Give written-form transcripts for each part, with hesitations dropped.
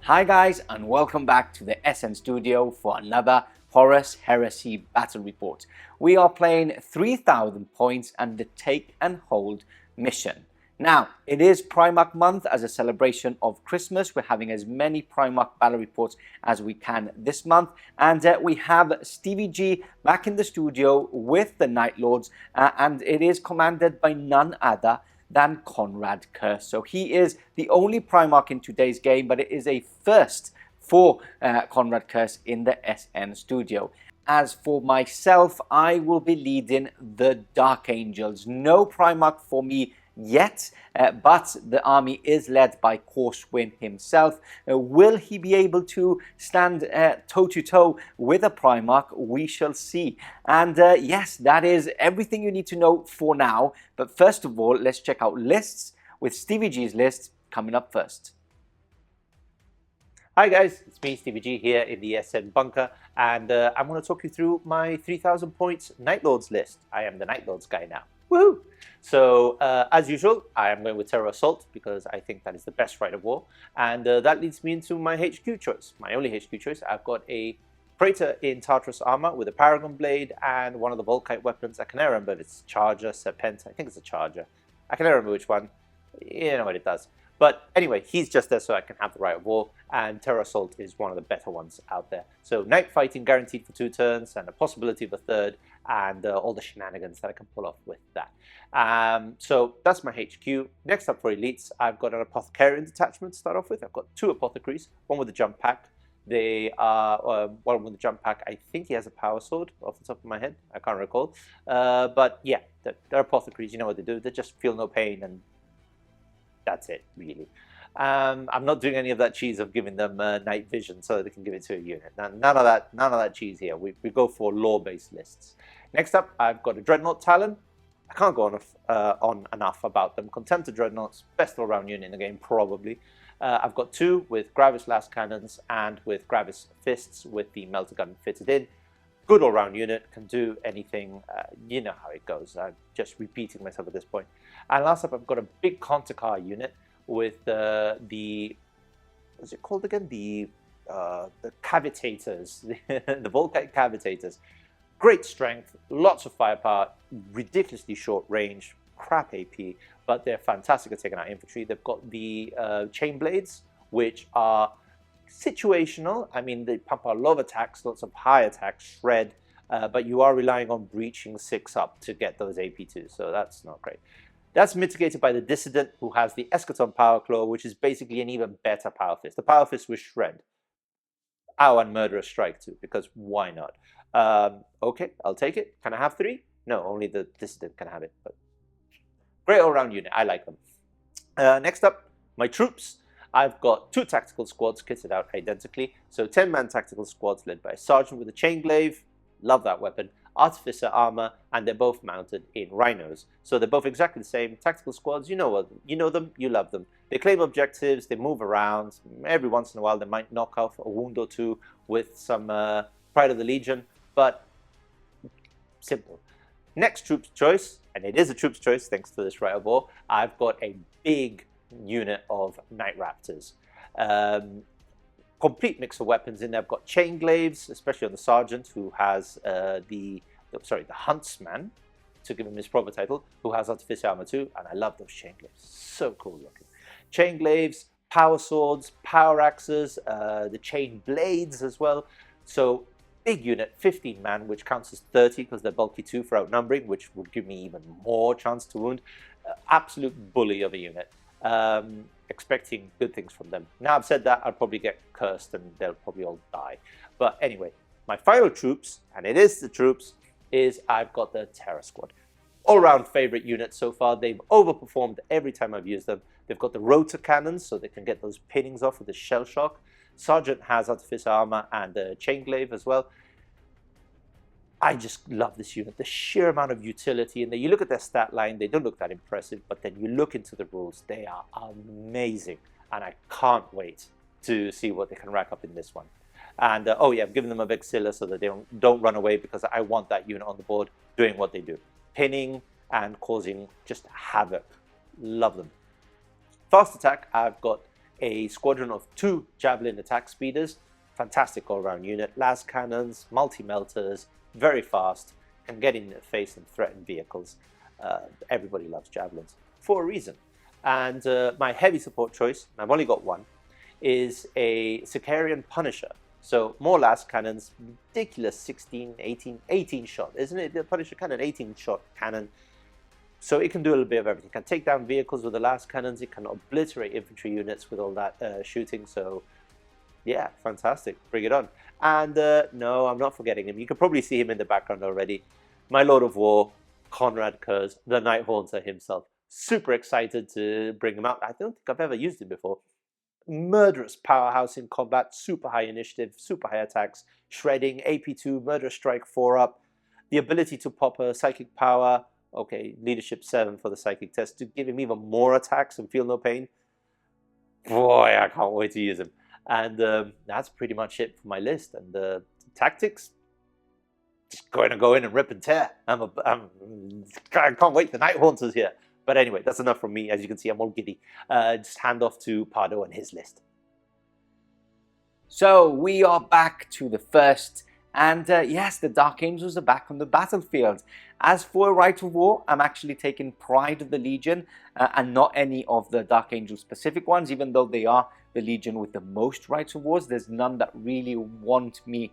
Hi guys, and welcome back to the SN Studio for another Horus Heresy battle report. We are playing 3000 points and the Take and Hold mission. Now, it is Primarch month. As a celebration of Christmas, we're having as many Primarch battle reports as we can this month. And we have Stevie G back in the studio with the Night Lords, and it is commanded by none other than Conrad Curse. So he is the only Primarch in today's game, but it is a first for Conrad Curse in the SN Studio. As for myself, I will be leading the Dark Angels. No Primarch for me yet, but the army is led by Corswain himself. Will he be able to stand toe-to-toe with a Primarch? We shall see. And yes, that is everything you need to know for now. But first of all, let's check out lists with Stevie G's list coming up first. Hi guys, it's me Stevie G here in the SN bunker, and I'm going to talk you through my 3000 points Night Lords list. I am the Night Lords guy now. Woohoo! So as usual, I am going with Terror Assault because I think that is the best Rite of War, and that leads me into my HQ choice, my only HQ choice. I've got a Praetor in Tartarus armor with a Paragon blade and one of the Volkite weapons. I can never remember if it's Charger, Serpent. I think it's a Charger. I can never remember which one. You know what it does. But anyway, he's just there so I can have the Rite of War, and Terror Assault is one of the better ones out there. So night fighting guaranteed for 2 turns, and a possibility of a third, and all the shenanigans that I can pull off with that. So that's my HQ. Next up for elites, I've got an Apothecarian detachment to start off with. I've got 2 Apothecaries, one with a jump pack. They are, one with the jump pack, I think he has a power sword off the top of my head. I can't recall. But yeah, they're Apothecaries, you know what they do. They just feel no pain, and that's it, really. I'm not doing any of that cheese of giving them night vision so they can give it to a unit. None of that cheese here. We go for lore-based lists. Next up, I've got a Dreadnought Talon. I can't go on enough about them. Contemptor Dreadnoughts, best all-round unit in the game, probably. I've got 2 with Gravis Last Cannons and with Gravis Fists with the Melter Gun fitted in. Good all-round unit, can do anything. You know how it goes. I'm just repeating myself at this point. And last up, I've got a big Contacar unit with the what's it called again? The Cavitators, the Volkite Cavitators. Great strength, lots of firepower, ridiculously short range, crap AP, but they're fantastic at taking out infantry. They've got the chain blades, which are situational. I mean, they pump out a lot of attacks, lots of high attacks, shred, but you are relying on breaching 6 up to get those AP2s, so that's not great. That's mitigated by the Dissident, who has the Eschaton Power Claw, which is basically an even better Power Fist. The Power Fist with shred. Oh, and Murderous Strike too, because why not? Okay, I'll take it. Can I have 3? No, only the Dissident can have it. But great all-round unit. I like them. Next up, my troops. I've got 2 tactical squads kitted out identically. So 10-man tactical squads led by a sergeant with a chain glaive. Love that weapon. Artificer armor, and they're both mounted in rhinos. So they're both exactly the same. Tactical squads, you know them, you love them. They claim objectives, they move around. Every once in a while they might knock off a wound or 2 with some Pride of the Legion, but simple. Next troops choice, and it is a troops choice thanks to this Rite of War, I've got a big unit of Night Raptors. Complete mix of weapons in there. I've got chain glaives, especially on the sergeant, who has the huntsman, to give him his proper title, who has Artificer armor too, and I love those chain glaives. So cool looking. Chain glaives, power swords, power axes, the chain blades as well. So big unit, 15 man, which counts as 30 because they're bulky 2 for outnumbering, which would give me even more chance to wound. Absolute bully of a unit. Expecting good things from them. Now I've said that, I'll probably get cursed and they'll probably all die. But anyway, my final troops, and it is the troops, is I've got the Terror Squad. All-round favorite unit so far. They've overperformed every time I've used them. They've got the rotor cannons, so they can get those pinnings off with the shell shock. Sergeant has Artificer armor and the chain glaive as well. I just love this unit, the sheer amount of utility in there. You look at their stat line, they don't look that impressive, but then you look into the rules, they are amazing. And I can't wait to see what they can rack up in this one. And oh yeah, I've given them a Vexilla so that they don't run away, because I want that unit on the board doing what they do. Pinning and causing just havoc. Love them. Fast attack, I've got a squadron of 2 Javelin attack speeders, fantastic all-round unit, las cannons, multi-melters, very fast, can get in the face and threaten vehicles. Everybody loves Javelins for a reason. And my heavy support choice, and I've only got one, is a Cytheron Punisher. So more las cannons, ridiculous 16, 18 shot, isn't it? The Punisher cannon, 18 shot cannon. So it can do a little bit of everything. It can take down vehicles with the las cannons. It can obliterate infantry units with all that shooting. So yeah, fantastic. Bring it on. And no, I'm not forgetting him. You can probably see him in the background already. My Lord of War, Conrad Kurz, the Night Haunter himself. Super excited to bring him out. I don't think I've ever used him before. Murderous powerhouse in combat, super high initiative, super high attacks, shredding, AP2, murderous strike 4-up, the ability to pop a psychic power, okay, leadership 7 for the psychic test, to give him even more attacks and feel no pain. Boy, I can't wait to use him. And that's pretty much it for my list. And the tactics, just going to go in and rip and tear. I can't wait, the Night Haunter's here. But anyway, that's enough from me. As you can see, I'm all giddy. Just hand off to Pardo and his list. So we are back to the first, and yes, the Dark Angels are back on the battlefield. As for Rite of War, I'm actually taking Pride of the Legion and not any of the Dark Angel specific ones, even though they are the Legion with the most Rite of Wars. There's none that really want me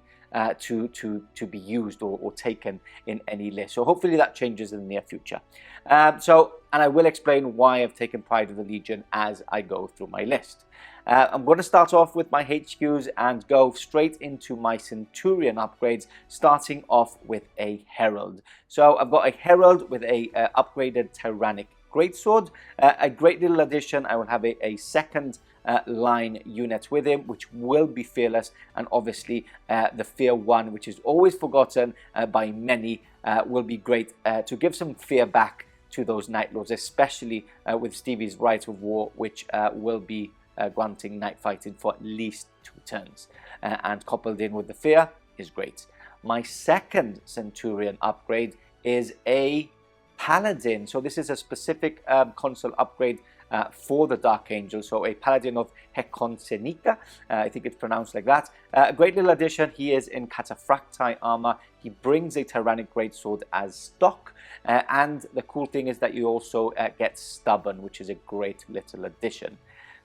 to be used or taken in any list. So hopefully that changes in the near future. And I will explain why I've taken Pride of the Legion as I go through my list. I'm going to start off with my HQs and go straight into my Centurion upgrades, starting off with a Herald. So I've got a Herald with a upgraded Terranic Greatsword, a great little addition. I will have a second line unit with him, which will be fearless, and obviously the fear 1, which is always forgotten by many, will be great to give some fear back to those Night Lords, especially with Stevie's Rite of War, which will be granting night fighting for at least 2 turns, and coupled in with the fear is great. My second Centurion upgrade is a Paladin. So this is a specific console upgrade for the Dark Angel. So a Paladin of Hekatonystika, I think it's pronounced like that. A great little addition. He is in Cataphractii armor. He brings a Terranic Greatsword as stock. And the cool thing is that you also get Stubborn, which is a great little addition.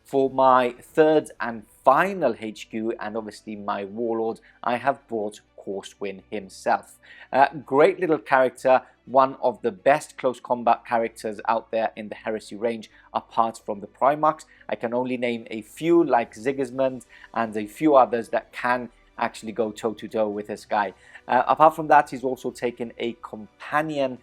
For my third and final HQ, and obviously my Warlord, I have brought Corswain himself. Great little character, one of the best close combat characters out there in the Heresy range, apart from the Primarchs. I can only name a few, like Sigismund and a few others that can actually go toe-to-toe with this guy. Apart from that, he's also taken a companion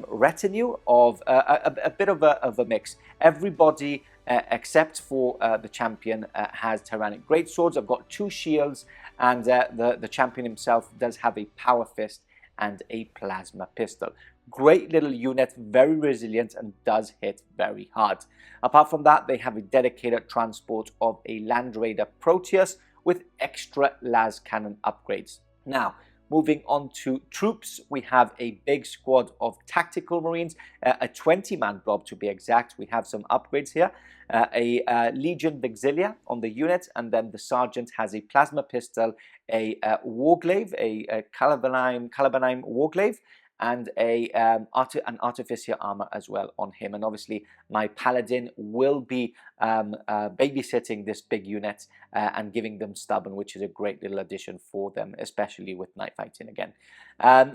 retinue of a bit of a mix. Everybody except for the champion has Terranic Greatswords. I've got 2 shields, and the champion himself does have a Power Fist and a Plasma Pistol. Great little unit, very resilient, and does hit very hard. Apart from that, they have a dedicated transport of a Land Raider Proteus with extra las cannon upgrades. Now, moving on to troops, we have a big squad of tactical marines, a 20-man blob to be exact. We have some upgrades here. A Legion Vixilia on the unit, and then the sergeant has a plasma pistol, a warglaive, a Calibanine warglaive, and an Artificer armor as well on him. And obviously my Paladin will be babysitting this big unit and giving them Stubborn, which is a great little addition for them, especially with night fighting again.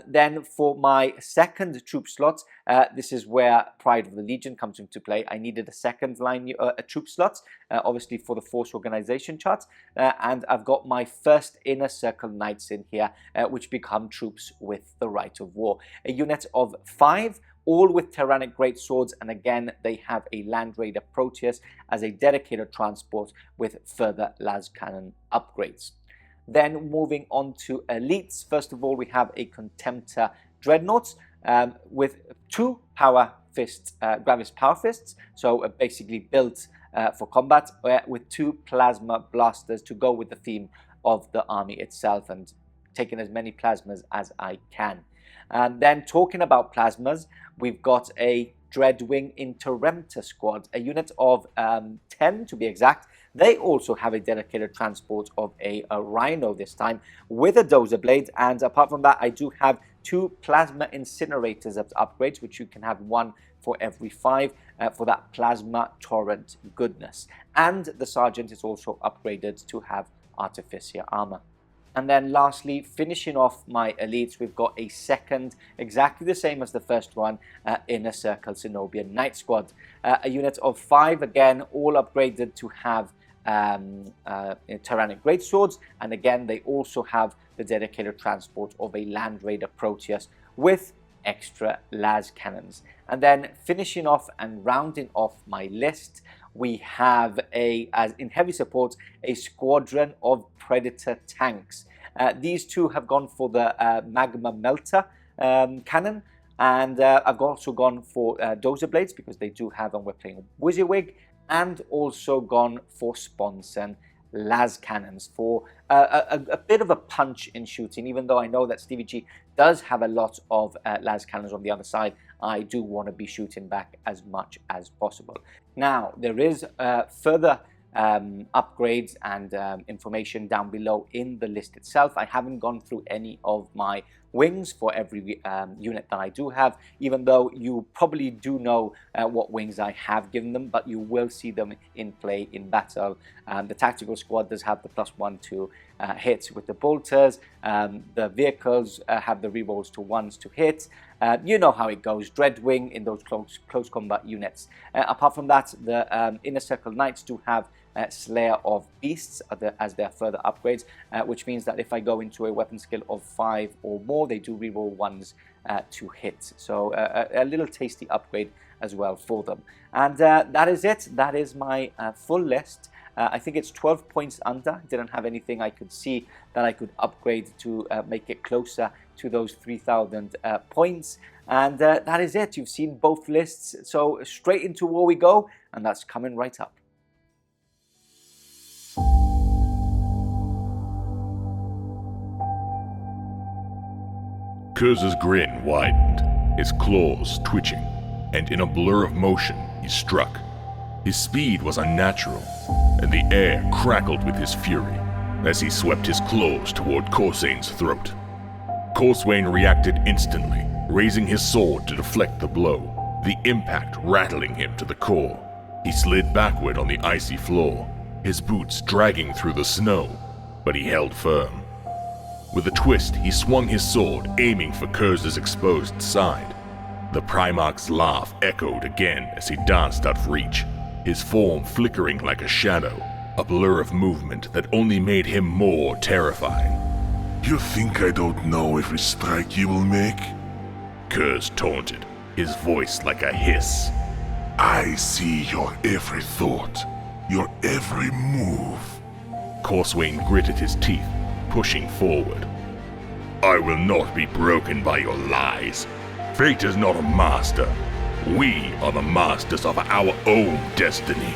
Then for my second troop slot, this is where Pride of the Legion comes into play. I needed a second line troop slot, obviously for the force organization chart, and I've got my first Inner Circle Knights in here, which become troops with the Rite of War. A unit of 5, all with Terranic Greatswords, and again they have a Land Raider Proteus as a dedicated transport with further las cannon upgrades. Then moving on to elites, first of all we have a Contemptor Dreadnoughts with 2 Power Fists, Gravis Power Fists, so basically built for combat, with 2 Plasma Blasters to go with the theme of the army itself, and taking as many plasmas as I can. And then talking about plasmas, we've got a Deathwing Interemptor squad, a unit of 10 to be exact, They also have a dedicated transport of a Rhino this time with a Dozer Blade, and apart from that I do have 2 Plasma Incinerators as upgrades, which you can have 1 for every 5 for that Plasma Torrent goodness. And the Sergeant is also upgraded to have Artificer Armour. And then lastly, finishing off my elites, we've got a second, exactly the same as the first one, Inner Circle Cenobian Knight Squad. A unit of 5, again, all upgraded to have Terranic Greatswords, and again, they also have the dedicated transport of a Land Raider Proteus with extra las cannons. And then finishing off and rounding off my list, we have as in heavy support, a squadron of Predator tanks. These 2 have gone for the Magma Melter cannon, and I've also gone for Dozer Blades because they do have, and we're playing WYSIWYG, and also gone for Sponson las cannons for a bit of a punch in shooting. Even though I know that Stevie G does have a lot of las cannons on the other side, I do want to be shooting back as much as possible. Now, there is further upgrades and information down below in the list itself. I haven't gone through any of my wings for every unit that I do have, even though you probably do know what wings I have given them, but you will see them in play in battle. The tactical squad does have the +1 to hit with the bolters. The vehicles have the rerolls to 1s to hit. You know how it goes, Dreadwing in those close combat units. Apart from that, the Inner Circle Knights do have Slayer of Beasts as their further upgrades, which means that if I go into a weapon skill of 5 or more, they do reroll 1s to hit. So a little tasty upgrade as well for them. And that is it. That is my full list. I think it's 12 points under. Didn't have anything I could see that I could upgrade to make it closer to those 3,000 points. And that is it. You've seen both lists. So straight into war we go, and that's coming right up. Kurz's grin widened, his claws twitching, and in a blur of motion he struck. His speed was unnatural, and the air crackled with his fury as he swept his claws toward Corswain's throat. Corswain reacted instantly, raising his sword to deflect the blow, the impact rattling him to the core. He slid backward on the icy floor, his boots dragging through the snow, but he held firm. With a twist, he swung his sword, aiming for Kurz's exposed side. The Primarch's laugh echoed again as he danced out of reach, his form flickering like a shadow, a blur of movement that only made him more terrifying. You think I don't know every strike you will make? Kurz taunted, his voice like a hiss. I see your every thought, your every move. Corswain gritted his teeth, pushing forward. I will not be broken by your lies. Fate is not a master. We are the masters of our own destiny.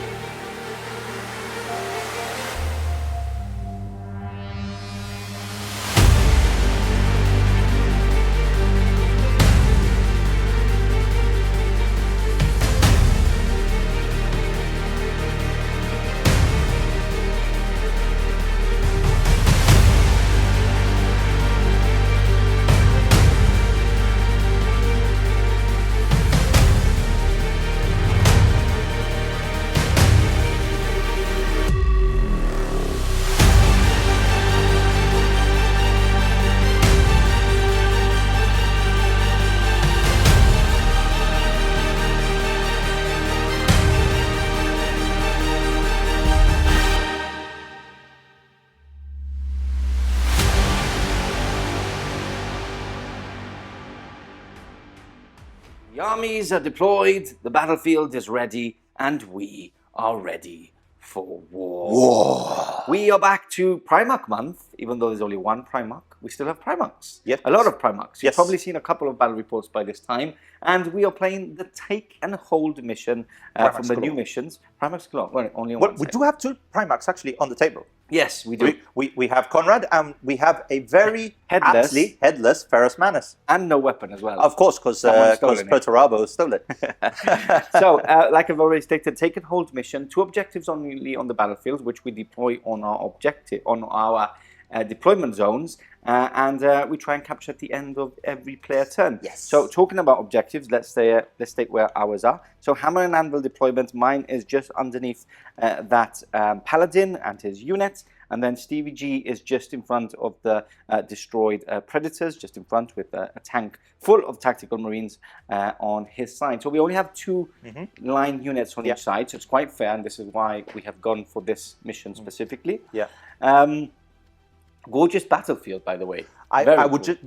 The armies are deployed, the battlefield is ready, and we are ready for war. We are back to Primarch month, even though there's only one Primarch. We still have Primarchs. Yes. A lot of Primarchs. You've Yes. probably seen a couple of battle reports by this time. And we are playing the Take and Hold mission from the new missions. Primarchs galore. Well, only on Well, one we side. do have 2 Primarchs actually on the table. Yes, we do. We have Conrad, and we have a very Headless. aptly headless Ferrus Manus. And no weapon as well. Of course, because Perturabo stole it. So, like I've already stated, take and hold mission. 2 objectives only on the battlefield, which we deploy on our deployment zones, and we try and capture at the end of every player turn. Yes. So, talking about objectives, let's state where ours are. So, Hammer and Anvil deployment, mine is just underneath that Paladin and his unit, and then Stevie G is just in front of the destroyed Predators, just in front with a tank full of tactical marines on his side. So we only have 2 line units on each side, so it's quite fair, and this is why we have gone for this mission specifically. Yeah. Gorgeous battlefield, by the way.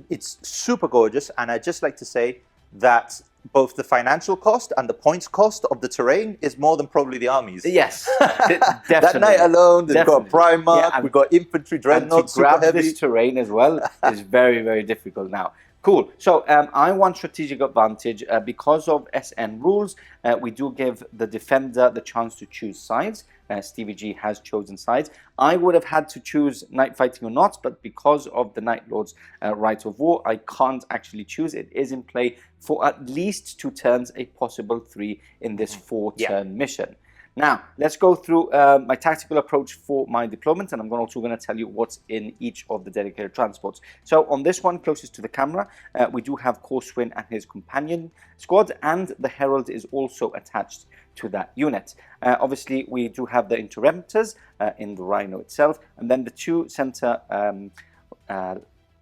It's super gorgeous, and I'd just like to say that both the financial cost and the points cost of the terrain is more than probably the armies. Yes, definitely. That night alone, they've got Primarch, we've got infantry dreadnoughts, to grab super heavy. this terrain as well is very, very difficult now. Cool. So I want strategic advantage because of SN rules. We do give the defender the chance to choose sides. Stevie G has chosen sides. I would have had to choose Night Fighting or not, but because of the Night Lord's right of war, I can't actually choose. It is in play for at least 2 turns, a possible 3 in this 4-turn mission. Now, let's go through my tactical approach for my deployment, and I'm also going to tell you what's in each of the dedicated transports. So on this one, closest to the camera, we do have Corswain and his companion squad, and the Herald is also attached to that unit. Obviously, we do have the Interrupters in the Rhino itself, and then the 2 center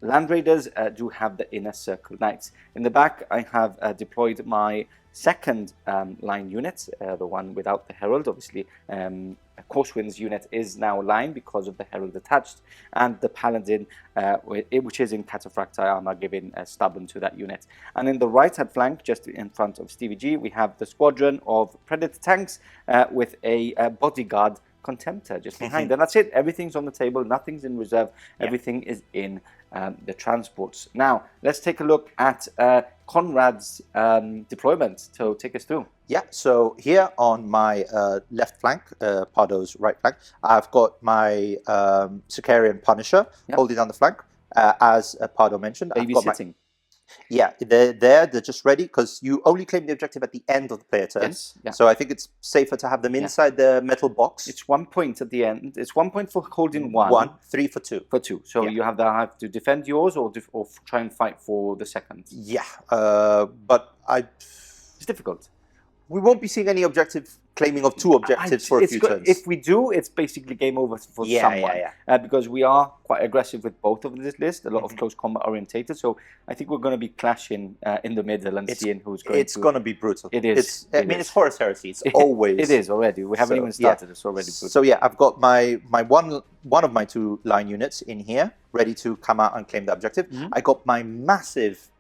Land Raiders do have the Inner Circle Knights. In the back, I have deployed my second line unit, the one without the Herald. Obviously, Corswain's unit is now line because of the Herald attached, and the Paladin, which is in Cataphractii armor, giving stubborn to that unit. And in the right-hand flank, just in front of Stevie G, we have the squadron of Predator tanks with a bodyguard Contemptor just behind. And that's it. Everything's on the table. Nothing's in reserve. Everything is in the transports. Now, let's take a look at Conrad's deployment. So take us through. Yeah, so here on my left flank, Pardo's right flank, I've got my Sicarian Punisher holding down the flank. As Pardo mentioned, I've got babysitting. Yeah, they're just ready because you only claim the objective at the end of the player turn. Yes, yeah. So I think it's safer to have them inside the metal box. It's 1 point at the end. It's 1 point for holding one. 1, 3 for 2. For 2. So you have to defend yours or try and fight for the second. Yeah, but it's difficult. We won't be seeing any objective claiming of 2 objectives for a few turns. If we do, it's basically game over for someone. Because we are quite aggressive with both of this list, a lot of close combat orientated. So I think we're going to be clashing in the middle and seeing who's going to... It's going to be brutal. It is. It's Horus Heresy. It's always... It is already. We haven't even started. It's already brutal. So yeah, I've got my one of my 2 line units in here, ready to come out and claim the objective. I got my massive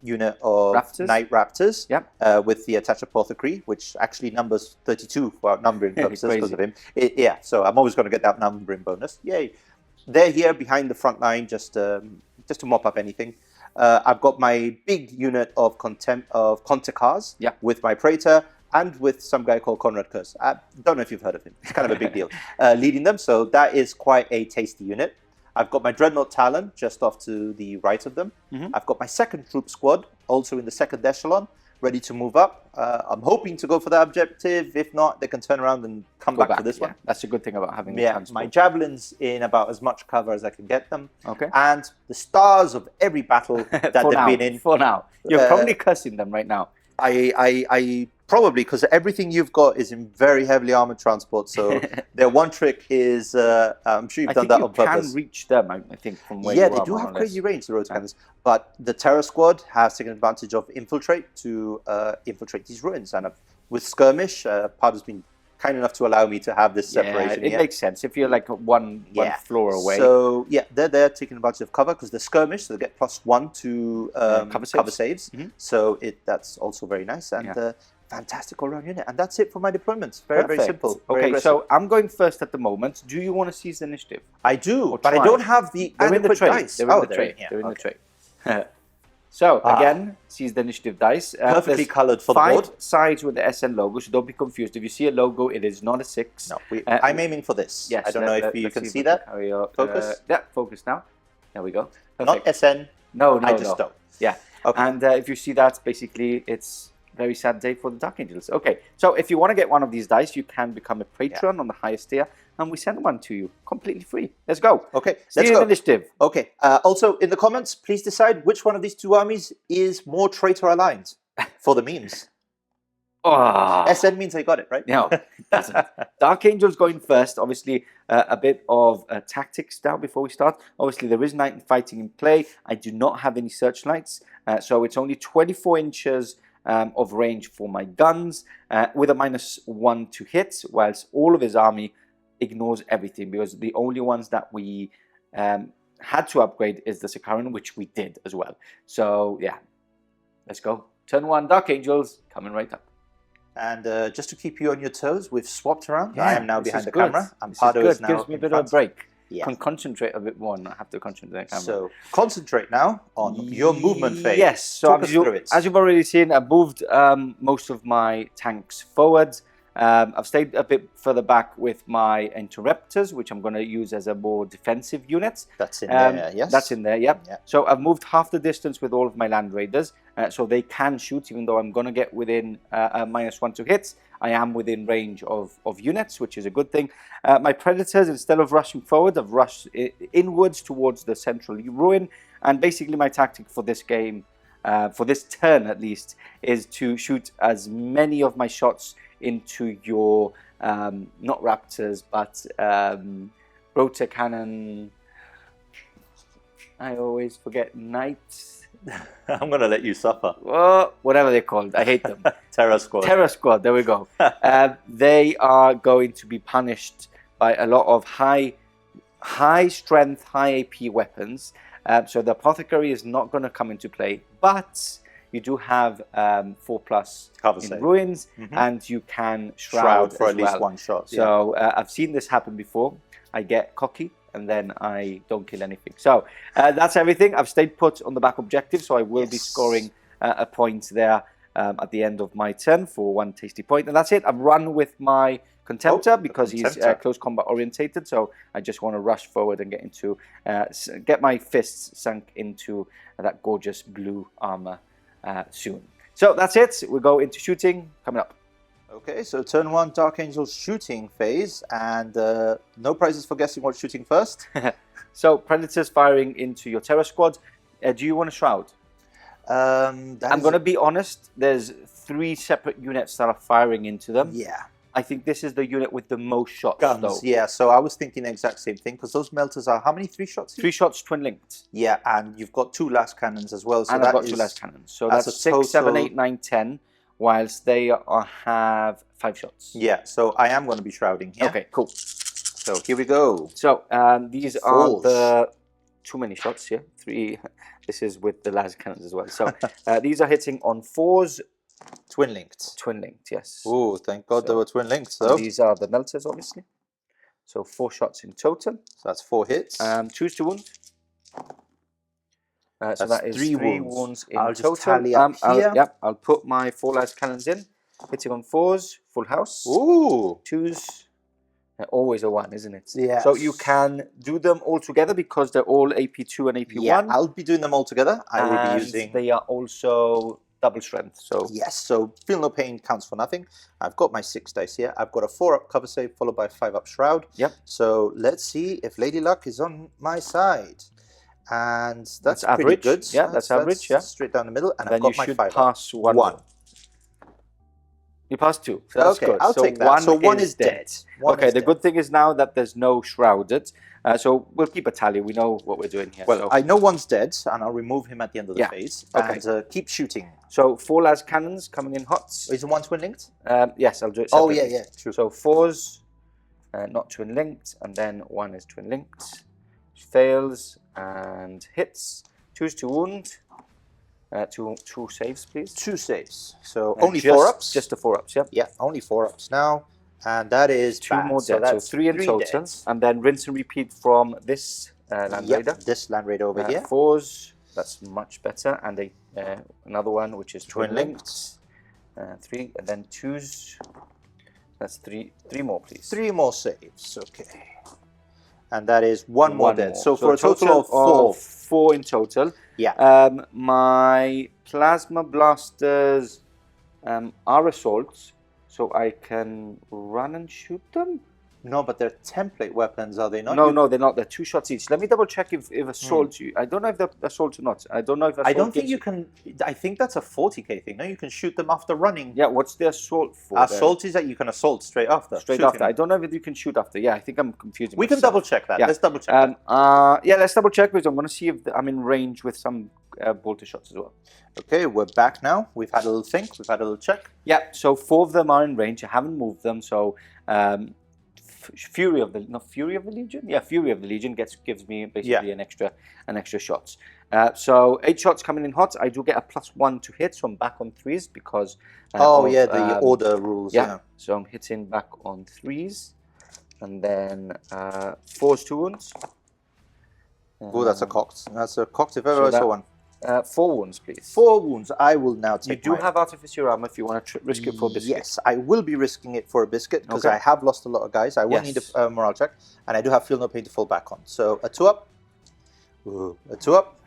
unit of Night Raptors with the attached apothecary, which actually numbers 32 for outnumbering purposes because of him. So I'm always going to get that numbering bonus. Yay! They're here behind the front line just to mop up anything. I've got my big unit of Contekars with my Praetor and with some guy called Conrad Curse. I don't know if you've heard of him. It's kind of a big deal. Leading them, so that is quite a tasty unit. I've got my Dreadnought Talon just off to the right of them. I've got my second troop squad, also in the second echelon, ready to move up. I'm hoping to go for that objective. If not, they can turn around and come back for this one. That's a good thing about having the transport. My Javelins in about as much cover as I can get them. Okay. And the stars of every battle that they've been in. For now. You're probably cursing them right now. I probably, because everything you've got is in very heavily armored transport, so their one trick is, I'm sure you've done that on purpose. You can reach them, I think, from where you are. Yeah, they do have crazy range, the road cannons, but the Terror Squad has taken advantage of Infiltrate to infiltrate these ruins, and with Skirmish, Pardo's been kind enough to allow me to have this separation. It makes sense if you're like one floor away. So yeah, they're taking advantage of cover because they're skirmish, so they get +1 to cover saves. So that's also very nice and fantastic all-round unit. And that's it for my deployments. Very simple. Okay, so I'm going first at the moment. Do you want to seize the initiative? I do, but I don't have the adequate dice. They're in the tray. They're in the tray. So again, sees the initiative dice. Perfectly there's coloured for the 5 board. sides with the SN logo, so don't be confused. If you see a logo, it is not a 6. No, I'm aiming for this. Yes, I don't know if you can see that. Focus. Yeah, focus now. There we go. Not SN. No, I just don't. Yeah. Okay. And if you see that, basically, it's very sad day for the Dark Angels. Okay, so if you want to get one of these dice, you can become a patron on the highest tier, and we send one to you completely free. Let's go. Okay, let's go. Initiative. Okay. Also, in the comments, please decide which one of these 2 armies is more traitor aligned for the memes. SN means I got it, right? No, it doesn't. Dark Angels going first. Obviously, a bit of tactics now before we start. Obviously, there is night fighting in play. I do not have any searchlights, so it's only 24 inches of range for my guns, with a -1 to hit, whilst all of his army ignores everything, because the only ones that we had to upgrade is the Cytheron, which we did as well. So, yeah, let's go. Turn 1, Dark Angels, coming right up. And just to keep you on your toes, we've swapped around. Yeah, I am now behind the good. camera. And this Pardo is now gives me a bit of a break. Yeah. Can concentrate a bit more and not have to concentrate on the camera. So concentrate now on your movement phase. Yes, so Talk us through it. As you've already seen, I've moved most of my tanks forward. I've stayed a bit further back with my interruptors, which I'm going to use as a more defensive unit. That's in there, yes. That's in there, yep. So I've moved half the distance with all of my land raiders, so they can shoot, even though I'm going to get within a -1 to hits. I am within range of units, which is a good thing. My predators, instead of rushing forward, have rushed inwards towards the central ruin. And basically my tactic for this game, for this turn at least, is to shoot as many of my shots into your, not raptors, but rotor cannon. I always forget knights. I'm going to let you suffer. Oh, whatever they're called. I hate them. Terror Squad. Terror Squad, there we go. They are going to be punished by a lot of high strength, high AP weapons. So the Apothecary is not going to come into play, but you do have 4+ cover in save. Ruins, and you can shroud for as at least well. 1 shot. So I've seen this happen before. I get cocky and then I don't kill anything. So that's everything. I've stayed put on the back objective, so I will be scoring a point there at the end of my turn for 1 tasty point. And that's it. I've run with my Contemptor because he's close combat orientated, so I just want to rush forward and get into get my fists sunk into that gorgeous blue armor soon. So that's it. We'll go into shooting coming up. Okay, so turn 1, Dark Angel's shooting phase, and no prizes for guessing what's shooting first. So Predators firing into your Terror Squad. Do you want to shroud? I'm going to be honest. There's 3 separate units that are firing into them. Yeah. I think this is the unit with the most shots, guns, though. Yeah, so I was thinking the exact same thing, because those melters are how many? 3 shots? 3 shots, twin linked. Yeah, and you've got 2 last cannons as well. So and I've got 2 last cannons. So that's 6, 7, 8, 9, 10, whilst they have 5 shots. Yeah, so I am going to be shrouding here. Okay, cool. So here we go. So these are the too many shots here. 3. This is with the last cannons as well. So these are hitting on 4s. Twin linked. Twin linked, yes. Oh, thank God they were twin linked. So these are the melters, obviously. So 4 shots in total. So that's 4 hits. Choose to wound. So that is 3 wounds in I'll total. Just tally up here. I'll put my 4 last cannons in. Hitting on 4s, full house. Ooh. 2s. Always a 1, isn't it? Yeah. So you can do them all together because they're all AP2 and AP1. Yeah, I'll be doing them all together. I will be using. They are also double strength. So yes, so feel no pain counts for nothing. I've got my 6 dice here. I've got a 4-up cover save followed by a 5-up shroud. Yep. So let's see if Lady Luck is on my side. And that's average. Pretty good. Yeah, that's average. Yeah. Straight down the middle. And then I've got you my should 5-up. pass 1. You passed 2. So that's okay, good. I'll take that. So 1 is dead. Okay, the good thing is now that there's no shrouded. So we'll keep a tally. We know what we're doing here. Well, so. I know 1's dead, and I'll remove him at the end of the phase. Okay. And keep shooting. So 4 last cannons coming in hot. Is the 1 twin linked? Yes, I'll do it separately. separately. Oh, yeah, true. So 4s, not twin linked, and then 1 is twin linked. Fails and hits. 2s to wound. 2 saves, please. 2 saves. So only just, 4-ups? Just the 4-ups, yeah. Yeah, only 4-ups now. And that is 2 more dead. So 3 in total. Dead. And then rinse and repeat from this Land Raider. This Land Raider over here. 4s, That's much better. And another one which is twin linked. 3 and then 2s. That's three more, please. 3 more saves. Okay. And that is one more dead. So for a total of 4. 4 in total. Yeah. My plasma blasters are assaults, so I can run and shoot them. No, but they're template weapons, are they not? No, they're not. They're 2 shots each. Let me double check if assault you. I don't know if they're assault or not. I don't know if assault I don't think you can. I think that's a 40k thing. No, you can shoot them after running. Yeah, what's the assault for? Assault is that you can assault straight after. Straight after. I don't know if you can shoot after. Yeah, I think I'm confusing. We can double check that. Yeah. Let's double check that. Yeah, let's double check because I'm going to see if I'm in range with some bolter shots as well. Okay, we're back now. We've had a little think. We've had a little check. Yeah, so 4 of them are in range. I haven't moved them, so Fury of the Legion. Yeah, Fury of the Legion gives me basically an extra shots. So 8 shots coming in hot. I do get a +1 to hit, so I'm back on 3s because. The order rules. Yeah. So I'm hitting back on 3s, and then 4s to wounds. Oh, that's a cocked. That's a cocked if ever I saw one. 4 wounds, please. 4 wounds. I will now take. You do have Artificer Armour if you want to risk it for a biscuit. Yes, I will be risking it for a biscuit because I have lost a lot of guys. I will need a morale check, and I do have Feel No Pain to fall back on. So a 2 up. Ooh, a 2 up.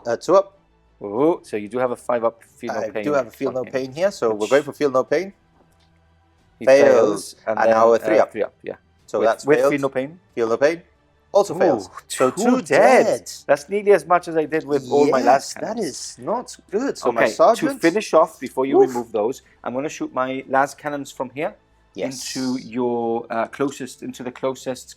A 2 up. Ooh, so you do have a 5 up Feel No Pain. I do have a Feel No Pain here, so we're going for Feel No Pain. He fails, and now a 3 up. 3 up, yeah. So that's with failed. Feel No Pain. Feel No Pain. Also fails. So 2 dead. That's nearly as much as I did with all my last cannons. That is not good. So okay, my sergeant... to finish off, before you remove those, I'm going to shoot my las cannons from here into your the closest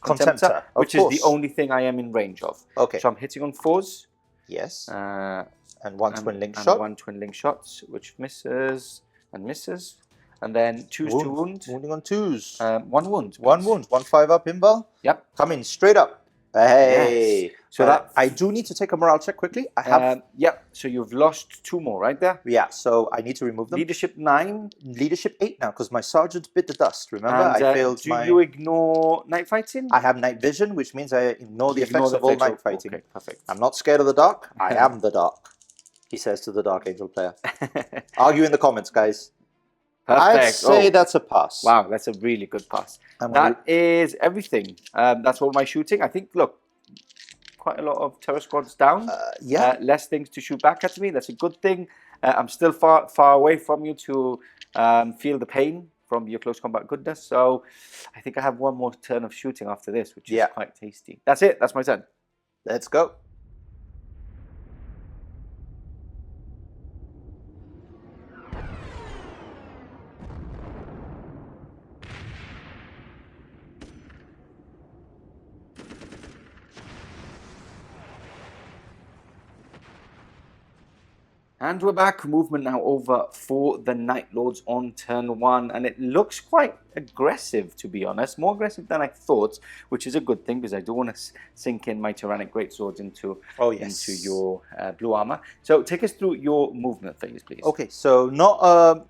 Contemptor, which is the only thing I am in range of. Okay. So I'm hitting on 4s. Yes. And 1 twin link shot. And 1 twin link shot, which misses and misses. And then 2s to wound. Wounding on 2s. 1 wound. 1 wound. 1 5 up invul. Yep. Coming straight up. Hey. Yes. So that I do need to take a morale check quickly. I have. Yep. So you've lost 2 more right there. Yeah. So I need to remove them. Leadership 9. Leadership 8 now because my sergeant bit the dust. Remember, I failed do you ignore night fighting? I have night vision, which means I ignore the effects of all night fighting. Okay, perfect. I'm not scared of the dark. I am the dark. He says to the Dark Angel player. Argue in the comments, guys. Perfect. I'd say that's a pass. Wow, that's a really good pass. That is everything. That's all my shooting. I think, look, quite a lot of terror squads down. Less things to shoot back at me. That's a good thing. I'm still far away from you to feel the pain from your close combat goodness. So I think I have 1 more turn of shooting after this, which is quite tasty. That's it. That's my turn. Let's go. And we're back. Movement now over for the Night Lords on turn 1. And it looks quite aggressive, to be honest. More aggressive than I thought, which is a good thing because I do want to sink in my Terranic Greatswords into your blue armor. So take us through your movement phase, please. Okay, so not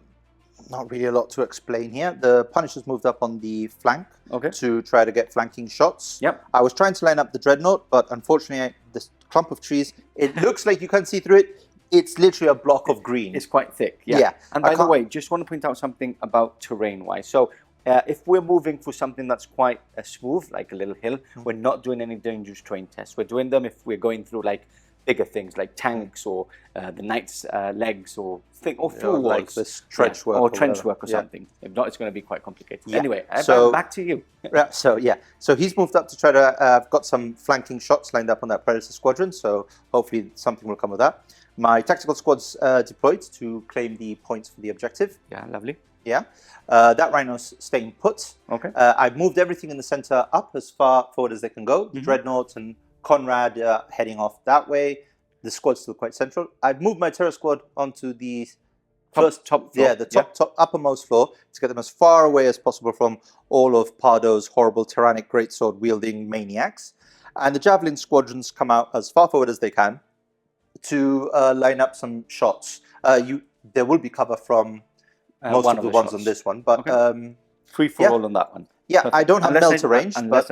really a lot to explain here. The Punisher's moved up on the flank to try to get flanking shots. Yep. I was trying to line up the Dreadnought, but unfortunately, this clump of trees, it looks like you can't see through it. It's literally a block of green. It's quite thick, yeah. And by the way, just want to point out something about terrain-wise. So if we're moving for something that's quite smooth, like a little hill, we're not doing any dangerous terrain tests. We're doing them if we're going through like bigger things like tanks or the knight's legs or through walls. Like this trench work. Or trench work or something. If not, it's going to be quite complicated. Yeah. Anyway, back to you. So he's moved up to try to, got some flanking shots lined up on that Predator squadron, so hopefully something will come of that. My tactical squad's deployed to claim the points for the objective. Yeah, lovely. Yeah. That Rhino's staying put. Okay. I've moved everything in the center up as far forward as they can go. Dreadnought and Conrad heading off that way. The squad's still quite central. I've moved my terror squad onto the top floor. Yeah, the top uppermost floor to get them as far away as possible from all of Pardo's horrible Terranic Greatsword wielding maniacs. And the Javelin squadrons come out as far forward as they can to line up some shots. There will be cover from most of the ones on this one, but free for all on that one. Yeah, I don't have melter range unless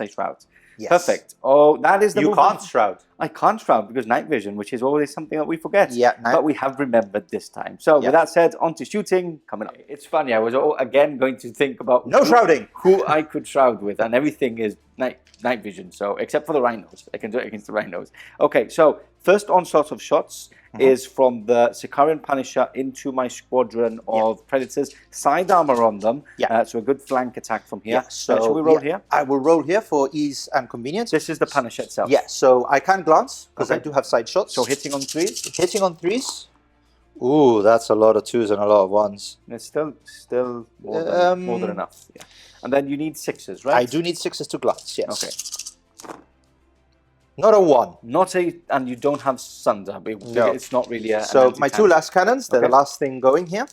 I shroud. Yes. Perfect. Oh, that is the you movement. can't shroud. I can't shroud because night vision, which is always something that we forget. Yeah, but we have remembered this time. So with that said, on to shooting. Coming up. It's funny. I was again going to think about shrouding. Who I could shroud with, and everything is night vision. So except for the rhinos, I can do it against the rhinos. Okay, so first onslaught of shots is from the Cytheron Punisher into my squadron of predators. Side armor on them. So a good flank attack from here. So shall we roll here? I will roll here for ease and convenience. This is the Punisher itself. Yeah, so I can glance because I do have side shots. So hitting on 3s? Hitting on 3s. Ooh, that's a lot of 2s and a lot of 1s. It's still more than enough. Yeah. And then you need 6s, right? I do need 6s to glance, yes. Okay. Not a 1. And you don't have Sunder. No. It's not really a... So my 2 last cannons, they're the last thing going here.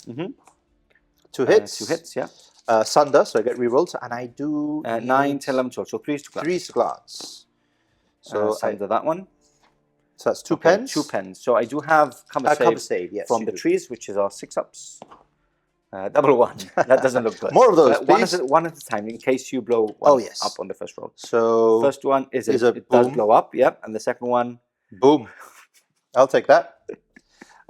2 hits. 2 hits, yeah. Sunder, so I get rerolls, and I do... 9, 10, 11, 12, so 3s to glance. 3s to glance. So Sunder that one. So that's 2 pens. 2 pens. So I do have cover save yes, from the trees, which is our 6-ups. Double 1. That doesn't look good. More of those, please. One at a time, in case you blow one up on the first roll. So first one is it does blow up, yep. And the second one, boom. I'll take that.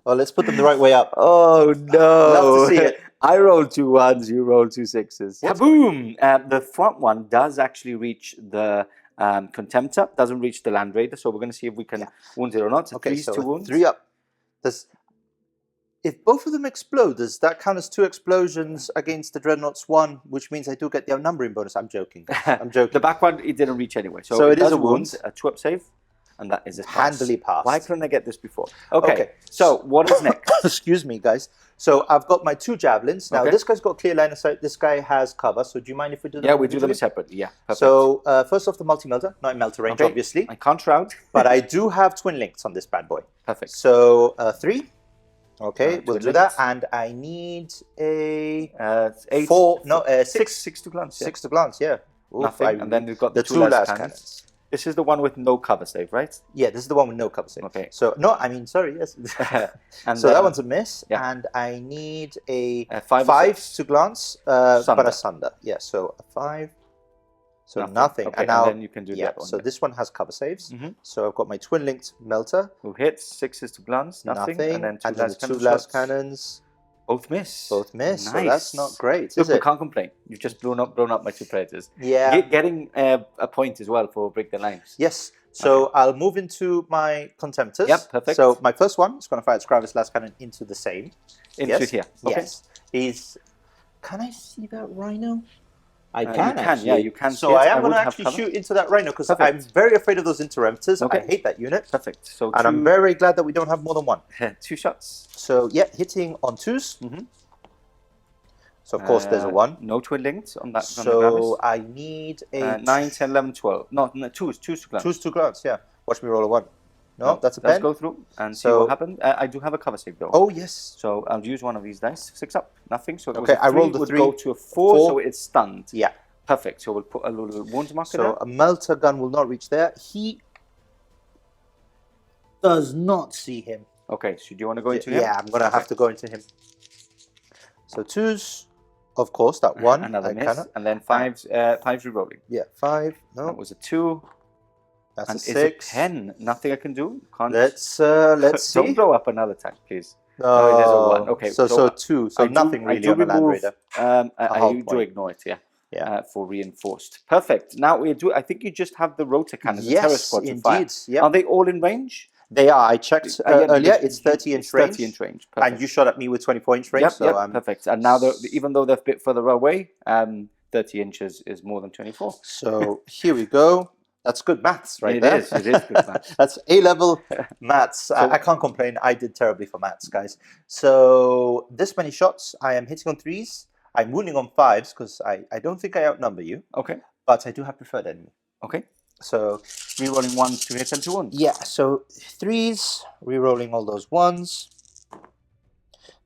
Well, let's put them the right way up. Oh no! Love to see it. I rolled 2 1s. You rolled 2 6s. Kaboom! The front one does actually reach the Contemptor. Doesn't reach the Land Raider. So we're going to see if we can wound it or not. Okay, so 2 wounds. 3 up. If both of them explode, does that count as 2 explosions against the Dreadnought's 1, which means I do get the outnumbering bonus? I'm joking. I'm joking. The back one, it didn't reach anyway. So it is a wound, a 2-up save, and that is a pass. Handily passed. Why couldn't I get this before? Okay. So what is next? Excuse me, guys. So I've got my 2 javelins. Now, this guy's got clear line of sight. This guy has cover. So do you mind if we do them? Yeah, we do them separately. Yeah. Perfect. So first off, the multi-melter. Not in melter range, obviously. I can't shroud. But I do have twin links on this bad boy. Perfect. So 3. Okay, we'll do that, and I need a 8, 4. No, 6. 6 to glance. Yeah. 6 to glance. Yeah. Oof, Nothing, and then we've got the 2 last cannons. This is the one with no cover save, right? Yeah, this is the one with no cover save. Okay. So no, I mean sorry, yes. And so that one's a miss, yeah. and I need a 5 to glance, but a Sunder. Yeah, so a 5. So nothing. Okay, and now then you can do that one. So this one has cover saves. So I've got my twin linked melter. Who hits 6s to glance, nothing. And then 2 last cannons. Both miss. Both miss. Nice. So that's not great. Look, is it? we can't complain. You've just blown up my 2 predators. Yeah. Getting a point as well for break the lines. Yes. So I'll move into my Contemptors. Yep, perfect. So my first one is going to fire its Gravis last cannon into the same. Into here. Okay. Yes. Can I see that rhino? I can, you can, yeah, you can. So I am going to actually shoot into that rhino because I'm very afraid of those interrupters. I hate that unit. Perfect. So and I'm very glad that we don't have more than 1. 2 shots. So yeah, hitting on 2s. So of course there's a 1. No twin links on that. So I need a 9, 10, 11, 12. No, 2s to glance. 2s to glance. Yeah. Watch me roll a 1. No, that's a pen. Let's go through and see what happens. I do have a cover save though. Oh yes. So I'll use one of these dice. 6 up, nothing. So okay, I rolled the 3. Go to a 4, so it's stunned. Yeah. Perfect. So we'll put a little wound marker there. So a melter gun will not reach there. He does not see him. Okay. So do you want to go into him? Yeah, I'm gonna have to go into him. So 2s, of course. That 1. Another miss. And then 5s. 5s re-rolling. Yeah. 5. No. That was a 2. That's and a 6. Is a 10. Nothing I can do. Can't. Let's see. Don't blow up another tank, please. No, it is a 1. Okay. So 2. So nothing really on the Land Raider. I do ignore it. Yeah. Yeah. For reinforced. Perfect. Now we do. I think you just have the rotor cannons. Yes, indeed. Yeah. Are they all in range? They are. I checked earlier. It's 30-inch range. 30-inch range. Perfect. And you shot at me with 24-inch range. Yep, perfect. And now, even though they're a bit further away, 30 inches is more than 24. So here we go. That's good maths right there. It is good maths. That's A-level maths. So, I can't complain. I did terribly for maths, guys. So this many shots. I am hitting on 3s. I'm wounding on 5s because I don't think I outnumber you. Okay. But I do have preferred enemy. Okay. So rerolling 1s to hit and 2 wounds. Yeah, so 3s, rerolling all those 1s.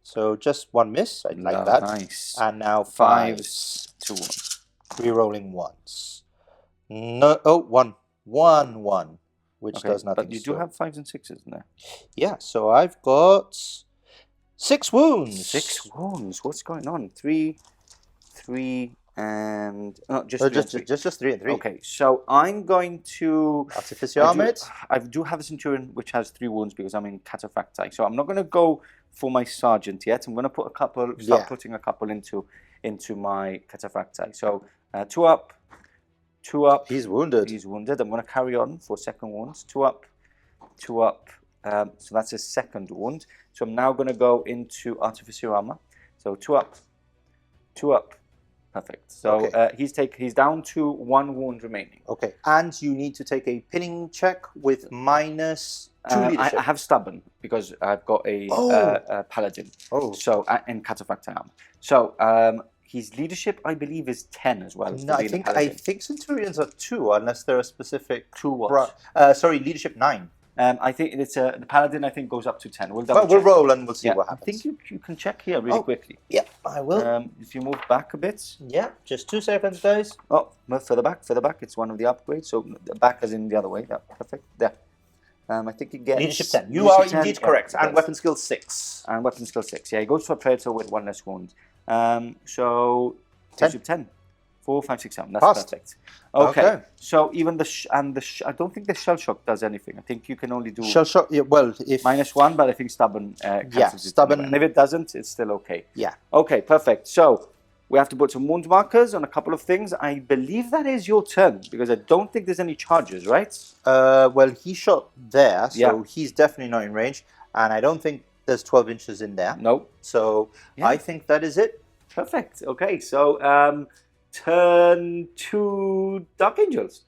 So just 1 miss, I like that. Nice. And now 5s to 1s. Rerolling 1s. No, oh, 1. 1, 1, which does nothing. But you do have 5s and 6s in there. Yeah, so I've got 6 wounds. 6 wounds. What's going on? 3, and just just 3 and 3. Okay, so I'm going to Artificer armor. I do have a Centurion which has 3 wounds because I'm in Cataphractii. So I'm not going to go for my Sergeant yet. I'm going to put start putting a couple into my Cataphractii. So 2 up, 2 up. He's wounded. He's wounded. I'm going to carry on for second wounds. 2 up, 2 up. So that's his second wound. So I'm now going to go into Artificer armor. So 2 up, 2 up. Perfect. So he's down to 1 wound remaining. Okay, and you need to take a pinning check with minus 2 leadership. I have stubborn because I've got a Paladin. Oh. So and Cataphractii armor. So his leadership, I believe, is 10 as well. No, I think Centurions are 2 unless there are specific 2 what? Sorry, leadership 9. I think it's the Paladin. I think goes up to 10. We'll roll and we'll see what happens. I think you can check here really quickly. Yep, I will. If you move back a bit. Yeah, just 2 seconds, guys. Oh, move further back. It's one of the upgrades. So the back is in the other way. Yeah, perfect. There. I think it gets leadership 10. You are indeed correct. And weapon skill 6. And weapon skill 6. Yeah, he goes for a Predator with 1 less wound. So 10. 4, 5, 6, 7. That's Passed. perfect. Okay. So even I don't think the shell shock does anything. I think you can only do shell shock. Yeah, well, if -1, but I think stubborn. Stubborn. And if it doesn't, it's still okay. Yeah. Okay, perfect. So we have to put some wound markers on a couple of things. I believe that is your turn because I don't think there's any charges, right? Well, he shot there, so he's definitely not in range, and I don't think there's 12 inches in there. No. So I think that is it. Perfect. Okay, so turn to Dark Angels.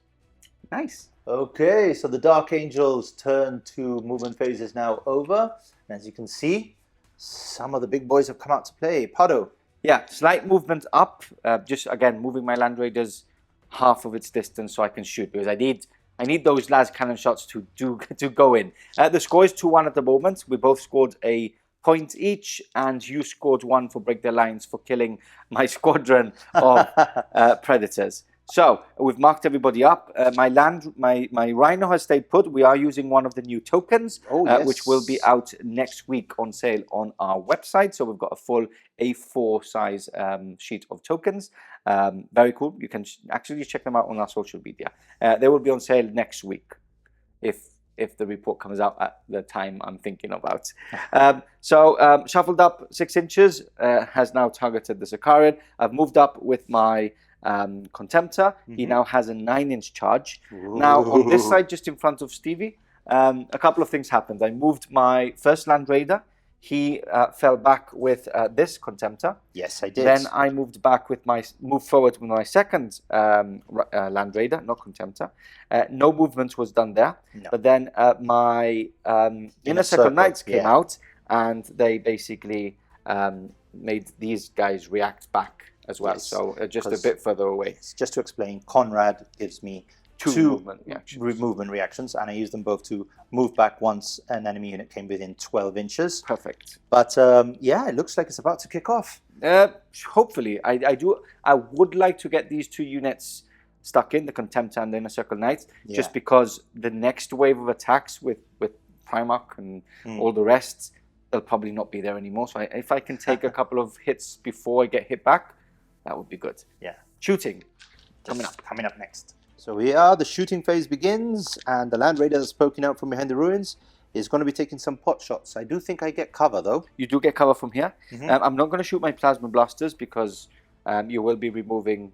Nice. Okay, so the Dark Angels' turn to movement phase is now over. And as you can see, some of the big boys have come out to play. Pado. Yeah, slight movement up. Just again moving my Land Raiders half of its distance so I can shoot because I need those las cannon shots to go in. The score is 2-1 at the moment. We both scored a point each, and you scored 1 for Break Their Lines for killing my squadron of predators. So we've marked everybody up. My Rhino has stayed put. We are using one of the new tokens, which will be out next week on sale on our website. So we've got a full A4 size sheet of tokens. Very cool. You can actually check them out on our social media. They will be on sale next week, if the report comes out at the time I'm thinking about. Shuffled up 6 inches, has now targeted the Sicarian. I've moved up with my Contemptor. He now has a 9-inch charge. Ooh. Now on this side, just in front of Stevie, a couple of things happened. I moved my first Land Raider. He fell back with this Contemptor. Yes, I did. Then I moved forward with my second Land Raider, not Contemptor. No movement was done there. No. But then my Inner Circle Knights came out, and they basically made these guys react back as well. Yes, so just a bit further away. Just to explain, Conrad gives me two movement reactions, and I use them both to move back once an enemy unit came within 12 inches. Perfect. But yeah, it looks like it's about to kick off. Hopefully. I would like to get these 2 units stuck in, the Contemptor and the Inner Circle Knights, just because the next wave of attacks with Primarch and all the rest, they'll probably not be there anymore. So if I can take a couple of hits before I get hit back, that would be good. Yeah. Shooting. Coming up next. So here the shooting phase begins, and the Land Raider that's poking out from behind the ruins is going to be taking some pot shots. I do think I get cover, though. You do get cover from here. I'm not going to shoot my Plasma Blasters because you will be removing,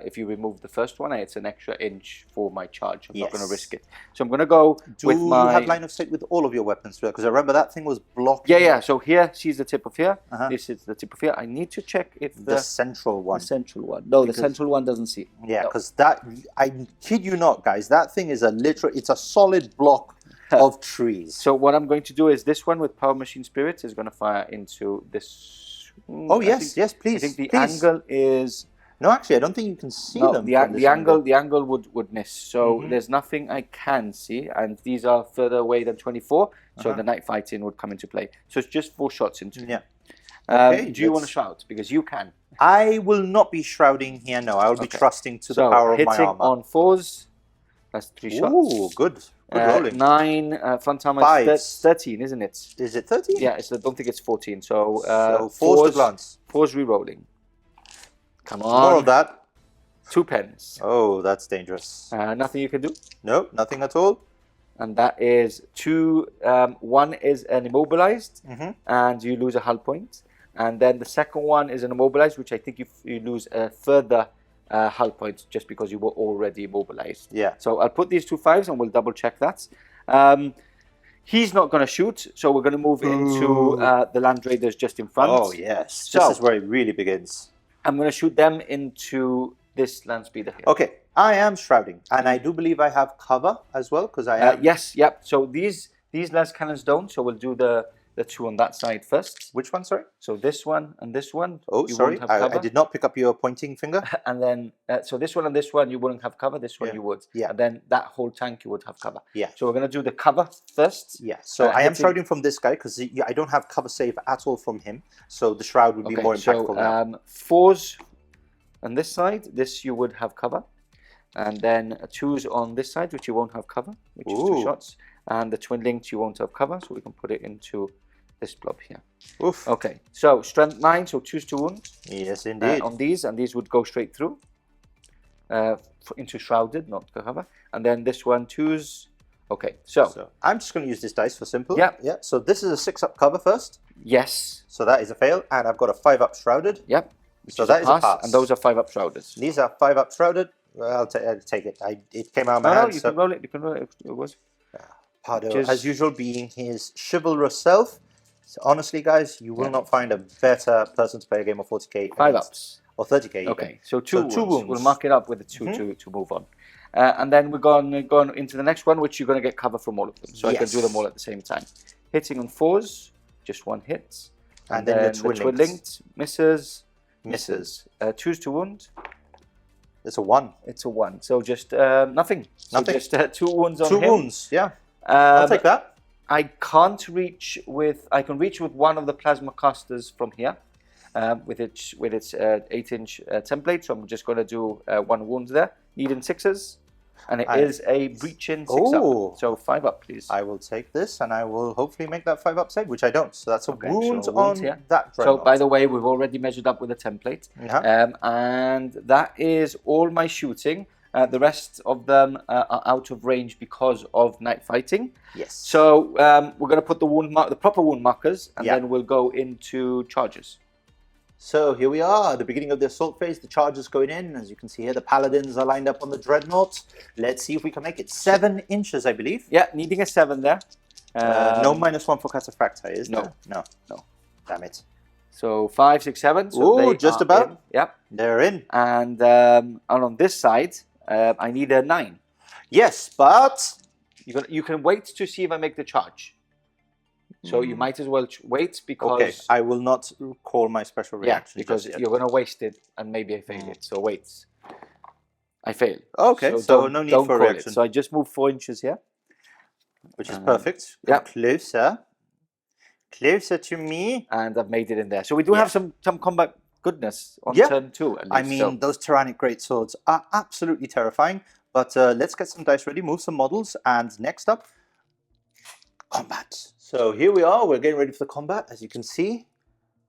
if you remove the first one, it's an extra inch for my charge. I'm not going to risk it. So I'm going to go with my... Do you have line of sight with all of your weapons? Because I remember that thing was blocking. Yeah. So here, she's the tip of here. This is the tip of here. I need to check if the central one. The central one. No, the central one doesn't see. Yeah, because that, I kid you not, guys, that thing is it's a solid block of trees. So what I'm going to do is this one with Power Machine Spirits is going to fire into this. Yes, please. I think the angle is... No, actually, I don't think you can see them. The angle would miss. So there's nothing I can see, and these are further away than 24. So the night fighting would come into play. So it's just 4 shots into. Yeah. Do you want to shout? Because you can. I will not be shroudding here. No, I will be trusting to the power of my armor. Hitting on 4s. That's 3 shots. Ooh, good. Good rolling. 9 front armor is 13, isn't it? Is it 13? Yeah, I don't think it's 14. So 4's to glance. 4's re-rolling. Come on. More of that. 2 pens. Oh, that's dangerous. Nothing you can do. Nope, nothing at all. And that is 2. One is an immobilized, and you lose a hull point. And then the second one is an immobilized, which I think you lose a further hull point just because you were already immobilized. Yeah. So I'll put these 2 5s and we'll double check that. He's not going to shoot, so we're going to move into the Land Raiders just in front. Oh, yes. So, this is where it really begins. I'm going to shoot them into this Land Speeder here. Okay, I am shrouding, and I do believe I have cover as well, because I am... Yes, yep. So these lance cannons don't, so we'll do the 2 on that side first. Which one, sorry? So this one and this one. Oh, you sorry, won't have cover. I did not pick up your pointing finger. And then, so this one and this one, you wouldn't have cover. This one you would. Yeah. And then that whole tank, you would have cover. Yeah. So we're going to do the cover first. Yeah, so I am shrouding from this guy, because I don't have cover save at all from him. So the shroud would be more impactful now. 4s on this side, this you would have cover. And then 2s on this side, which you won't have cover, which is 2 shots. And the twin linked, you won't have cover, so we can put it into this blob here. Oof. Okay, so strength 9, so 2s to wound. Yes, indeed. On these, and these would go straight through into shrouded, not cover. And then this one, 2s. Okay, so I'm just going to use this dice for simple. Yeah. Yeah. So this is a 6-up cover first. yes, So that is a fail, and I've got a 5-up shrouded. yep. So that is a pass. And those are 5-up shrouders. These are 5-up shrouded. Well, I'll take it. It came out of my No, hand. you so can roll it. You can roll it. It was. Pardo, Just- as usual, being his chivalrous self. So honestly, guys, you will not find a better person to play a game of 40k. 5-ups. Or 30k. even. Okay, so two two wounds. wounds. We'll mark it up with a 2 to move on. And then we're going into the next one, which you're going to get cover from all of them. So I can do them all at the same time. Hitting on 4s, just 1 hit. And then your twin the linked misses. 2s to wound. It's a 1. It's a 1. So just nothing. So Nothing. just 2 wounds on 2 him. wounds, yeah. I'll take that. I can't reach with. I can reach with one of the plasma casters from here, with its 8-inch template. So I'm just going to do 1 wound there. Needing 6s, and it is a breaching 6-up. So 5-up, please. I will take this, and I will hopefully make that 5-up save, which I don't. So that's a wound so on wounds, that. So by the way, we've already measured up with a template, and that is all my shooting. The rest of them are out of range because of night fighting. Yes. So we're going to put the proper wound markers, and then we'll go into charges. So here we are, the beginning of the assault phase. The charge is going in. As you can see here, the paladins are lined up on the dreadnought. Let's see if we can make it 7 inches, I believe. Yeah, needing a 7 there. No -1 for Cataphractii, is there? No. Damn it. So 5, 6, 7. So Ooh, they just are about. in. Yep. They're in. And on this side, I need a 9. Yes, but You can wait to see if I make the charge. So you might as well wait because... okay, I will not call my special reaction. because you're going to waste it and maybe I fail it. So wait. I fail. Okay, so no need for a reaction. So I just move 4 inches here. Which is perfect. Yeah. Closer. Closer to me. And I've made it in there. So we do have some combat goodness on turn 2 at least. I mean, those Terranic Greatswords are absolutely terrifying. But let's get some dice ready, move some models, and next up, combat. So here we are, we're getting ready for the combat. As you can see,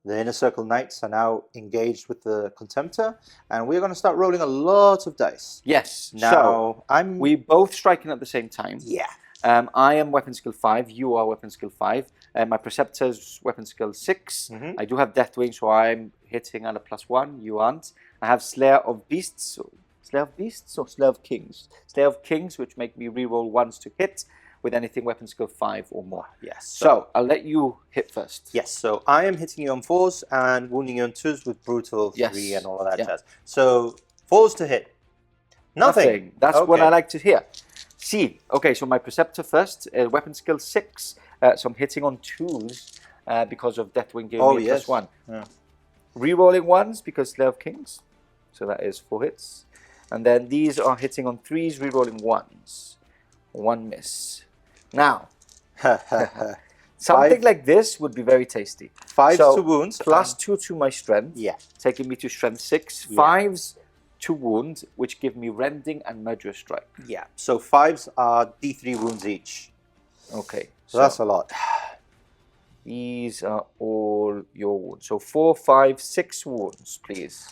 the Inner Circle Knights are now engaged with the Contemptor, and we're going to start rolling a lot of dice. Yes. Now, so we both striking at the same time. Yeah. I am weapon skill 5, you are weapon skill 5. My Preceptor's weapon skill 6. I do have Deathwing, so I'm hitting at a +1, you aren't. I have Slayer of Beasts. Slayer of Beasts or Slayer of Kings? Slayer of Kings, which make me reroll 1s to hit with anything weapon skill 5 or more. Yes. So I'll let you hit first. Yes, so I am hitting you on 4s and wounding you on 2s with brutal 3 and all of that jazz. So 4s to hit. Nothing. That's what I like to hear. See, okay, so my Preceptor first, weapon skill 6. So I'm hitting on 2s because of Deathwing giving me a +1. Yeah. Rerolling 1s because Slayer of Kings. So that is 4 hits. And then these are hitting on 3s, rerolling 1s. 1 miss. Now, something like this would be very tasty. 5s to wounds. +2 to my strength. Yeah. Taking me to strength 6. 5s to wound, which give me rending and murderous strike. Yeah. So 5s are D3 wounds each. Okay. So that's a lot. These are all your wounds. So 4, 5, 6 wounds, please.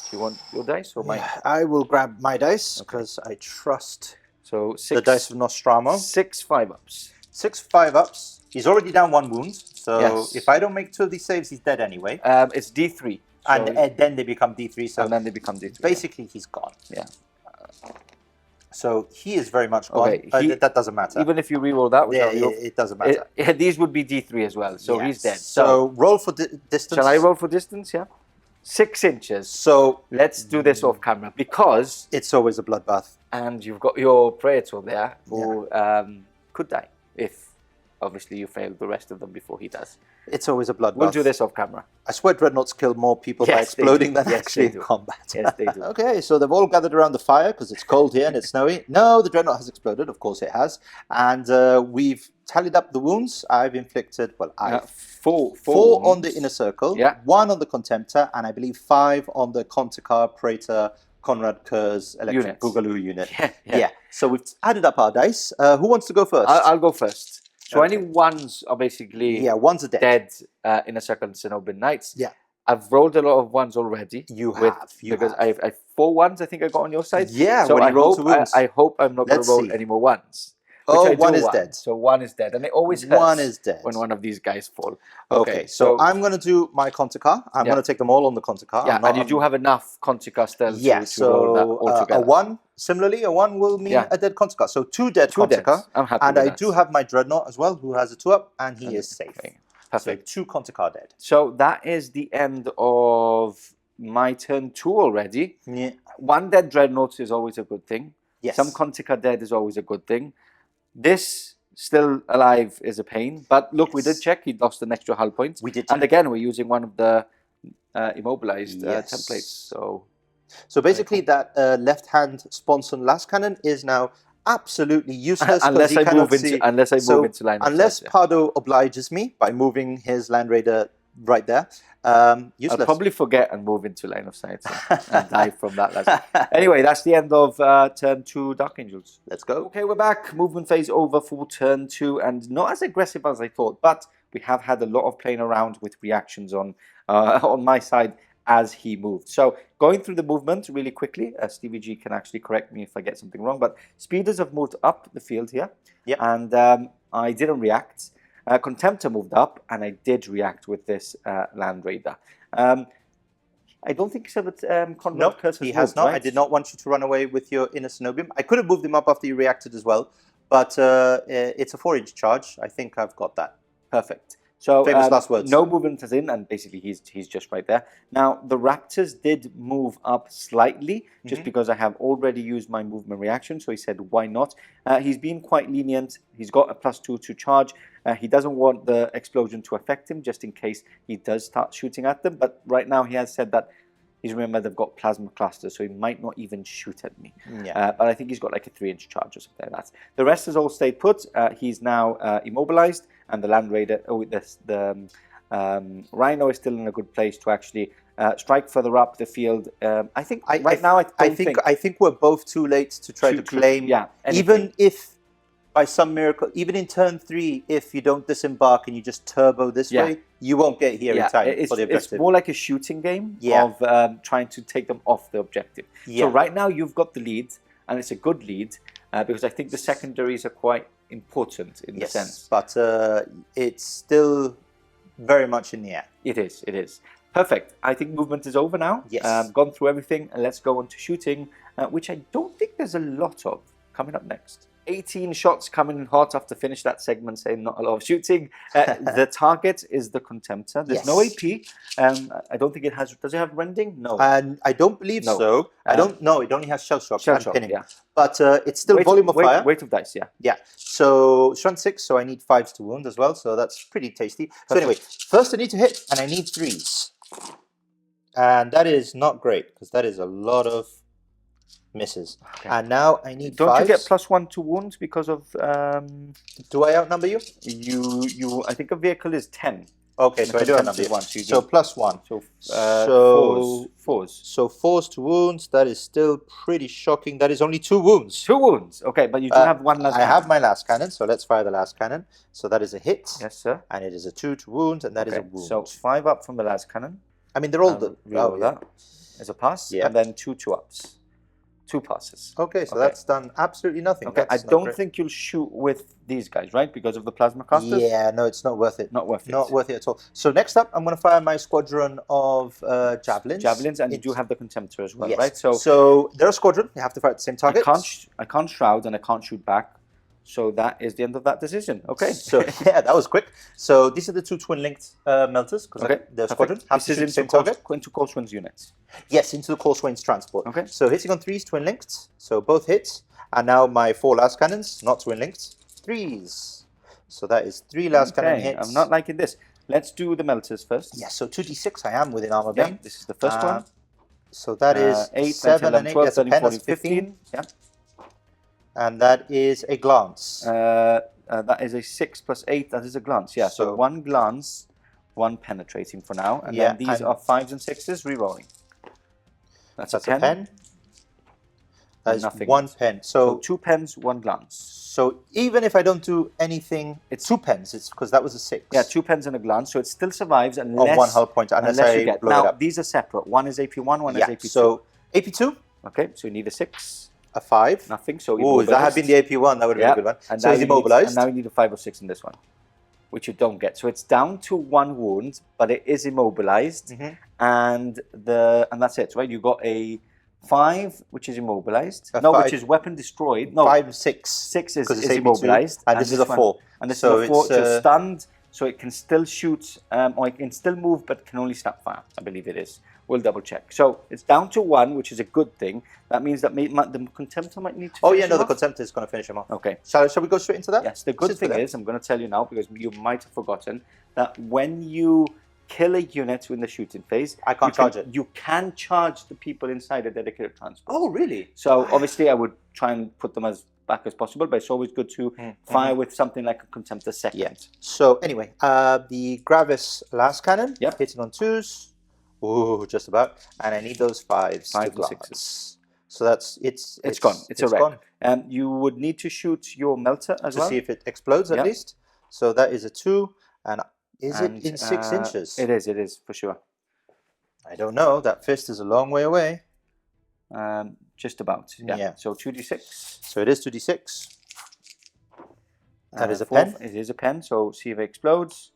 Do you want your dice or mine? I will grab my dice because I trust So the dice of Nostromo. 6 5-ups. 6 5-ups. He's already down 1 wound. So Yes. if I don't make 2 of these saves, he's dead anyway. It's D3. And So- then they become D3. So and then they become D3. basically, he's gone. Yeah. So he is very much gone. Okay, That doesn't matter. Even if you reroll that, which yeah, I'll reroll, it doesn't matter. these would be D3 as well. So Yeah. he's dead. So roll for distance. shall I roll for distance? Yeah. 6 inches. So Let's do this off camera because, it's always a bloodbath. and you've got your Praetor there who could die if, obviously, you fail the rest of them before he does. It's always a bloodbath. We'll do this off camera. I swear dreadnoughts kill more people by Yes, they exploding do. than Yes, actually they in do. combat. Yes, they do. Okay, so they've all gathered around the fire because it's cold here and it's snowy. No, the dreadnought has exploded. Of course it has. And we've tallied up the wounds. I've inflicted, well, Four four on wounds. the inner circle, Yeah. 1 on the Contemptor, and I believe 5 on the Contekar, Praetor, Conrad Kurz, Electric Units. Boogaloo unit. Yeah. So we've added up our dice. Who wants to go first? I'll go first. So Okay. any ones are basically Yeah, one's a dead. in a second Cenobin Knights. Yeah. I've rolled a lot of ones already. You with- have. because I've 4 ones I think I got on your side. Yeah, So when I you roll hope, 2 wounds. I hope I'm not going Let's to roll see. any more ones. Oh, Which I one do is want. dead. So 1 is dead. And it always hurts One is dead. when one of these guys fall. Okay, so I'm going to do my Contekar. I'm Yeah. going to take them all on the Contekar. Yeah, and you do have enough Contica spells Yeah, to roll that so all a together. 1, similarly, a 1 will mean Yeah. a dead Contekar. So 2 dead 2 deads. Contekar. I'm happy And with I that. do have my Dreadnought as well, who has a 2-up, and he is safe. Okay, So perfect. 2 Contekar dead. So that is the end of my turn 2 already. Yeah. 1 dead Dreadnought is always a good thing. Yes. Some Contica dead is always a good thing. This still alive is a pain. But look, we did Yes. check. He lost an extra hull point. We did And check. again, we're using one of the immobilized Yes. templates. So basically, that left-hand sponson last cannon is now absolutely useless unless he I cannot move into see. unless I So move into line of unless sight, yeah. Pardo obliges me by moving his Land Raider right there, useless. I'll probably forget and move into line of sight and die from that. Anyway, that's the end of turn 2 Dark Angels. Let's go. Okay, we're back. Movement phase over for turn 2, and not as aggressive as I thought, but we have had a lot of playing around with reactions on my side as he moved. So going through the movement really quickly, Stevie G can actually correct me if I get something wrong, but speeders have moved up the field here, Yep. and I didn't react. Contemptor moved up, and I did react with this Land Raider. I don't think so, but Conrad No, Kurz he has moved, not. right? I did not want you to run away with your inner Cenobium. I could have moved him up after you reacted as well, but it's a 4-inch charge. I think I've got that. Perfect. So Famous last words. no movement is in, and basically he's just right there. Now the Raptors did move up slightly, just because I have already used my movement reaction. So he said, why not? He's been quite lenient. He's got a +2 to charge. He doesn't want the explosion to affect him, just in case he does start shooting at them. But right now he has said that he's remembered they've got plasma clusters, so he might not even shoot at me. Yeah. But I think he's got like a 3-inch charge or something like that. The rest has all stayed put. He's now immobilized, and the Land Raider, the Rhino is still in a good place to actually strike further up the field. I think I think we're both too late to try to claim. Yeah, even if by some miracle, even in turn 3, if you don't disembark and you just turbo this way, you won't get here in time for the objective. It's more like a shooting game of trying to take them off the objective. Yeah. So right now you've got the lead, and it's a good lead because I think the secondaries are quite important in the sense. But it's still very much in the air. It is. It is. Perfect. I think movement is over now. Yes. Gone through everything, and let's go on to shooting, which I don't think there's a lot of coming up next. 18 shots coming in hot after finish that segment saying not a lot of shooting. The target is the Contemptor. There's no AP. I don't think it has. Does it have rending? No. And I don't believe so. I don't know. It only has shell shock and pinning. Yeah. But it's still volume of fire. Weight of dice, yeah. Yeah. So strength 6, so I need 5s to wound as well. So that's pretty tasty. So anyway, first I need to hit, and I need 3s. And that is not great, because that is a lot of misses. Okay. And now I need Don't 5s. you get +1 to wounds because of... Do I outnumber you? I think a vehicle is 10. Okay, so I do outnumber you. So +1. So fours. So 4s to wounds. That is still pretty shocking. That is only 2 wounds. 2 wounds. Okay, but you do have one last cannon. I have my last cannon, so let's fire the last cannon. So that is a hit. Yes, sir. And it is a 2 to wound, and that is a wound. So 5 up from the last cannon. I mean, they're all the... That. is a pass, Yeah. and then 2 2-ups. 2 passes. Okay, so Okay. that's done absolutely nothing. Okay, That's I not don't great. think you'll shoot with these guys, right? Because of the plasma casters? Yeah, no, it's not worth it. Not worth it. Not worth it at all. So next up, I'm going to fire my squadron of javelins. Javelins, and you do have the Contemptor as well, Yes. right? So they're a squadron. You have to fire at the same target. I can't shroud and I can't shoot back. So that is the end of that decision. Okay. So yeah, that was quick. So these are the 2 twin-linked melters, because Okay, the perfect. squadron have This to is shoot the into same target. into Corswain's units. Yes, into the Corswain's transport. Okay. So hitting on 3s, twin-linked. So both hits. And now my 4 last cannons, not twin-linked, 3s. So that is 3 last cannon hits. I'm not liking this. Let's do the melters first. Yes, so 2d6 I am within Armour Yeah, Bane. this is the first one. So that is 8, 7 9, 10, and 8, 12, that's a 13, pen, 14, that's 15. Yeah. And that is a glance. That is a 6 plus 8. That is a glance. Yeah. So 1 glance, 1 penetrating for now, and Yeah, then these and- are 5s and 6s re-rolling. That's a a 10. pen. That is nothing 1 else. pen. So So 2 pens, 1 glance. so even if I don't do anything, it's 2 pens. It's because that was a 6. Yeah, 2 pens and a glance, so it still survives on unless 1 hull point, unless I you get. blow it Now up. these are separate. One is AP1, one is Yeah. AP2. So AP2, Okay, so you need a 6, a 5. nothing. So Oh, if that had immobilized. been the AP1, that would have been a good one. And So now he's you need- immobilized. and now you need a 5 or 6 in this one, which you don't get. So it's down to 1 wound, but it is immobilized, and that's it, right? You got a 5, which is immobilized. A No, 5. which is weapon destroyed. No, 5 and 6. 6 is 'cause it's AP2, immobilized, and this is a one- 4. And this So is a 4, it's, so stunned, so it can still shoot, or it can still move, but can only snap fire. I believe it is. We'll double check. So it's down to 1, which is a good thing. That means that the Contemptor might need to. Oh finish yeah, no, him the off. Contemptor is going to finish him off. Okay. Shall we go straight into that? Yes, the good Just for thing that. is, I'm going to tell you now, because you might have forgotten, that when you kill a unit in the shooting phase, I can't charge it. You can charge the people inside a dedicated transport. Oh, really? So obviously I would try and put them as back as possible, but it's always good to fire with something like a Contemptor second. Yeah. So anyway, the Gravis last cannon, Yep. hitting on 2s. Ooh, just about. And I need those 5s. 5 to and 6s. glance. So that's it's Gone. It's a wreck. gone. You would need to shoot your melter as To well. see if it explodes at Yep. least. So that is a 2. And is And, it in 6 inches? It is for sure. I don't know. That fist is a long way away. Just about. Yeah. Yeah. So 2d6. So it is 2d6. That is a 4, pen. It is a pen. So see if it explodes.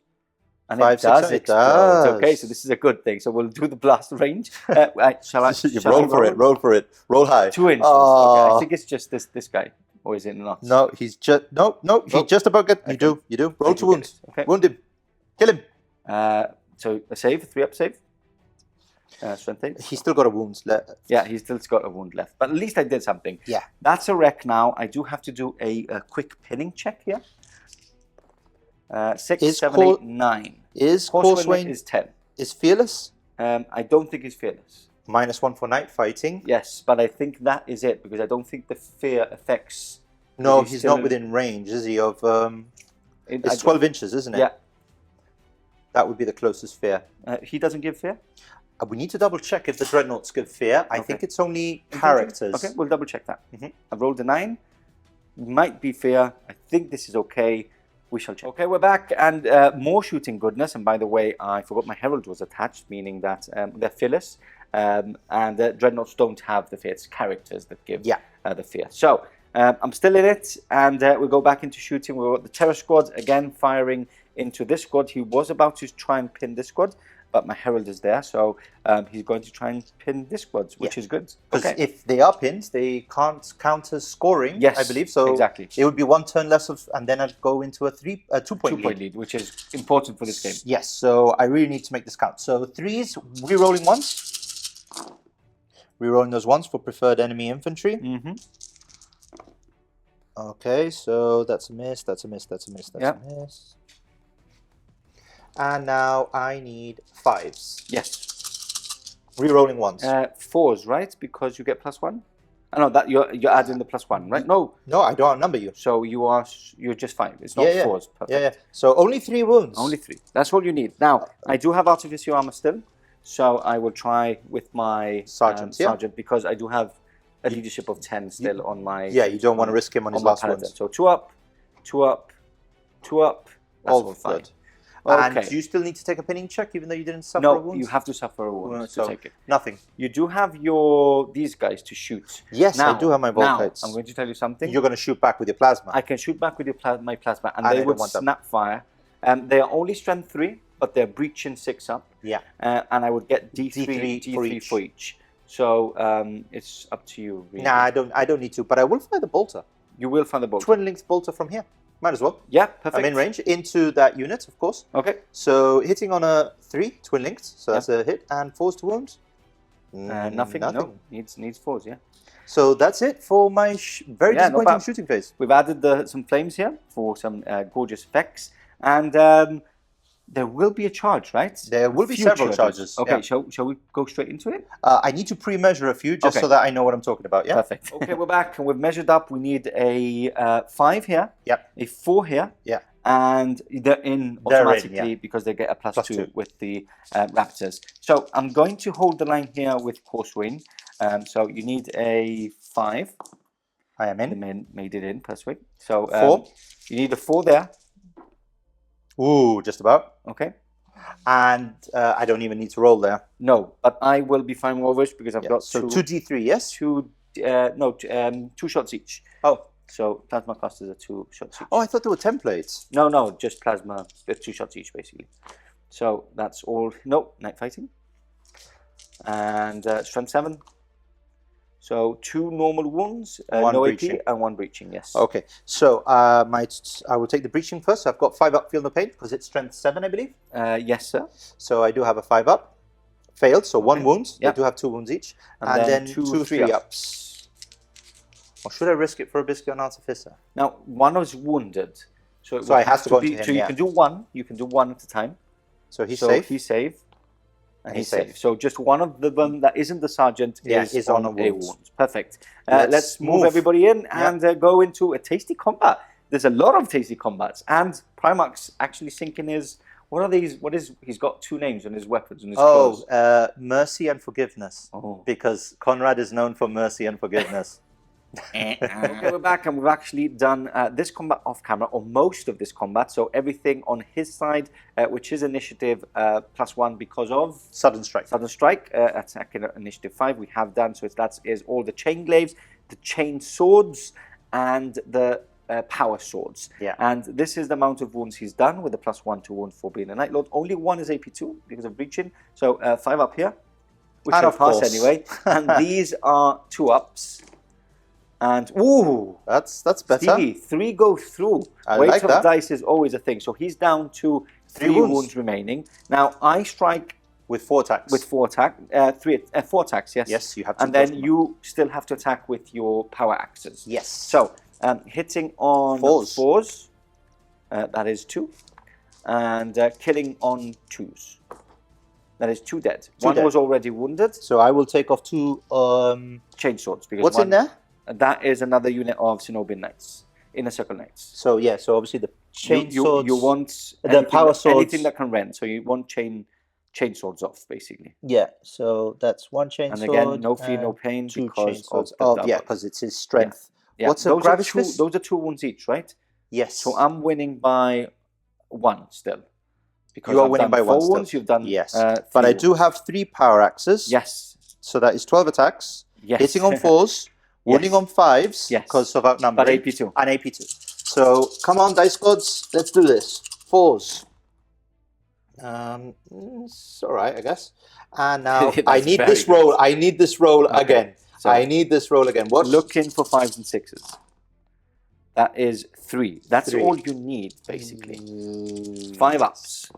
And 5, it does 6, it explode. does. Okay, so this is a good thing. So we'll do the blast range. Shall I? You shall I roll for it. Roll for it. Roll high. 2 inches. Oh. Okay, I think it's just this guy. Or is it not? No, he's just no. He Nope. just about get. You Okay. do. You do. Roll I to do get wound. it. Okay. Wound him. Kill him. So a save, 3-up save. Strength 8. He's still got a wound left. Yeah, he's still got a wound left. But at least I did something. Yeah. That's a wreck now. I do have to do a quick pinning check here. 6, Is 7, Cor- 8, 9. Is Corswain Corswain is 10. is fearless? I don't think he's fearless. -1 for night fighting. Yes, but I think that is it, because I don't think the fear affects... No, Is he he's still not in- within range, is he? Of It, it's 12 inches, isn't it? Yeah. That would be the closest fear. He doesn't give fear? We need to double check if the dreadnoughts give fear. I Okay. think it's only characters. Okay, we'll double check that. Mhm. I've rolled a 9. Might be fear. I think this is okay. We shall check. Okay, we're back, and more shooting goodness. And by the way, I forgot my Herald was attached, meaning that they're fearless. And dreadnoughts don't have the fear. It's characters that give the fear. So I'm still in it, and we go back into shooting. We've got the Terror squad again firing into this squad. He was about to try and pin this squad, but my Herald is there, so he's going to try and pin this squad, which is good. Because Okay. if they are pinned, they can't counter scoring. Yes, I believe so. exactly. It would be 1 turn less of, and then I'd go into a 2-point lead. 2-point lead, which is important for this game. Yes, so I really need to make this count. So 3s, re-rolling once. Re-rolling those ones for preferred enemy infantry. Mm-hmm. Okay, so that's a miss, that's a miss, that's a miss, that's Yep. a miss. And now I need 5s. Yes. Re-rolling once. 4s, right? Because you get +1. I know that you're adding the +1, right? No. No, I don't outnumber you. So you're just 5. It's not Yeah, yeah. 4s. Perfect. Yeah. So only 3 wounds. Only 3. That's all you need. Now I do have Artificer armor still, so I will try with my Sergeant, yeah. sergeant, because I do have a leadership of 10 still on my. Yeah, you don't want to risk him on his my last Paladin. wounds. So 2 up, 2 up, 2 up. That's all fine. Good. And Okay. do you still need to take a pinning check even though you didn't suffer a No, wound? you have to suffer a wound to So take it. nothing. You do have these guys to shoot. Yes, I do have my Now, Volkites. I'm going to tell you something. You're going to shoot back with your plasma. I can shoot back with my plasma, and And I they don't would want them. snap fire. They are only strength 3, but they're breaching 6 up. Yeah. And I would get D3 for each. So it's up to you. Really. Nah, I don't need to, but I will fire the bolter. You will find the bolt. Twin links bolter from here. Might as well. Yeah, perfect. I'm in range into that unit, of course. Okay. So hitting on a 3, twin links. So that's a hit and 4s to wound. Nothing. No, needs 4s. Yeah. So that's it for my very Yeah, not disappointing bad. shooting phase. We've added some flames here for some gorgeous effects, and there will be a charge, right? There will be several charges. Okay, Yeah. shall we go straight into it? I need to pre-measure a few just Okay. so that I know what I'm talking about. Yeah. Perfect. Okay, we're back and we've measured up. We need a 5 here, Yep. a 4 here, Yeah. and they're in They're in, automatically yeah. because they get a plus Plus 2 2. with the Raptors. So I'm going to hold the line here with Corswain. So you need a 5. I am The in. men made it in, perfect. So 4. you need a 4 there. Ooh, just about. Okay. And I don't even need to roll there. No, but I will be fine over it because I've Yeah. got So two 2d3, yes? 2 shots each. Oh. So plasma clusters are 2 shots each. Oh, I thought they were templates. No, just plasma. They're 2 shots each, basically. So that's all. No, night fighting. And strength 7. So 2 normal wounds, One no breaching. AP, and 1 breaching. Yes. Okay, so I will take the breaching first. So I've got 5 up, feel no pain, because it's strength 7, I believe. Yes, sir. So I do have a 5 up. Failed, so 1 wound. Yep. They do have 2 wounds each. And And, then then two 2 3 3 ups. Or should I risk it for a biscuit on Artificer? Now one is wounded, so it So will I have to go be. into him, So you yeah. can do 1. You can do 1 at a time. So he's So safe. He's safe. And he's He's safe. safe. So just one of the one that isn't the sergeant is on a wound. Perfect. Let's move everybody in and go into a tasty combat. There's a lot of tasty combats, and Primarch's actually sinking his. What are these? What is? He's got 2 names on his weapons and his clothes. Mercy and Forgiveness. Oh. Because Conrad is known for mercy and forgiveness. Okay, we're back and we've actually done this combat off camera, or most of this combat. So everything on his side, which is initiative +1 because of Sudden strike. Sudden Strike, attack initiative 5 we have done. So that is all the chain glaives, the chain swords, and the power swords. Yeah. And this is the amount of wounds he's done with the +1 to wound for being a Night Lord. Only 1 is AP2 because of breaching. So 5 up here, which And I of pass course. anyway. And these are 2 ups. And ooh, That's better. Stevie, 3 go through. I Weight like of that. dice is always a thing. So he's down to 3 wounds remaining. Now I strike With 4 attacks. with 4 attacks, yes. Yes, you have to. And then plus them. you still have to attack with your power axes. Yes. So hitting on 4s, that is 2, and killing on 2s. That is 2 dead. 2 One dead. was already wounded. So I will take off 2. Chainswords. Because What's one, in there? That is another unit of Cenobian Knights, Inner Circle Knights. So yeah. So obviously the chain swords. You want the anything power swords. anything that can rend. So you want chain swords off, basically. Yeah. So that's 1 chain And sword. again, no fear, no pain 2 chain because of swords. the Oh double. yeah, because it's his strength. Yeah. What's a those are Gravis 2, Fist? those are 2 wounds each, right? Yes. So I'm winning by 1 still. Because You are I've winning done by 4 1 still. wounds, you've done Yes. 3 But I wounds. do have 3 power axes. Yes. So that is 12 attacks. Yes. Hitting on 4s. Wounding on 5s. Yes. Because of outnumbering. But AP2. And AP2. So come on, dice gods. Let's do this. 4s. It's all right, I guess. And now I That's need very this good. roll. I need this roll Okay. again. So I need this roll again. What? looking for 5s and 6s. That is 3. That's 3. all you need, basically. Mm. 5 ups.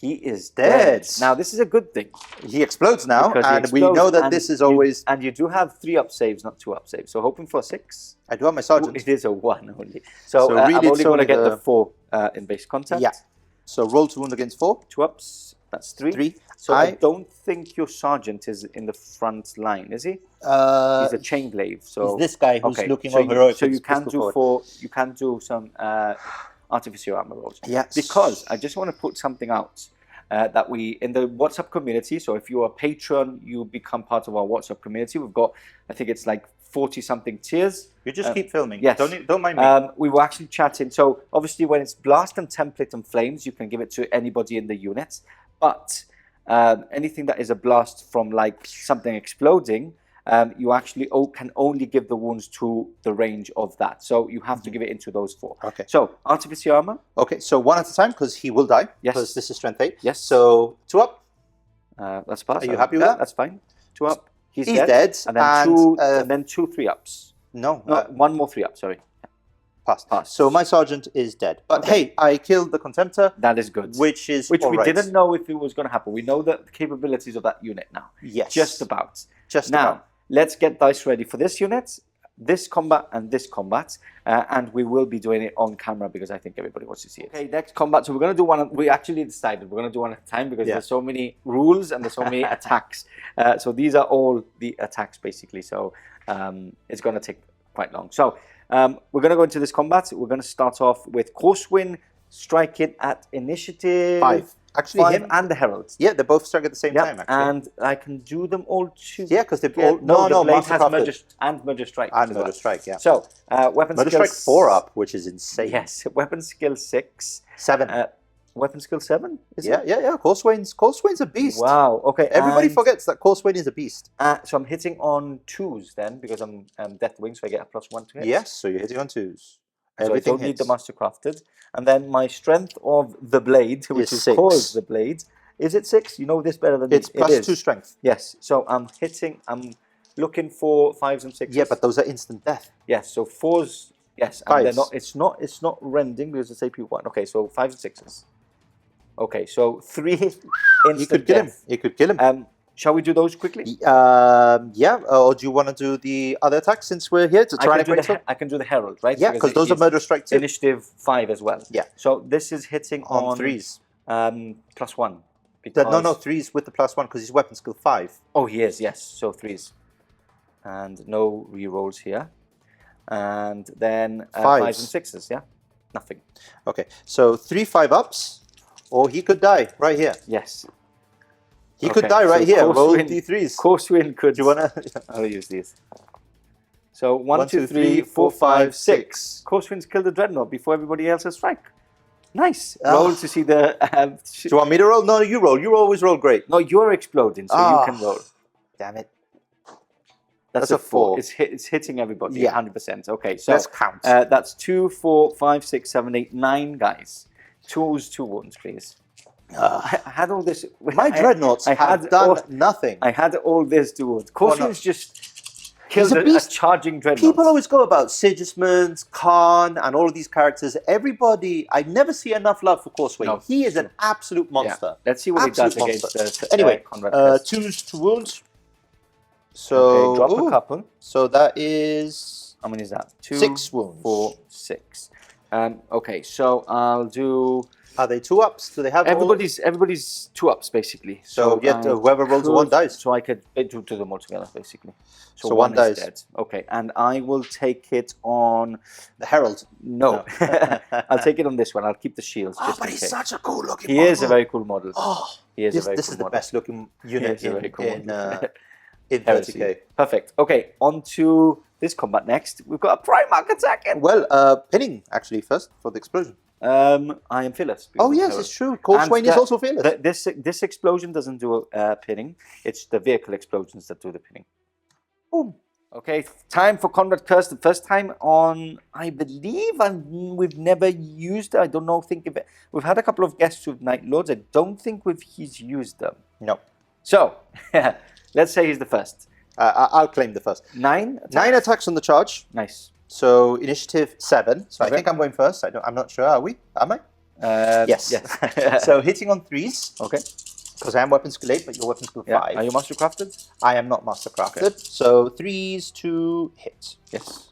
He is dead. Dead. Now, this is a good thing. He explodes now, because he and we explodes know that and this is you- always. And you do have 3 up saves, not 2 up saves. So hoping for 6. I do have my sergeant. It is a 1 only. So, So I'm really only it's going to only get the- the 4 in base contact. Yeah. So roll to wound against 4. 2 ups. That's 3. 3. So I I- don't think your sergeant is in the front line, is he? He's a chain glaive. So He's this guy who's looking so all heroic. So with you his can pistol do forward. you can do some Artificer armor rolls. Yes. Because I just want to put something out that we in the WhatsApp community. So if you're a patron, you become part of our WhatsApp community. We've got, I think it's like 40-something tiers. You just keep filming. Yes. Don't mind me. We were actually chatting. So obviously when it's blast and template and flames, you can give it to anybody in the unit. But anything that is a blast from like something exploding, you actually can only give the wounds to the range of that. So you have to give it into those 4. Okay. So Artificer Armour. Okay, so 1 at a time because he will die. Yes. Because this is strength 8. Yes. So 2 up. That's pass. Are you happy with that? That's fine. 2 up. He's dead. And then and then 2 3-ups. No. 1 more 3-up, sorry. Pass. Pass. So my sergeant is dead. But hey, I killed the Contemptor. That is good. Which we didn't know if it was going to happen. We know the capabilities of that unit now. Yes. Just about. Now, let's get dice ready for this unit, this combat, and this combat. And we will be doing it on camera because I think everybody wants to see it. Okay, next combat. So we're going to do one. We actually decided we're going to do one at a time because there's so many rules and there's so many attacks. So these are all the attacks basically. So it's going to take quite long. So we're going to go into this combat. We're going to start off with Corswain striking at initiative 5. Actually, 5 him and the Herald. Yeah, they both strike at the same time. Actually, and I can do them all too. Yeah, because they all. No, the blade has Mastercrafted. murder strike. And murder strike. Yeah. So weapon murder skill strike 4 up, which is insane. Yes, weapon skill 6. 7. Weapon skill 7. Yeah. Corswain's a beast. Wow. Okay. Everybody forgets that Corswain is a beast. So I'm hitting on 2s then because I'm Deathwing, so I get a +1 to hit. Yes. So you're hitting on 2s. So I don't need the Mastercrafted. And then my strength of the blade, which is called the blade, is it 6? You know this better than me. It's +2 strength. Yes. So I'm looking for 5s and 6s. Yeah, but those are instant death. Yes. So 4s. Yes. 5s. And they're not. It's not rending because it's AP1. Okay. So 5s and 6s. Okay. So 3 instant You could kill him. You could kill him. Shall we do those quickly? Yeah. Or do you want to do the other attack since we're here? I can do the Herald, right? Yeah, because those are murder strike too. Initiative 5 as well. Yeah. So this is hitting on 3s. +1. No, 3s with the +1 because he's weapon skill 5. Oh, he is, yes. So 3s. And no rerolls here. And then 5s and 6s, yeah? Nothing. Okay, so 3 5-ups, or he could die right here. Yes. He could die right here. Roll D3s. Corswain could. Do you want to? I'll use these. So 1, 2, 3, 4, 5, 6. Corswain's killed the Dreadnought before everybody else has strike. Nice. Roll to see the... Do you want me to roll? No, you roll. You always roll great. No, you're exploding, so you can roll. Damn it. That's a 4. It's hitting everybody, 100%. Okay, so... Let's count. That's 2, 4, 5, 6, 7, 8, 9 guys. 2 wounds, please. I had all this... My Dreadnoughts have done nothing. I had all this to wounds. Corswain's just killed a charging Dreadnought. People always go about Sigismund, Khan, and all of these characters. Everybody... I never see enough love for Corswain. No, he is an absolute monster. Yeah. Let's see what he does against... Anyway, 2s to wounds. So... Okay, drop a couple. So that is... How many is that? 6 wounds. 4, 6. Okay, so I'll do... Are they 2-ups? Do they have everybody's 2-ups basically? So whoever rolls a 1 dies. So I could do them all together basically. So 1 dies. Dead. Okay, and I will take it on the Herald. No, I'll take it on this one. I'll keep the shields. Just but he's such a cool looking. He is a very cool model. This is the best looking unit in 30k. Perfect. Okay, on to this combat next. We've got a Primarch attacking. Well, pinning actually first for the explosion. I am fearless. Oh yes, it's true. Corswain is also fearless. This explosion doesn't do pinning. It's the vehicle explosions that do the pinning. Boom. Okay, time for Conrad Curse. The first time on, I believe, we've never used it. I don't know. We've had a couple of guests with Night Lords. I don't think he's used them. No. So let's say he's the first. I'll claim the first. 9 attacks? 9 attacks on the charge. Nice. So initiative 7. So I think I'm going first. I'm not sure. Are we? Am I? Yes. So hitting on 3s. Okay. Because I am weapon skill 8, but you're weapon skill 5. Are you Mastercrafted? I am not Mastercrafted. Okay. So 3s to hit. Yes.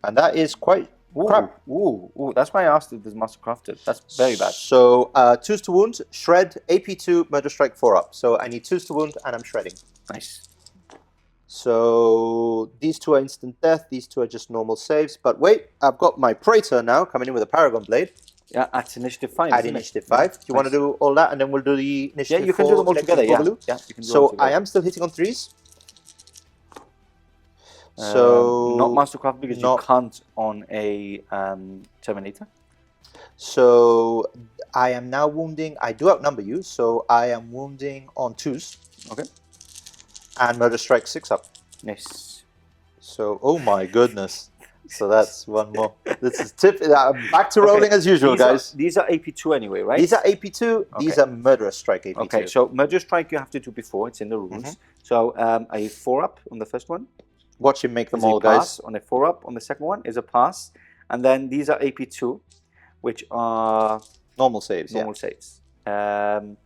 And that is quite crap. Ooh. That's why I asked if there's Mastercrafted. That's very bad. So 2s to wound, shred, AP2, murder strike 4 up. So I need 2s to wound and I'm shredding. Nice. So these 2 are instant death. These 2 are just normal saves. But wait, I've got my Praetor now coming in with a Paragon Blade. Yeah, at initiative 5. At initiative 5. Do you want to do all that and then we'll do the initiative? Yeah, you can do them all together. Yeah, you can do so I am still hitting on 3s. So not Mastercraft because not- you can't on a Terminator. So I am now wounding. I do outnumber you, so I am wounding on 2s. Okay. And Murder Strike 6 up. Nice. So, oh my goodness. So that's one more. This is back to rolling as usual, guys. These are AP2 anyway, right? These are AP2. These are Murderous Strike AP2. Okay, so Murder Strike you have to do before. It's in the rules. So a 4-up on the first one. Watch him make them Is all, a pass. guys. On a 4-up on the second one is a pass. And then these are AP2, which are Normal saves, normal saves. No,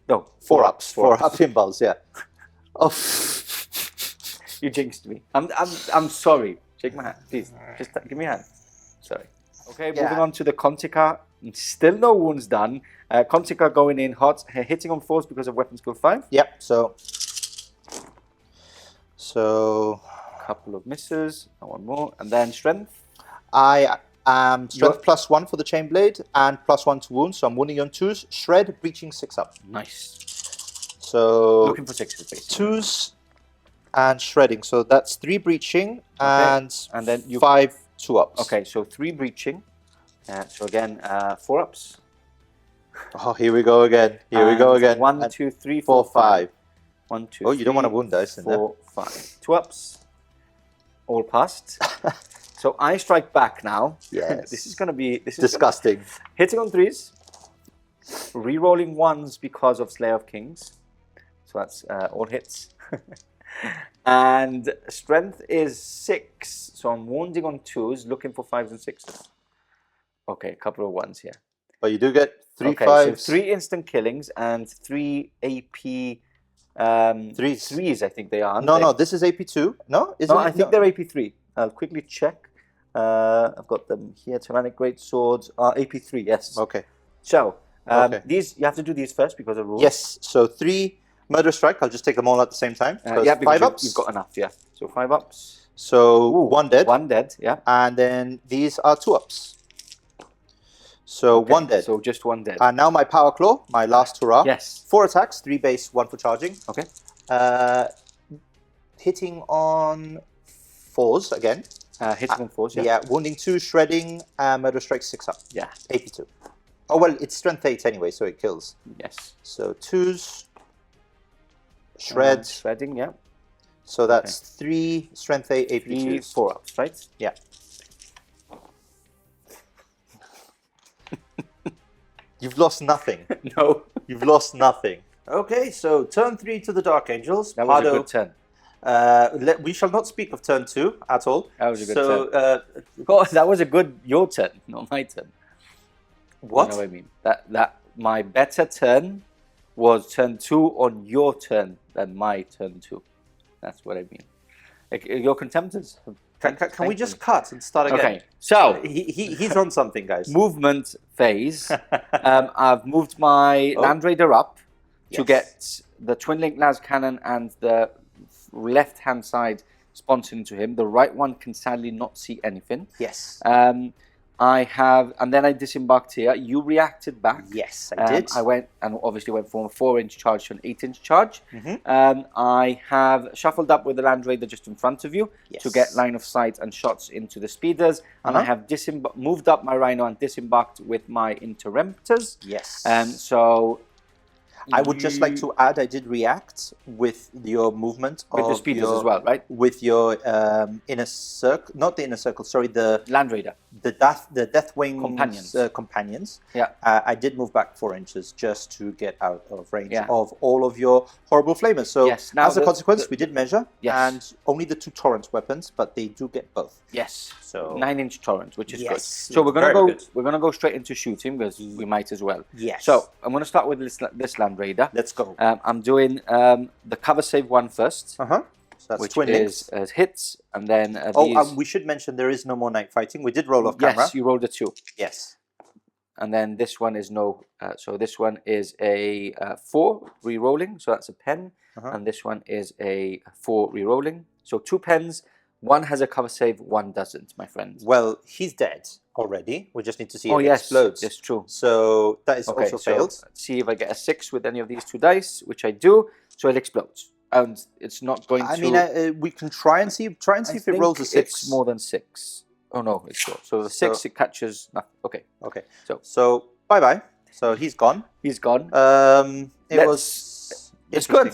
4-ups. 4-up ups. impulse, yeah. Oh. You jinxed me. I'm sorry. Shake my hand, please. Just give me a hand. Sorry. Okay, moving on to the Contica. Still no wounds done. Contica going in hot, hitting on 4s because of weapon skill 5. Yep, so Couple of misses, one more, and then strength. I am strength +1 for the chain blade and +1 to wounds, so I'm wounding on 2s. Shred, breaching 6 up. Nice. So Looking for 6s basically. 2s and shredding, so that's 3 breaching and then you 5 2-ups. Okay, so 3 breaching. So again, 4-ups. Oh, here we go again. Here we go again. 1, 2, 3, 4, 4, 5. 1, 2. Oh, you don't want to wound dice in 4, 5. 2-ups. All passed. So I strike back now. Yes. This is going to be disgusting. Hitting on 3s. Re-rolling 1s because of Slayer of Kings. So that's all hits. And strength is 6. So I'm wounding on 2s, looking for 5s and 6s. Okay, a couple of 1s here. But you do get 3 okay, 5s. so 3 instant killings and 3 AP 3s, I think they are. No, this is AP2. No? No, I think they're AP3. I'll quickly check. I've got them here. Terranic Greatswords are AP3, yes. Okay. So, these you have to do these first because of rules. Yes, so 3 Murder Strike. I'll just take them all at the same time. Yeah, because 5 ups. You've got enough, yeah. So 5 ups. So 1 dead. 1 dead, yeah. And then these are 2 ups. So 1 dead. So just 1 dead. And now my Power Claw, my last hurrah. Yes. 4 attacks, 3 base, 1 for charging. Okay. Hitting on 4s again. Hitting on 4s, yeah. Yeah, wounding 2, shredding, Murder Strike 6 up. Yeah. AP2. Oh, well, it's strength 8 anyway, so it kills. Yes. So 2s, shred. Shredding, yeah. So that's 3 strength 8 AP2s. 3 4 ups, right? Yeah. You've lost nothing. No. You've lost nothing. Okay, so turn 3 to the Dark Angels. That was a good turn. We shall not speak of turn 2 at all. That was a good turn. Oh, that was a good your turn, not my turn. What? You know what I mean? That my better turn was turn 2 on your turn than my turn 2. That's what I mean. Like, your contemptors. Can we just cut and start again? Okay, so he's on something, guys. movement phase. I've moved my Land Raider up to get the Twin Link Las Cannon and the left-hand side sponsored into him. The right one can sadly not see anything. Yes. I have, and then I disembarked here. You reacted back. Yes, I did. I went and obviously went from a 4-inch charge to an 8-inch charge. I have shuffled up with the Land Raider just in front of you to get line of sight and shots into the speeders. And I have moved up my Rhino and disembarked with my Interrupters. Yes. So I would just like to add, I did react with your movement with the speeders as well, right? With your inner circle, not the inner circle. Sorry, the Land Raider, the Deathwing companions. Yeah, I did move back 4 inches just to get out of range of all of your horrible flamers. So as a consequence, we did measure, and only the 2 torrent weapons, but they do get both. Yes. So 9-inch torrent, which is good. So we're gonna go. We're gonna go straight into shooting because we might as well. Yes. So I'm gonna start with this Land Raider. Let's go. I'm doing the cover save one first. So that's which twin is hits, and then we should mention there is no more night fighting. We did roll off camera. Yes, you rolled a 2. Yes. And then this one is no. So this one is a 4 re-rolling. So that's a pen. And this one is a 4 re-rolling. So 2 pens. One has a cover save, one doesn't, my friend. Well, he's dead already. We just need to see if it explodes. That's true. So that is also failed. Let's see if I get a 6 with any of these 2 dice, which I do. So it explodes. and it's not going to. I mean, we can try and see if it rolls a 6. It's more than 6. Oh no, it's short. So the 6 it catches nothing. Okay. Okay. So bye. So he's gone. He's gone. It's good.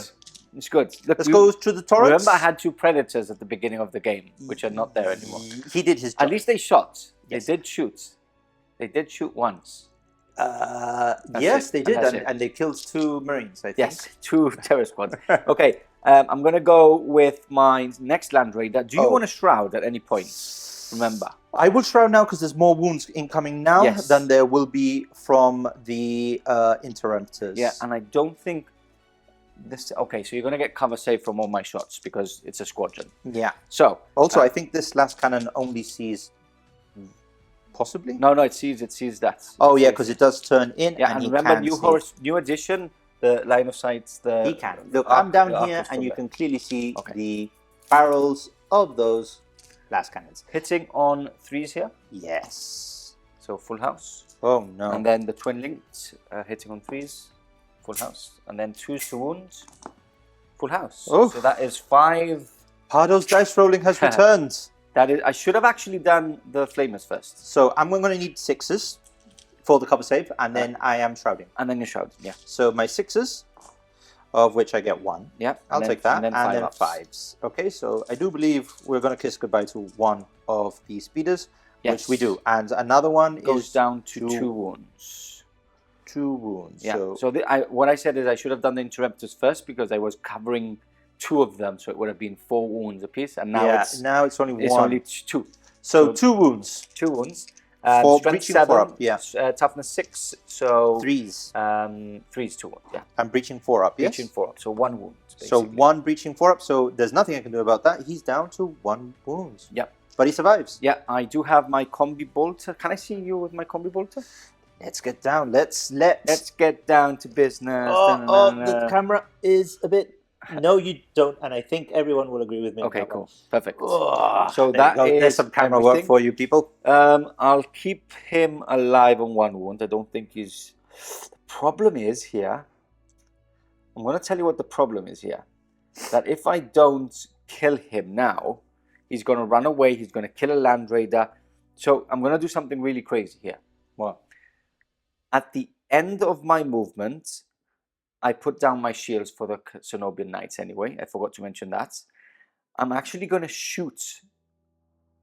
It's good. Look, Let's go to the turrets. Remember, I had 2 predators at the beginning of the game, which are not there anymore. He did his job. At least they shot. Yes. They did shoot. They did shoot once. Yes, they did, and they killed 2 Marines, I think. Yes, 2 terror squads. Okay, I'm going to go with my next Land Raider. Do you want to Shroud at any point? Remember. I will Shroud now because there's more wounds incoming now than there will be from the Interrupters. Yeah, and I don't think this... Okay, so you're going to get cover save from all my shots because it's a squadron. Yeah. So... Also, I think this last cannon only sees... Possibly? No, it sees that. Oh, yeah, because it does turn in, yeah, and he remember, can new edition, the line of sights, He can. Look, I'm down here, and you can clearly see the barrels of those blast cannons. Hitting on 3s here. Yes. So full house. Oh, no. And then the twin linked, hitting on 3s, full house. And then 2s to wounds, full house. Oh. So that is 5. Pardo's dice rolling has returned. That is, I should have actually done the flamers first. So I'm going to need 6s for the cover save, and then I am shrouding. And then you're shrouding, yeah. So my 6s, of which I get 1. Yeah. I'll take that. And then 5s. Okay, so I do believe we're going to kiss goodbye to one of the speeders, which we do. And another one goes down to 2 wounds. 2 wounds. Yeah. So what I said is I should have done the interrupters first because I was covering 2 of them, so it would have been 4 wounds apiece, and now it's only 1. It's only 2. So 2 wounds. 2 wounds. For strength breaching 7, 4 up, yeah. Toughness 6, so 3s. 3s 2 wounds, yeah. And breaching 4 up, yes. Breaching 4 up, so 1 wound. Basically. So 1 breaching 4 up. So there's nothing I can do about that. He's down to 1 wound. Yep. But he survives. Yeah, I do have my combi bolter. Can I see you with my combi bolter? Let's get down. Let's get down to business. The camera is a bit. No, you don't, and I think everyone will agree with me. Okay, cool, perfect. Oh, so there's some camera work for you people. I'll keep him alive on 1 wound. I don't think he's. The problem is here. I'm going to tell you what the problem is here. That if I don't kill him now, he's going to run away. He's going to kill a Land Raider. So I'm going to do something really crazy here. What? At the end of my movement, I put down my shields for the Cenobian Knights anyway. I forgot to mention that. I'm actually going to shoot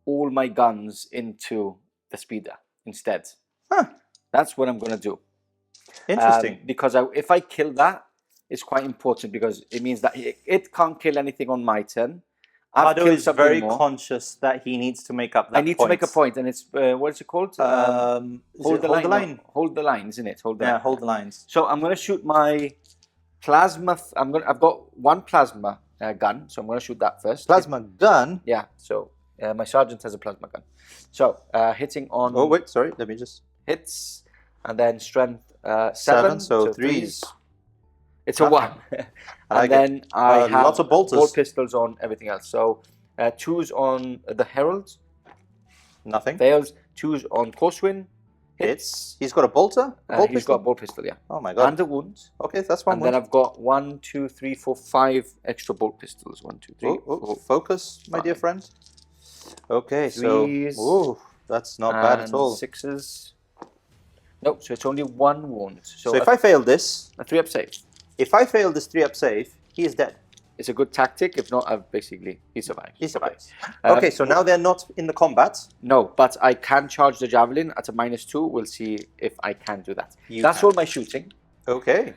all my guns into the speeder instead. Huh. That's what I'm going to do. Interesting. Because if I kill that, it's quite important because it means that it can't kill anything on my turn. Pardo is very conscious that he needs to make up that I need to make a point, and it's, what is it called? Hold the line. Hold the line, isn't it? Hold the line. Hold the lines. So I'm going to shoot my plasma. I've got 1 plasma gun, so I'm going to shoot that first. Plasma gun? Yeah, so my sergeant has a plasma gun. So hitting on... Oh, wait, sorry, let me just... Hits, and then strength 7, so 3s. It's a 1. And then I have lots of bolters. Bolt pistols on everything else. So 2s on the Herald. Nothing. Fails. 2s on Corswain. Hits. He's got a bolter? He's got a bolt pistol, yeah. Oh my god. And a wound. Okay, that's 1 and wound. Then I've got 1, 2, 3, 4, 5 extra bolt pistols. 1, 2, 3. Oh, focus, my dear friend. Okay, 3s, so that's not bad at all. 6s. Nope, so it's only 1 wound. So if I fail this, a 3-up save. If I fail this 3-up save, he is dead. It's a good tactic. If not, he survives. He survives. Okay, so now they're not in the combat. No, but I can charge the javelin at a -2. We'll see if I can do that. That's all my shooting. Okay.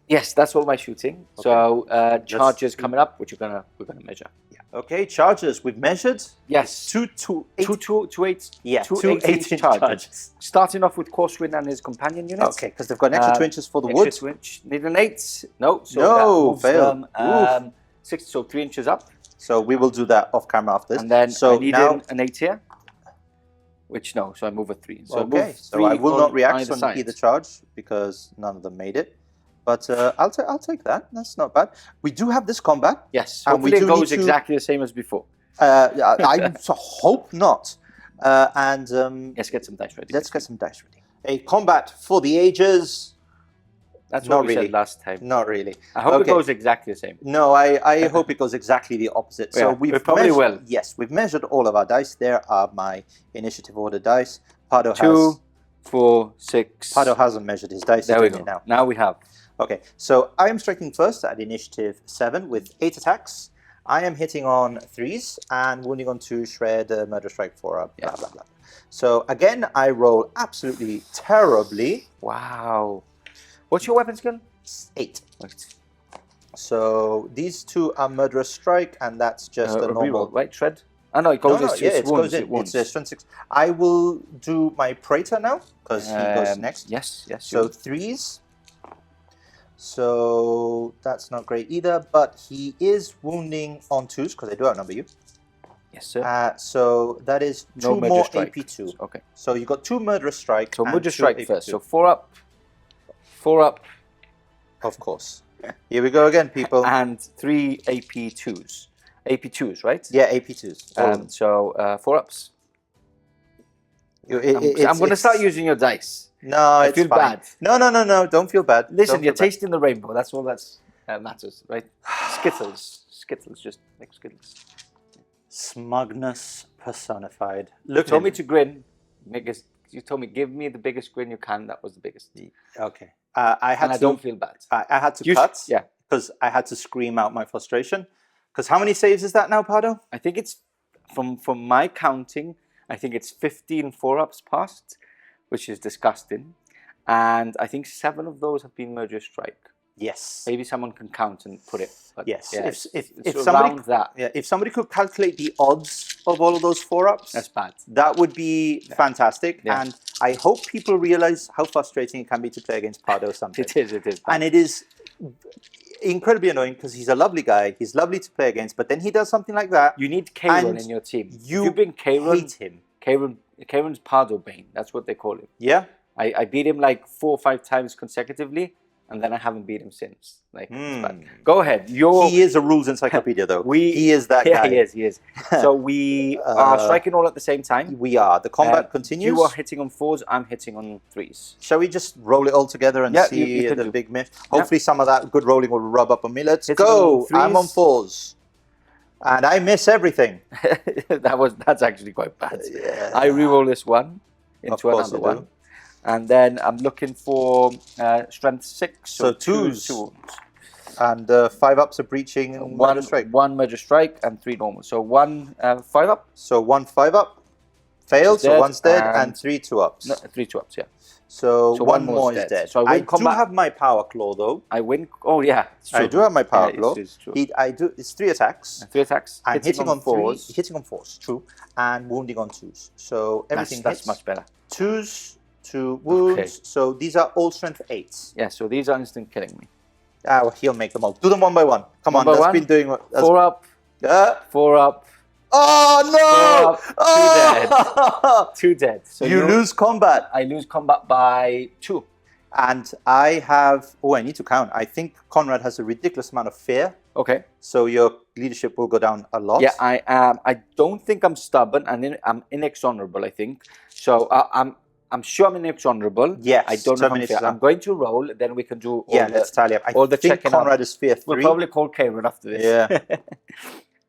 Yes, that's all my shooting. Okay. So charges coming up, which we're gonna measure. Yeah. Okay, charges we've measured. Yes. 2 to 8. 2 to 8. Yeah, 2 8 charges. Starting off with Corswain and his companion units. Okay, because they've got an extra 2 inches for the wood. Extra 2 inch. Need an 8. No. So no, fail. 6, so 3 inches up. So we will do that off camera after this. And then so I need an 8 here. Which no, so I move a 3. So okay, so I will not react on either charge because none of them made it. But I'll take that. That's not bad. We do have this combat. Yes, hopefully it goes exactly the same as before. I hope not. Let's get some dice ready. Let's get some dice ready. A combat for the ages. That's Not what we really. said last time. Not really. I hope it goes exactly the same. No, I hope it goes exactly the opposite. So Yeah, it probably will. Yes, we've measured all of our dice. There are my initiative order dice. Pardo 2, 4, 6. Pardo hasn't measured his dice. There we He's go. doing it Now we have. Okay, so I am striking first at initiative 7 with 8 attacks. I am hitting on 3s and wounding on 2, shred, murder strike 4, blah, blah, blah. So again, I roll absolutely terribly. Wow. What's your weapon skill? 8. Right. So these 2 are murderous strike, and that's just a normal. Reroll, right? Shred? Oh no, it goes. It goes in. It's strength 6. I will do my Praetor now because he goes next. Yes. So 3s. So that's not great either, but he is wounding on 2s because I do outnumber you. Yes, sir. So that is 2 No more strike. AP2. Okay. So you got 2 murderous strike. So and murderous 2 strike AP2. first. So 4 up. 4 up. Of course. Here we go again, people. And 3 AP2s. AP2s, right? Yeah, AP2s. So 4 ups. I'm going to start using your dice. No, I feel fine. bad. No. Don't feel bad. Listen, you're tasting the rainbow. That's all that matters, right? Skittles, just like Skittles. Smugness personified. You told me to grin. You told me give me the biggest grin you can. That was the biggest. Okay. I don't feel bad. I had to cut. Yeah. Because I had to scream out my frustration. Because how many saves is that now, Pardo? I think it's from my counting. I think it's 15 4-ups passed, which is disgusting. And I think 7 of those have been murderous strike. Yes. Maybe someone can count and put it. But yes. Yeah, if somebody that. Yeah, if somebody could calculate the odds of all of those 4-ups, that's bad. That would be fantastic. Yeah. And I hope people realize how frustrating it can be to play against Pardo sometimes. It is. Bad. And it is incredibly annoying because he's a lovely guy. He's lovely to play against, but then he does something like that. You need Kayron in your team. You bring Kayron. Hate him. Kayron's Pardo Bane. That's what they call him. Yeah. I beat him like 4 or 5 times consecutively, and then I haven't beat him since. It's bad. Go ahead. He is a rules encyclopedia, though. He is that guy. Yeah, he is. So we are striking all at the same time. We are. The combat continues. You are hitting on 4s. I'm hitting on 3s. Shall we just roll it all together and see the big miss? Hopefully some of that good rolling will rub up on me. Let's go. I'm on 4s. And I miss everything. That's actually quite bad. Yeah. I re-roll this one into another one. And then I'm looking for strength 6. So 2s. 2 wounds. And 5-ups are breaching murder strike. 1 murder strike and 3 normal. So 1 5-up. So 1 5-up failed, so 1's dead, and 3 2-ups. No, 3 2-ups, yeah. So 1 more is dead. So I do have my power claw, though. I win. Oh, yeah. I do have my power claw. It's true. It's 3 attacks. 3 attacks. I'm hitting on 4s. Hitting on 4s, true. And wounding on 2s. So everything that's hits. Much better. 2s, 2 wounds. Okay. So these are all strength 8s. Yeah, so these are instant killing me. Well, he'll make them all. Do them one by one. Come on, that's been doing what. 4 up. 4 up. Oh no! 2 dead. So you lose combat. I lose combat by 2. And I have. Oh, I need to count. I think Conrad has a ridiculous amount of fear. Okay. So your leadership will go down a lot. Yeah, I am. I don't think I'm stubborn, and I'm inexorable. I think so. I'm sure I'm inexorable. Yes. I don't know if I'm fear. I'm going to roll. Then we can do. Let's tally up. I think Conrad is fear 3. We'll probably call Kayron after this. Yeah.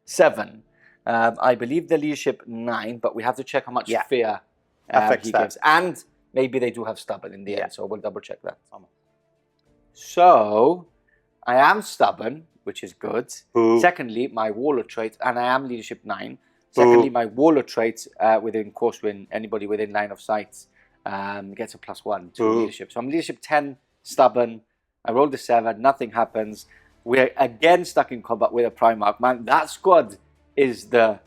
7. I believe the leadership 9, but we have to check how much fear he gives. And maybe they do have stubborn in the end, so we'll double check that. So, I am stubborn, which is good. Ooh. Secondly, my Warlord trait, and I am leadership 9. Secondly, my Warlord trait within Corswain, anybody within line of sight gets a +1 to leadership. So I'm leadership 10, stubborn. I rolled a 7, nothing happens. We're again stuck in combat with a Primarch. Man, that squad is the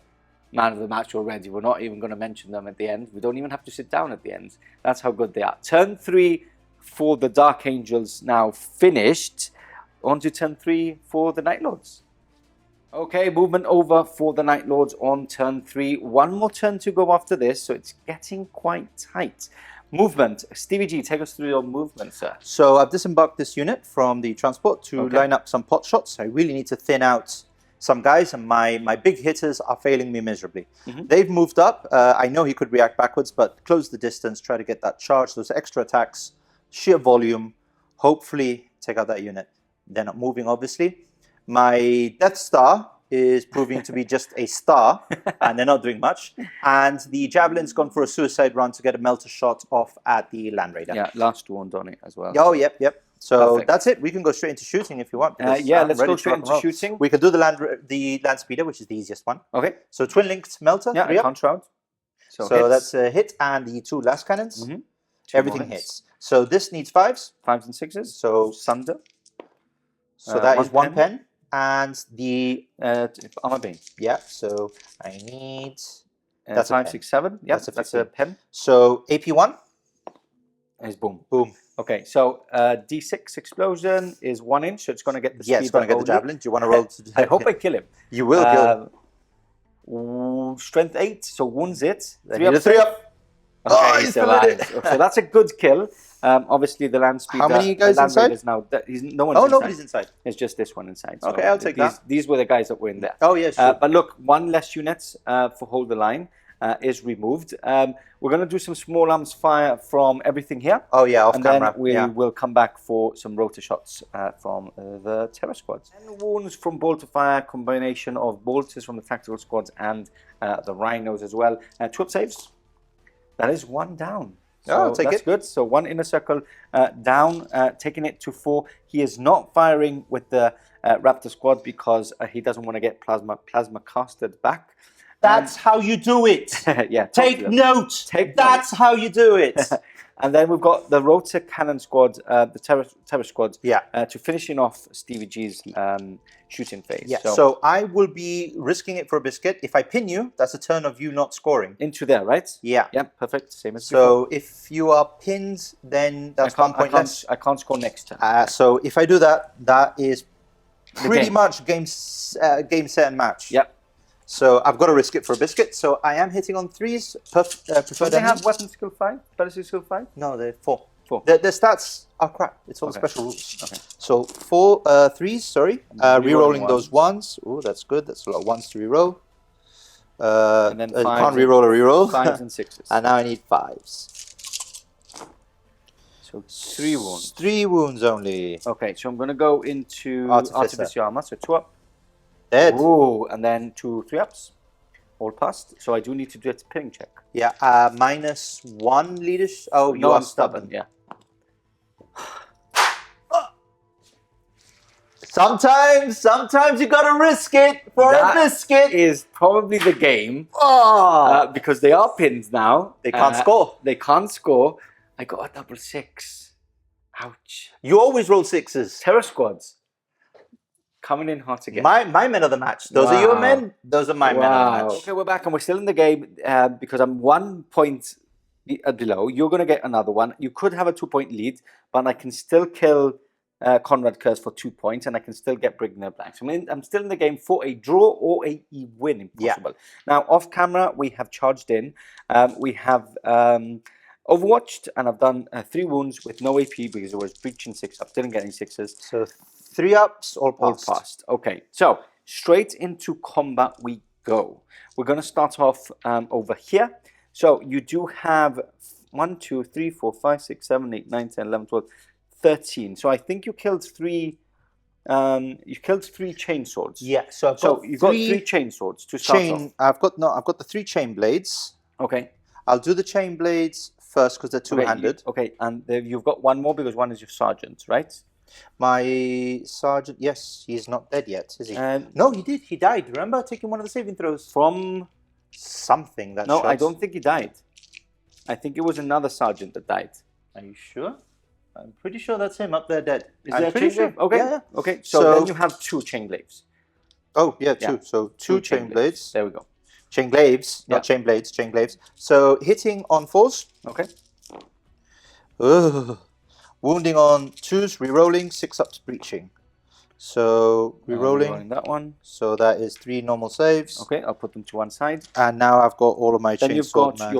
man of the match already. We're not even going to mention them at the end. We don't even have to sit down at the end. That's how good they are. Turn 3 for the Dark Angels now finished. On to turn 3 for the Night Lords. Okay, movement over for the Night Lords on turn 3. 1 more turn to go after this, so it's getting quite tight. Movement. Stevie G, take us through your movement, sir. So I've disembarked this unit from the transport to line up some pot shots. I really need to thin out some guys, and my big hitters are failing me miserably. They've moved up. I know he could react backwards, but close the distance, try to get that charge, those extra attacks, sheer volume. hopefully take out that unit. They're not moving, obviously. My Death Star is proving to be just a star, and they're not doing much. And the Javelin's gone for a suicide run to get a melter shot off at the Land Raider. Yeah, last wound on it as well. Oh, yep. So Perfect. That's it. We can go straight into shooting if you want. Yeah, let's go straight into shooting. We can do the land speeder, which is the easiest one. Okay. So twin linked melter. Yeah, I can't shroud. So that's a hit, and the 2 last cannons. Everything hits. So this needs 5s. 5s and 6s. So Sunder. So that is 1 pen. And the Armour Bane. Yeah, so I need that's 5, 6, 7. Yeah, that's a pen. So AP1 is boom. Boom. Okay, so D6 explosion is 1 inch, so it's going to get the speed. Yeah, it's going to get the javelin. Do you want to roll? I hope I kill him. You will kill him. Strength 8, so wounds it. 3 up. 3 up. Okay, he survives. So that's a good kill. Obviously, the land speeder. How many guys inside? Now, no one's inside. Nobody's inside. It's just this one inside. Okay, I'll take that. These were the guys that were in there. Oh, yes. Sure. But look, 1 less units for hold the line is removed. We're going to do some small arms fire from everything here. Oh, yeah, off and camera. Then we will come back for some rotor shots from the terror squads. 10 wounds from bolt to fire, combination of bolters from the tactical squads and the rhinos as well. 2 up saves. That is 1 down. So that's good. So 1 inner circle down, taking it to 4. He is not firing with the Raptor squad because he doesn't want to get plasma casted back. That's how you do it. Yeah. Take note. That's how you do it. And then we've got the rotor cannon squad, the terror squad, to finishing off Stevie G's shooting phase. Yeah. So I will be risking it for a biscuit. If I pin you, that's a turn of you not scoring. Into there, right? Yeah. Yeah, perfect. Same as before. So if you are pinned, then that's 1 point less. I can't score next turn. So if I do that, that is pretty much game, set, and match. Yep. So I've got to risk it for a biscuit. So I am hitting on 3s. Do they have weapon skill 5? Ballistic skill 5? No, they're 4. 4. The stats are crap. It's all special rules. Okay. So 3s, sorry. Rerolling those 1s. Oh, that's good. That's a lot of 1s to reroll. And then you can't reroll a reroll. 5s and 6s. And now I need 5s. So 3 wounds. 3 wounds only. Okay, so I'm going to go into Artificer armor. So 2 up. Dead. Ooh, and then 2 3 ups. All passed. So I do need to do a pinning check. Yeah, -1 leadership. Oh, you are stubborn. Yeah. Sometimes you gotta risk it for a biscuit. Is probably the game. Because they are pinned now. They can't score. They can't score. I got a double 6. Ouch. You always roll 6s. Terror squads. Coming in hot again. My men of the match. Those are your men. Those are my men of the match. Okay, we're back and we're still in the game because I'm 1 point below. You're going to get another one. You could have a 2-point lead, but I can still kill Conrad Curse for 2 points and I can still get Brigadier Black. So I'm still in the game for a draw or a win if possible. Now, off camera, we have charged in. We have overwatched and I've done 3 wounds with no AP because I was breaching 6 up. Didn't get any 6s. So 3 ups, all passed. Okay, so straight into combat we go. We're going to start off over here. So you do have 1, 2, 3, 4, 5, 6, 7, 8, 9, 10, 11, 12, 13. So I think you killed 3. You killed 3 chain swords. Yeah. So you've got 3 chain swords to start off. I've got the 3 chain blades. Okay. I'll do the chain blades first because they're 2-handed. Okay, and you've got 1 more because 1 is your sergeant, right? My sergeant, yes, he's not dead yet, is he? No, he did. He died. Remember taking one of the saving throws from something that. No, I don't think he died. I think it was another sergeant that died. Are you sure? I'm pretty sure that's him up there dead. Is there a chain glaive? Okay. Yeah. Okay. So then you have 2 chain glaives. Oh yeah, 2. So 2 chain blades. There we go. Chain glaives, not chain blades. Chain glaives. So hitting on 4s. Okay. Wounding on 2s, rerolling, 6 ups, breaching. So rerolling that one. So that is 3 normal saves. Okay, I'll put them to one side. And now I've got all of my chain swords. Then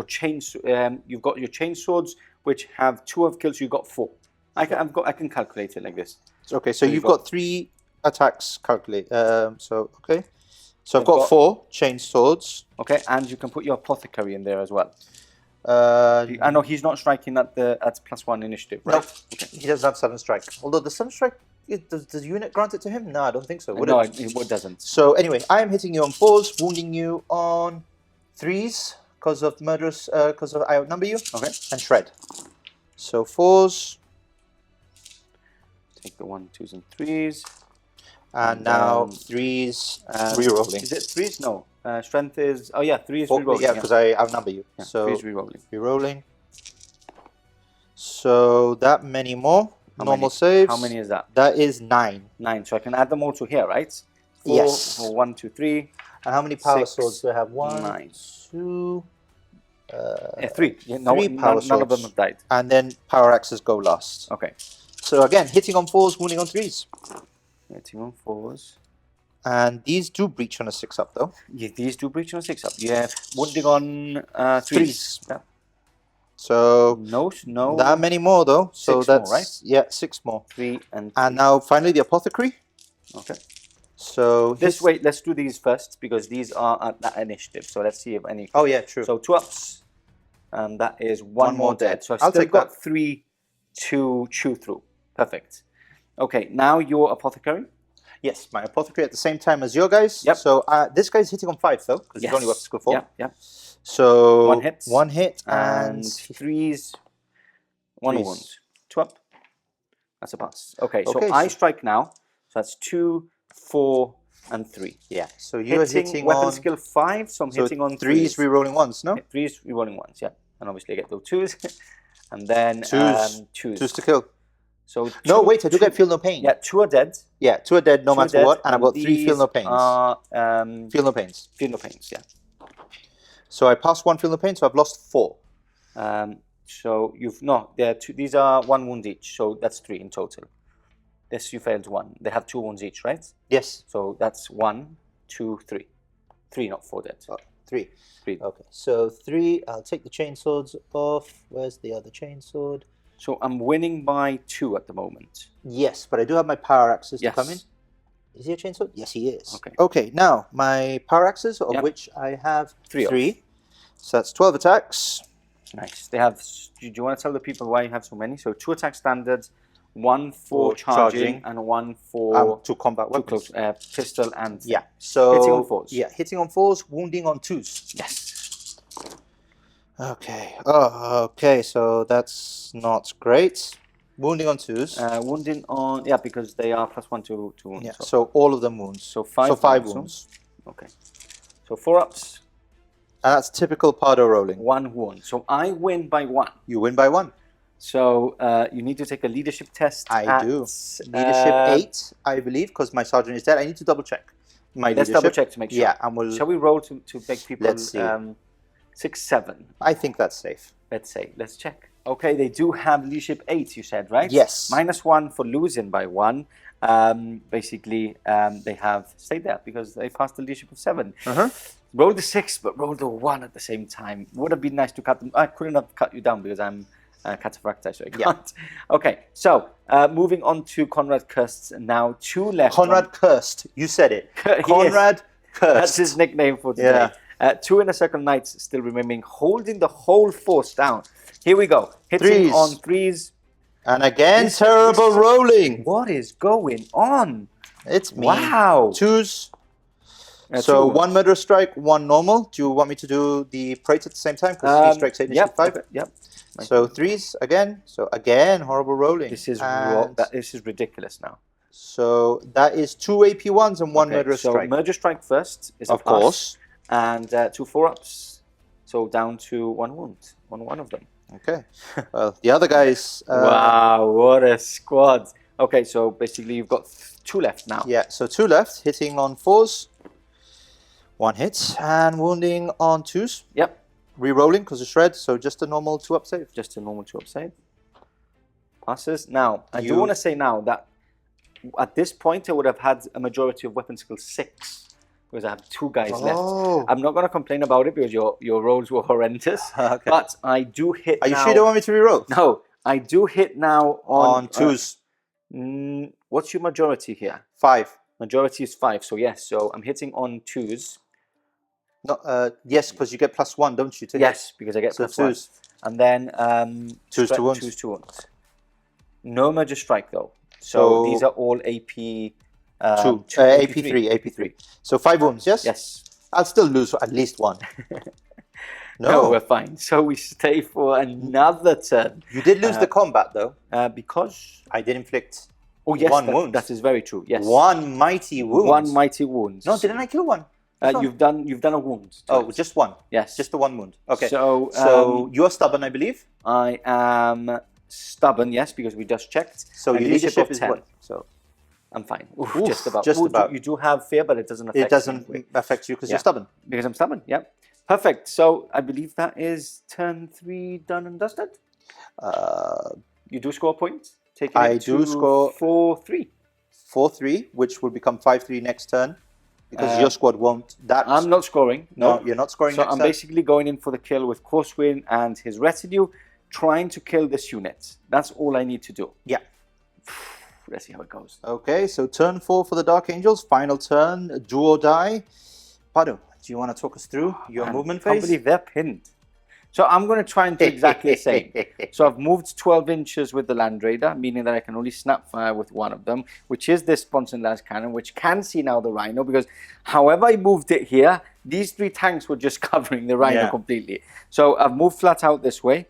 you've got your chain swords, which have 2 of kills. You've got 4. I can calculate it like this. Okay, so you've got 3 attacks calculate. So I've got 4 chain swords. Okay, and you can put your apothecary in there as well. I know he's not striking at +1 initiative, right? No, okay. He doesn't have Sudden Strike. Although the Sudden Strike, does the unit grant it to him? No, I don't think so. No, it doesn't. So anyway, I am hitting you on 4s, wounding you on 3s because of murderous, because I outnumber you. Okay. And shred. So 4s. Take the 1, 2s, and 3s. And now 3s, rerolling. Is it 3s? No. Strength is... Oh, yeah, 3 is rerolling. Yeah, because I outnumber you. Yeah, so 3 is rerolling. Rerolling. So that many more. Normal saves. How many is that? That is 9. 9. So I can add them all to here, right? 4, Yes. 1, 2, 3. And how many power 6, swords do I have? 1, 9. 2... Yeah, 3. Yeah, no, 3 power none of them swords. have died. And then power axes go last. Okay. So again, hitting on 4s, wounding on 3s. Hitting on 4s. And these do breach on a 6-up though. Yeah, these do breach on a 6-up. Yeah, wounding on 3s. Yeah. So no. that many more though. So 6 more, that's right? Yeah, 6 more. 3 and 3. And now finally the apothecary. Okay. So Let's do these first because these are at that initiative. So let's see if any. Oh yeah, true. So 2 ups, and that is one more dead. So I'll I've still take got that. 3 to chew through. Perfect. Okay, now your apothecary. Yes, my apothecary at the same time as your guys. Yep. So this guy's hitting on 5 though, because he's only weapon skill 4. Yeah, yeah. So 1 hit. 1 hit And and 3s. 1 Threes. wound. 2 up. That's a pass. Okay, so Okay, I so- strike now. So that's 2, 4, and 3. yeah. So you're hitting weapon on skill 5, so I'm hitting on 3s, rerolling 1s, no? 3s rerolling 1s, yeah. And obviously I get those 2s. And then 2s. 2s. 2s to kill. So No, 2 wait, I do get feel no pain. Yeah, 2 are dead. Yeah, 2 are dead no 2 are matter dead, what, and I've got 3 feel these no pains. Are, Feel no pains. feel no pains, yeah. So I passed 1 feel no pain, so I've lost 4. So you've there are 2. These are 1 wound each, so that's 3 in total. This you failed 1. They have 2 wounds each, right? Yes. So that's 1, 2, 3. 3, not 4 dead. 3. 3. Okay, so 3. I'll take the chainswords off. Where's the other chainsword? So I'm winning by 2 at the moment. Yes, but I do have my power axes to Yes. come in. Is he a chainsword? Yes, he is. Okay. Okay, now my power axes, of Yep. which I have 3 of. 3. So that's 12 attacks. Nice. They have. Do you want to tell the people why you have so many? So 2 attack standards, 1 for For charging, charging. and 1 for 2 combat 2 weapons. close, pistol and Yeah. So Hitting on 4s. Yeah, hitting on 4s, wounding on 2s. yes. Okay. Oh, okay. So that's not great. Wounding on 2s. Wounding on because they are +1 to wounds. Yeah. So all of them wounds. So 5. So 5 wounds. wounds. Okay. So 4 ups, And that's typical Pardo rolling. 1 wound. So I win by 1. You win by 1. So you need to take a leadership test. I do. Leadership 8, I believe, because my sergeant is dead. I need to double check my Let's leadership. double check to make sure. Yeah, and we'll. Shall we roll to make people? Let's see. 6, 7. I think that's safe. Let's say. Let's check. Okay, they do have leadership 8. You said, right? Yes. -1 for losing by 1. Basically, they have stayed there because they passed the leadership of 7. Roll the 6, but roll the 1 at the same time. Would have been nice to cut them. I couldn't have cut you down because I'm Cataphractii, so I can't. Okay, so moving on to Conrad Kirst's now 2 left. Conrad Cursed. You said it. He Conrad Cursed. That's his nickname for today. 2 Inner Circle Knights still remaining, holding the whole force down. Here we go. Hitting 3s. on 3s. And again, terrible rolling. What is going on? It's me. Wow. 2s. So 2. 1 murder strike, 1 normal. Do you want me to do the Prate at the same time? Because 3 strikes, 8 Yep. 5. Yep. So 3s again. So again, horrible rolling. This is And this is ridiculous now. So that is 2 AP1s and 1 murderous so strike. murder strike first is a Of pass, course. and 2 4-ups. So down to 1 wound on one of them. Okay. Well, the other guys. Wow, what a squad! Okay, so basically you've got 2 left now. Yeah, so 2 left, hitting on 4s. 1 hit, and wounding on 2s. Yep. Re-rolling because of shred, so just a normal 2-up save. Just a normal 2-up save. Passes. Now, I do You- want to say now that at this point I would have had a majority of weapon skill 6 because I have 2 guys left. I'm not going to complain about it because your rolls were horrendous. Okay. But I do hit. Are you now. sure you don't want me to re-roll? No, I do hit now On 2s. What's your majority here? 5. Majority is 5, so yes. So I'm hitting on 2s. No, yes, because you get +1, don't you? To Yes, because I get so plus 1. twos. And then Twos to wounds. Twos to wounds. No major strike though. So So- these are all AP. AP3. So 5 wounds, yes? Yes. I'll still lose at least 1. No, we're fine. So we stay for another turn. You did lose the combat, though. Because... I did inflict yes, one wound. That is very true, yes. 1 mighty wound. 1 mighty wound. No, didn't I kill 1? You've done a wound. Oh, just 1? Yes. Just the 1 wound. Okay. So you're stubborn, I believe? I am stubborn, yes, because we just checked. So your leadership is 10. what? So I'm fine. Oof, just about. just about. You do have fear, but it doesn't affect It doesn't me. affect you because you're stubborn. Because I'm stubborn, yeah. Perfect. So I believe that is turn 3 done and dusted. You do score points. I do score 4-3. 4-3, which will become 5-3 next turn. Because your squad won't. I'm not scoring. No, you're not scoring so next I'm turn. basically going in for the kill with Corswain and his retinue, trying to kill this unit. That's all I need to do. Yeah. Let's see how it goes. Okay, so turn 4 for the Dark Angels. Final turn, do or die. Pado, do you want to talk us through your movement phase? I can't believe they're pinned. So I'm going to try and do exactly the same. So I've moved 12 inches with the Land Raider, meaning that I can only snap fire with one of them, which is this Sponson Las Cannon, which can see now the Rhino, because however I moved it here, these 3 tanks were just covering the Rhino completely. So I've moved flat out this way.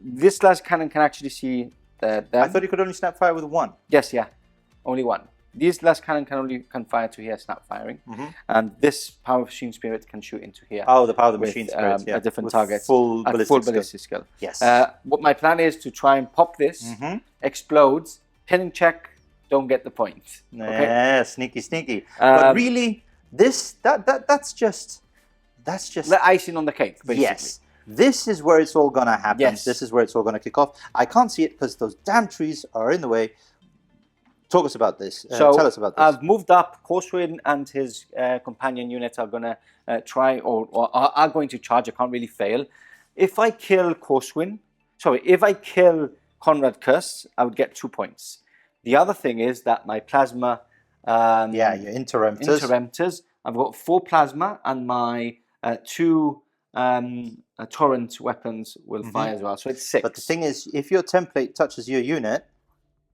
This Las Cannon can actually see them. I thought you could only snap fire with 1. Yes, yeah. Only 1. These Las Cannon can fire to here, snap firing. And this Power Machine Spirit can shoot into here. Oh, the Power of the with, Machine Spirit, a different with target. Full ballistic skill. Yes. What my plan is to try and pop this, explodes, pinning check, don't get the point. Okay? Yeah, sneaky. But really, that's just the icing on the cake, basically. Yes. This is where it's all gonna happen. Yes. This is where it's all gonna kick off. I can't see it because those damn trees are in the way. Talk us about this. So tell us about this. I've moved up. Corswain and his companion unit are going to try or are going to charge. I can't really fail. If I kill if I kill Conrad Curse, I would get 2 points. The other thing is that my plasma... your interrupters. I've got 4 plasma and my 2 torrent weapons will fire as well. So it's 6. But the thing is, if your template touches your unit,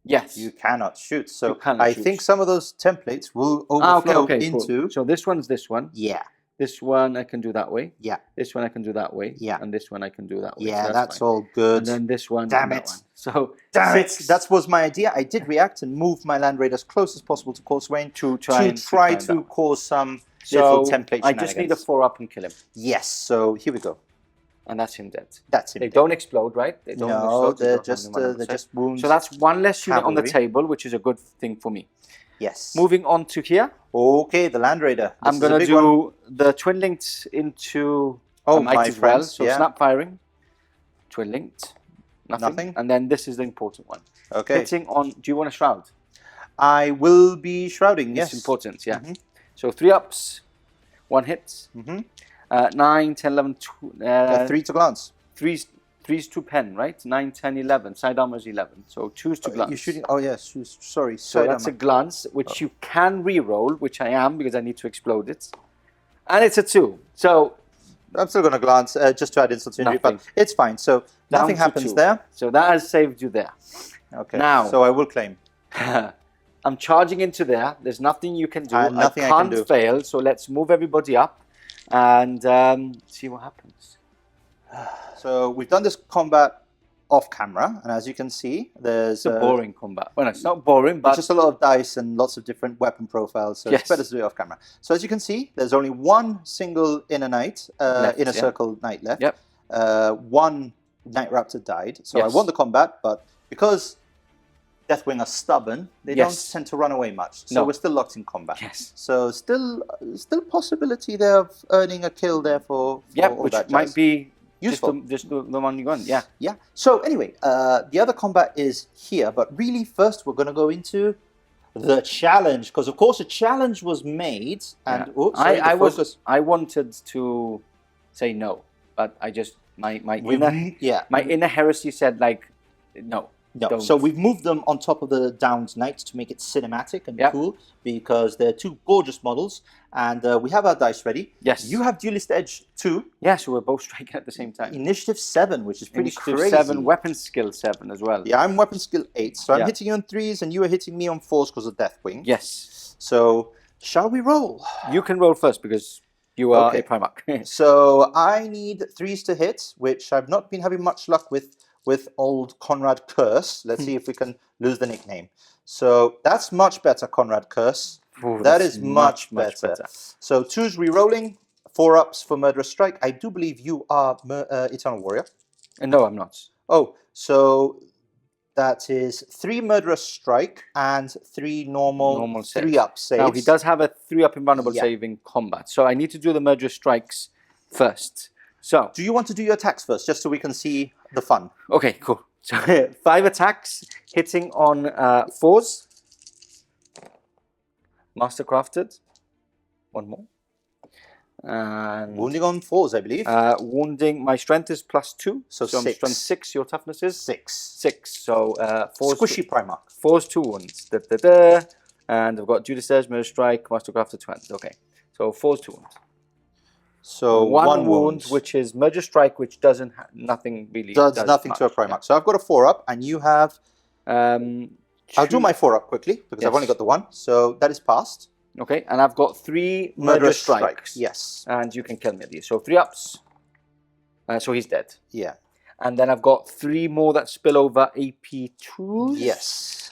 yes, you cannot shoot. So cannot I shoot. think some of those templates will overflow into... Cool. So this one's this one. Yeah. This one I can do that way. Yeah. This one I can do that way. Yeah. And this one I can do that way. Yeah, so that's fine. all good. And then this one. Damn and it. that one. So Damn it. 6 That was my idea. I did react and move my Land Raider as close as possible to Corswain to try to cause some so little template I just need a 4-up and kill him. Yes, so here we go. And that's him dead. That's him They dead. don't explode, right? They don't No, explode. they're just wounds. So that's 1 less unit on the Cavalry. table, which is a good thing for me. Yes. Moving on to here. Okay, the Land Raider. I'm going to do the Twin Linked into my Might as well. friends, So snap firing. Twin Linked. Nothing. And then this is the important one. Okay. Hitting on... Do you want a Shroud? I will be shrouding, yes. It's important, yeah. So 3 ups, 1 hit. 9, 10, 11, 3 to glance. 3's to pen, right? 9, 10, 11. Side armor is 11. So 2's to glance. You're shooting... Oh, yes. Sorry. So that's a glance, which you can re-roll, which I am because I need to explode it. And it's a 2. So I'm still going to glance just to add insult to injury, but it's fine. So nothing to happens 2. there. So that has saved you there. Okay. Now, so I will claim. I'm charging into there. There's nothing you can do. Nothing I I can can't do. fail. So let's move everybody up and see what happens. So we've done this combat off camera, and as you can see, there's It's a boring combat. Well, it's not boring, but it's just a lot of dice and lots of different weapon profiles, so it's better to do it off camera. So as you can see, there's only 1 single inner knight, inner circle knight left. Yep. 1 Knight Raptor died, so I won the combat, but because Deathwing are stubborn, they don't tend to run away much. So we're still locked in combat. Yes. So still possibility there of earning a kill there for all which that might jazz. be Useful. Just the one you want. Yeah. Yeah. So anyway, the other combat is here, but really first we're going to go into the challenge, because of course a challenge was made, and I wanted to say no, but I just my inner heresy said like no. No. Don't. So we've moved them on top of the downed knights to make it cinematic and Yep. cool, because they're two gorgeous models, and we have our dice ready. Yes. You have Duelist Edge 2. Yeah, so we're both striking at the same time. Initiative 7, which is pretty Initiative crazy. 7, weapon skill 7 as well. Yeah, I'm weapon skill 8, so I'm Yeah. hitting you on 3s, and you are hitting me on 4s because of Deathwing. Yes. So, shall we roll? You can roll first because you are Okay. a Primarch. So, I need 3s to hit, which I've not been having much luck with old Conrad Curse. Let's see if we can lose the nickname. So, that's much better, Conrad Curse. Ooh, That that's is much better. So, 2s re-rolling, 4-ups for Murderous Strike. I do believe you are Eternal Warrior. No, I'm not. Oh, so that is 3 Murderous Strike and 3 normal saves. 3-up saves. Now, he does have a 3-up invulnerable Yeah. save in combat, so I need to do the Murderous Strikes first. So, Do you want to do your attacks first, just so we can see the fun? okay, cool. So, 5 attacks, hitting on 4s. Mastercrafted. 1 more. And Wounding on 4s, I believe. wounding, my strength is +2. So I'm 6. strength 6, your toughness is? 6. 6. So, 4's Squishy Primarch. 4's 2 wounds. Da, da, da. And I've got Duelist Edge, Murder Strike, Mastercrafted 20. Okay. So 4's 2 wounds. So 1 wound, which is Murder Strike, which doesn't nothing really does nothing to a much. Primarch. So I've got a 4-up, and you have... Yeah. I'll do my 4-up quickly, because I've Yes. only got the 1. So that is passed. Okay, and I've got 3 Murder Strikes. Yes. And you can kill me at these. So 3 ups. So he's dead. Yeah. And then I've got 3 more that spill over AP2s. Yes.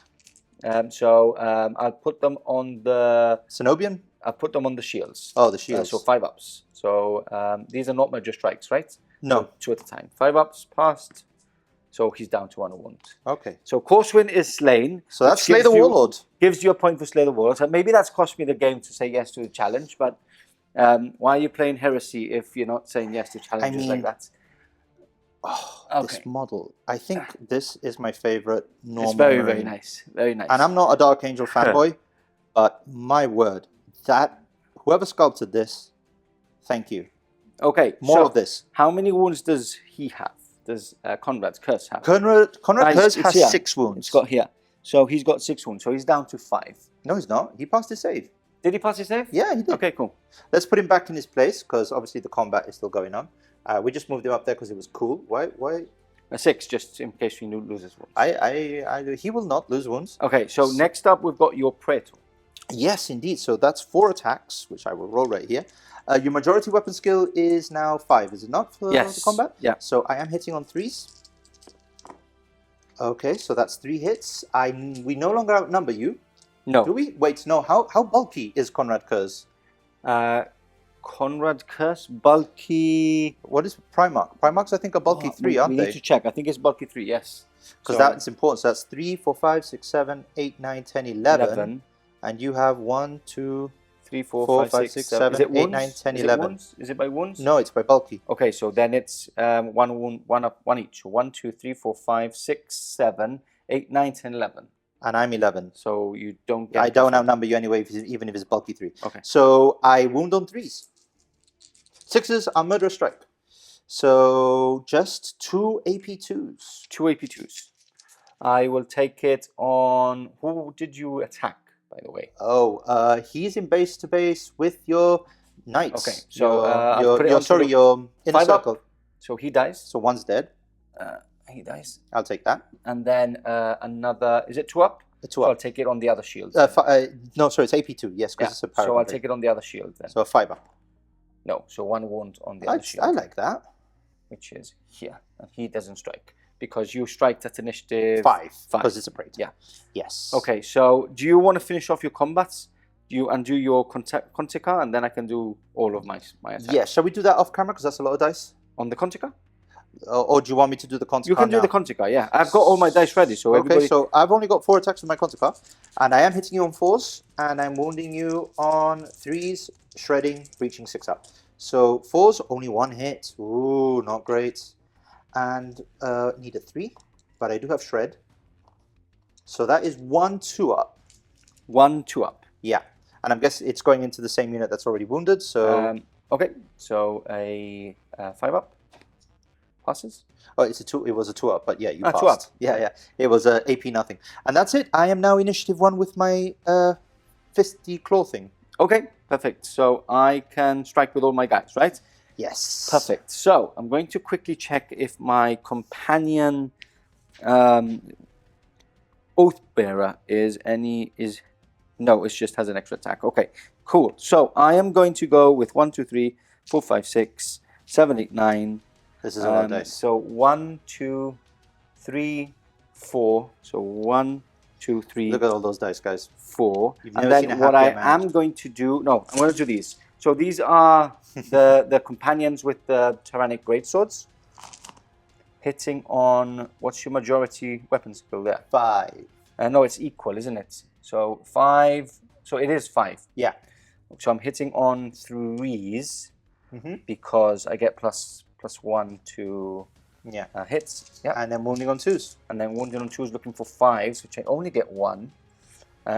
I'll put them on the... Cenobian? I'll put them on the shields. Oh, the shields. So 5 ups. So these are not Murder Strikes, right? No. 2 at a time. 5 ups, passed. So he's down to 1 wound. Okay. So Corswain is slain. So that's which Slay the gives you- Warlord. Gives you a point for Slay the Warlord. So maybe that's cost me the game to say yes to the challenge, but why are you playing Heresy if you're not saying yes to challenges like mean, that? Oh, Okay. this model. I think this is my favorite normal It's very, very Marine. nice. Very nice. And I'm not a Dark Angel fanboy, but my word, that whoever sculpted this, thank you. Okay, More so of this. how many wounds does he have? Does Conrad's Curse have? Conrad Curse it's has here. 6 wounds. It's got here. So he's got 6 wounds. So he's down to 5. No, he's not. He passed his save. Did he pass his save? Yeah, he did. Okay, cool. Let's put him back in his place, because obviously the combat is still going on. We just moved him up there because it was cool. Why? 6, just in case he loses wounds. He will not lose wounds. Okay, so next up we've got your Praetor. Yes, indeed. So that's 4 attacks, which I will roll right here. Your majority weapon skill is now 5, is it not, for Yes. the combat? Yeah. So I am hitting on 3s. Okay, so that's 3 hits. We no longer outnumber you, No. do we? Wait, no. How bulky is Conrad Curse? Conrad Curse, bulky. What is Primarch? Primarchs, I think, are bulky 3, aren't we they? need to check. I think it's bulky 3, yes. Because So, that's important. So that's 3, 4, 5, 6, 7, 8, 9, 10, 11. And you have 1, 2... 3, 4, 4, 5, 5, 6, 6, 7. Is 7, it 8, wounds? 9, 10, Is 11. It wounds? Is it by wounds? No, it's by bulky. Okay, so then it's 1 wound, 1 up, 1 each. 1, 2, 3, 4, 5, 6, 7, 8, 9, 10, 11. And I'm 11. So you don't get. I don't outnumber you anyway, even if it's bulky 3. Okay. So I wound on 3s. 6s are Murderous Strike. So just 2 AP2s. 2 AP2s. I will take it on. Who did you attack, by the way? Oh, he's in base to base with your knights. Okay, so, I'll put it onto the your inner 5 up. circle. So he dies. So one's dead. He dies. I'll take that. And then another. Is it 2 up? A 2 So I'll up. take it on the other shield. No, sorry, it's AP2. Yes, because Yeah, it's a so paragon. I'll take it on the other shield then. So a 5 up. No, so 1 wound on the other shield. I like that. Which is here. And he doesn't strike. Because you strike at initiative 5. 5. Because it's a Praetor. Yeah. Yes. Okay, so do you want to finish off your combats? Do your Contica, and then I can do all of my attacks? Yeah, shall we do that off camera? Because that's a lot of dice. On the Contica? Or do you want me to do the Contica You can do now? the Contica, yeah. I've got all my dice ready, so everybody... Okay, so I've only got 4 attacks with my Contica, and I am hitting you on 4s, and I'm wounding you on 3s, shredding, reaching 6 up. So 4s, only 1 hit. Ooh, not great. And need a 3, but I do have shred. So that is 1 2 up. 1 2 up. Yeah, and I'm guessing it's going into the same unit that's already wounded. So Okay, so a 5 up. Passes. Oh, it's a 2. It was a 2-up, but yeah, you passed. 2-up. Yeah, yeah. It was a AP nothing, and that's it. I am now initiative 1 with my fisty claw thing. Okay, perfect. So I can strike with all my guys, right? Yes. Perfect. So I'm going to quickly check if my companion Oathbearer no, it just has an extra attack. Okay, cool. So I am going to go with 1, 2, 3, 4, 5, 6, 7, 8, 9. This is a lot of dice. So 1, 2, 3, 4. So 1, 2, 3. Look at all those dice, guys. 4. You've And never seen then a what I happier man. am going to do, no, I'm going to do these. So these are the companions with the Terranic Greatswords. Hitting on, what's your majority weapon skill there? 5. No, it's equal, isn't it? So 5, so it is 5. Yeah. So I'm hitting on 3s because I get plus 1 to hits. Yeah. And then wounding on 2s. And then wounding on 2s looking for 5s, which I only get 1.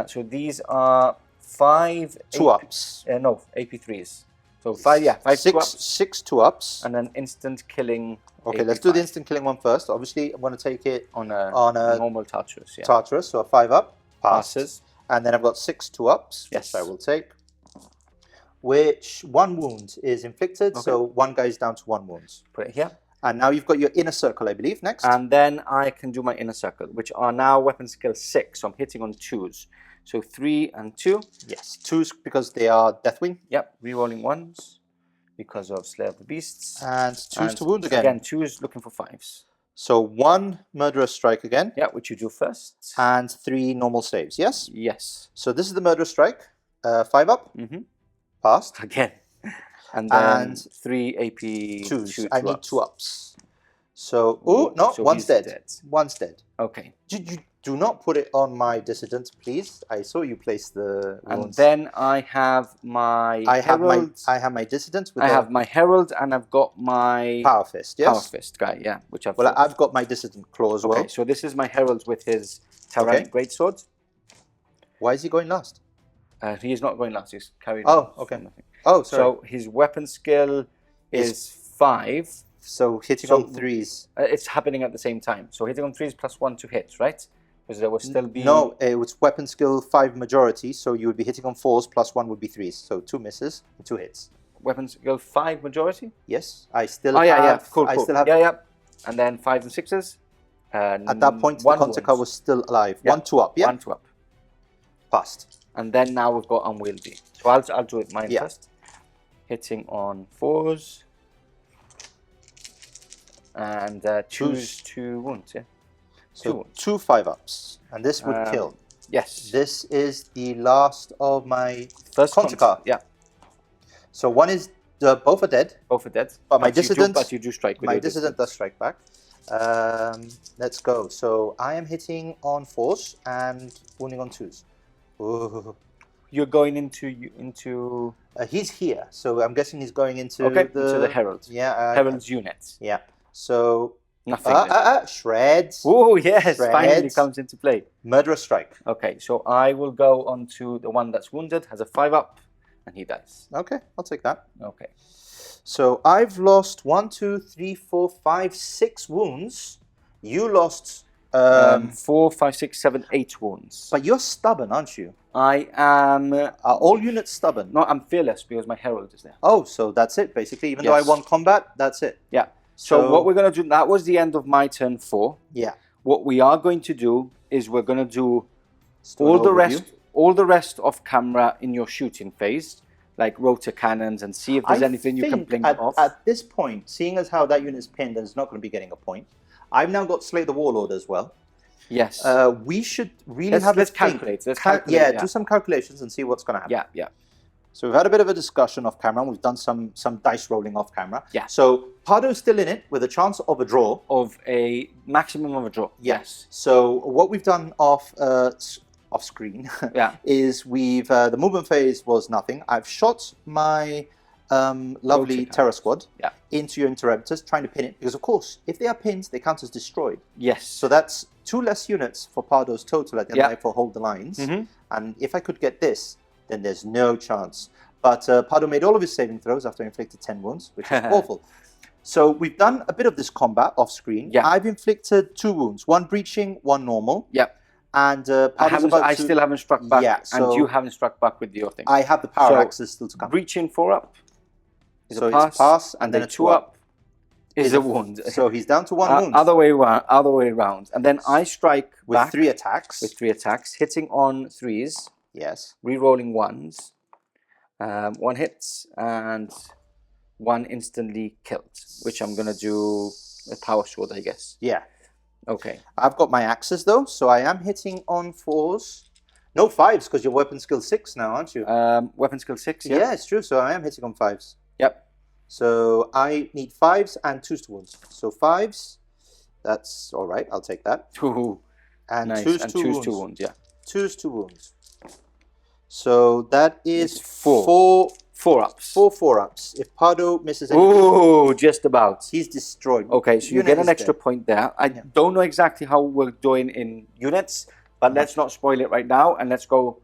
So these are 5 2-ups. No, AP3s. So 5 2-ups. 6 2-ups. And then instant killing. Okay, AP5. let's do the instant killing one first. Obviously, I'm going to take it on a normal Tartarus. Yeah. Tartarus, so a 5-up. Passes. And then I've got 6 2-ups, Yes. which I will take. Which 1 wound is inflicted, so 1 guy is down to 1 wound. Put it here. And now you've got your inner circle, I believe, next. And then I can do my inner circle, which are now weapon skill 6. So I'm hitting on 2s. So 3 and 2. Yes, 2s because they are Deathwing. Yep, rerolling 1s because of Slayer of the Beasts. And 2s to wound again. Again, 2s looking for 5s. So 1 Murderous Strike again. Yeah, which you do first. And 3 normal saves, yes? Yes. So this is the Murderous Strike. 5-up. Passed. Again. And then And 3 AP 2s. I need 2-ups. 2-ups. So, oh, no, So one's he's dead. One's dead. Okay. You do not put it on my Dissident, please. I saw you place the And wounds. then I have my Herald. I have my Dissident. With I have my Herald and I've got my Power Fist, yes? Power Fist guy, yeah. Which I've Well, I've got my Dissident Claw as well. Okay, so this is my Herald with his Terranic Greatsword. Why is he going last? He is not going last, he's carried. Oh, okay. Nothing. Oh, sorry. So his weapon skill is 5. So hitting on 3s. It's happening at the same time. So hitting on 3s plus 1 to hit, right? Because there will still be... No, it was weapon skill 5 majority, so you would be hitting on 4s plus 1 would be 3s. So 2 misses and 2 hits. Weapon skill 5 majority? Yes, I still Oh, have... yeah, cool. I still have... Yeah. And then 5s and 6s? At that point, the Contica was still alive. Yeah. 1 2-up, yeah? 1 2-up. Passed. And then now we've got Unwieldy. So I'll do it mine first. Hitting on 4s. And choose 2 wounds, yeah? So 2 5-ups. And this would kill. Yes. This is the last of my First Contica. Yeah. So one is... both are dead. Both are dead. But my Dissident... But you do strike with my your Dissident does strike back. Let's go. So I am hitting on 4s and wounding on 2s. Ooh. You're going into He's here, so I'm guessing he's going into into the Herald. Yeah, Herald's unit. Yeah. So Nothing. shreds. Oh yes, Shreds. finally comes into play. Murderous Strike. Okay, so I will go on to the one that's wounded, has a 5-up, and he dies. Okay, I'll take that. Okay. So I've lost 1, 2, 3, 4, 5, 6 wounds. You lost 4, 5, 6, 7, 8 wounds. But you're stubborn, aren't you? I am. Are all units stubborn? No, I'm fearless because my Herald is there. Oh, so that's it, basically. Even though I won combat, that's it. Yeah. So what we're going to do, that was the end of my turn 4. Yeah. What we are going to do is we're going to do all the rest off camera in your shooting phase, like rotor cannons, and see if there's anything you can blink off. At this point, seeing as how that unit is pinned and is not going to be getting a point, I've now got Slay the Warlord as well. Yes. We should really let's calculate. Let's calculate. Yeah, do some calculations and see what's going to happen. Yeah. So we've had a bit of a discussion off camera. And we've done some dice rolling off camera. Yeah. So Pardo's still in it with a chance of a draw. Of a maximum of a draw. Yes. So what we've done off screen is we've the movement phase was nothing. I've shot my lovely Terror Squad into your Interruptors, trying to pin it, because of course if they are pinned they count as destroyed. Yes. So that's 2 less units for Pardo's total at the end for hold the lines. And if I could get this, then there's no chance. But Pardo made all of his saving throws after he inflicted 10 wounds, which is awful. So we've done a bit of this combat off screen. Yeah. I've inflicted 2 wounds, 1 breaching, 1 normal. Yep. And I still haven't struck back, Yeah, and so you haven't struck back with your thing. I have the power So, axes still to come. Breaching 4 up is So a pass, it's pass, and then a 2 up is a wound. So he's down to 1 wound. Other way around. And then I strike with back 3 attacks. with 3 attacks, hitting on 3s, Yes. re-rolling 1s, 1 hits, and 1 instantly killed, which I'm going to do a power sword, I guess. Yeah. Okay. I've got my axes though, so I am hitting on 4s. No 5s, because you're weapon skill 6 now, aren't you? Weapon skill 6, yeah? Yeah, it's true. So I am hitting on 5s. Yep. So I need 5s and 2s to wounds. So 5s, that's all right. I'll take that. 2. And Nice. 2s And to 2s wounds. to wounds, yeah. 2s to wounds. So that is It's 4. 4 ups. 4 4-ups. If Pardo misses any, Ooh, just about. he's destroyed. Okay, so you Unit get is an extra dead. point there. I don't know exactly how we're doing in units, but let's not spoil it right now, and let's go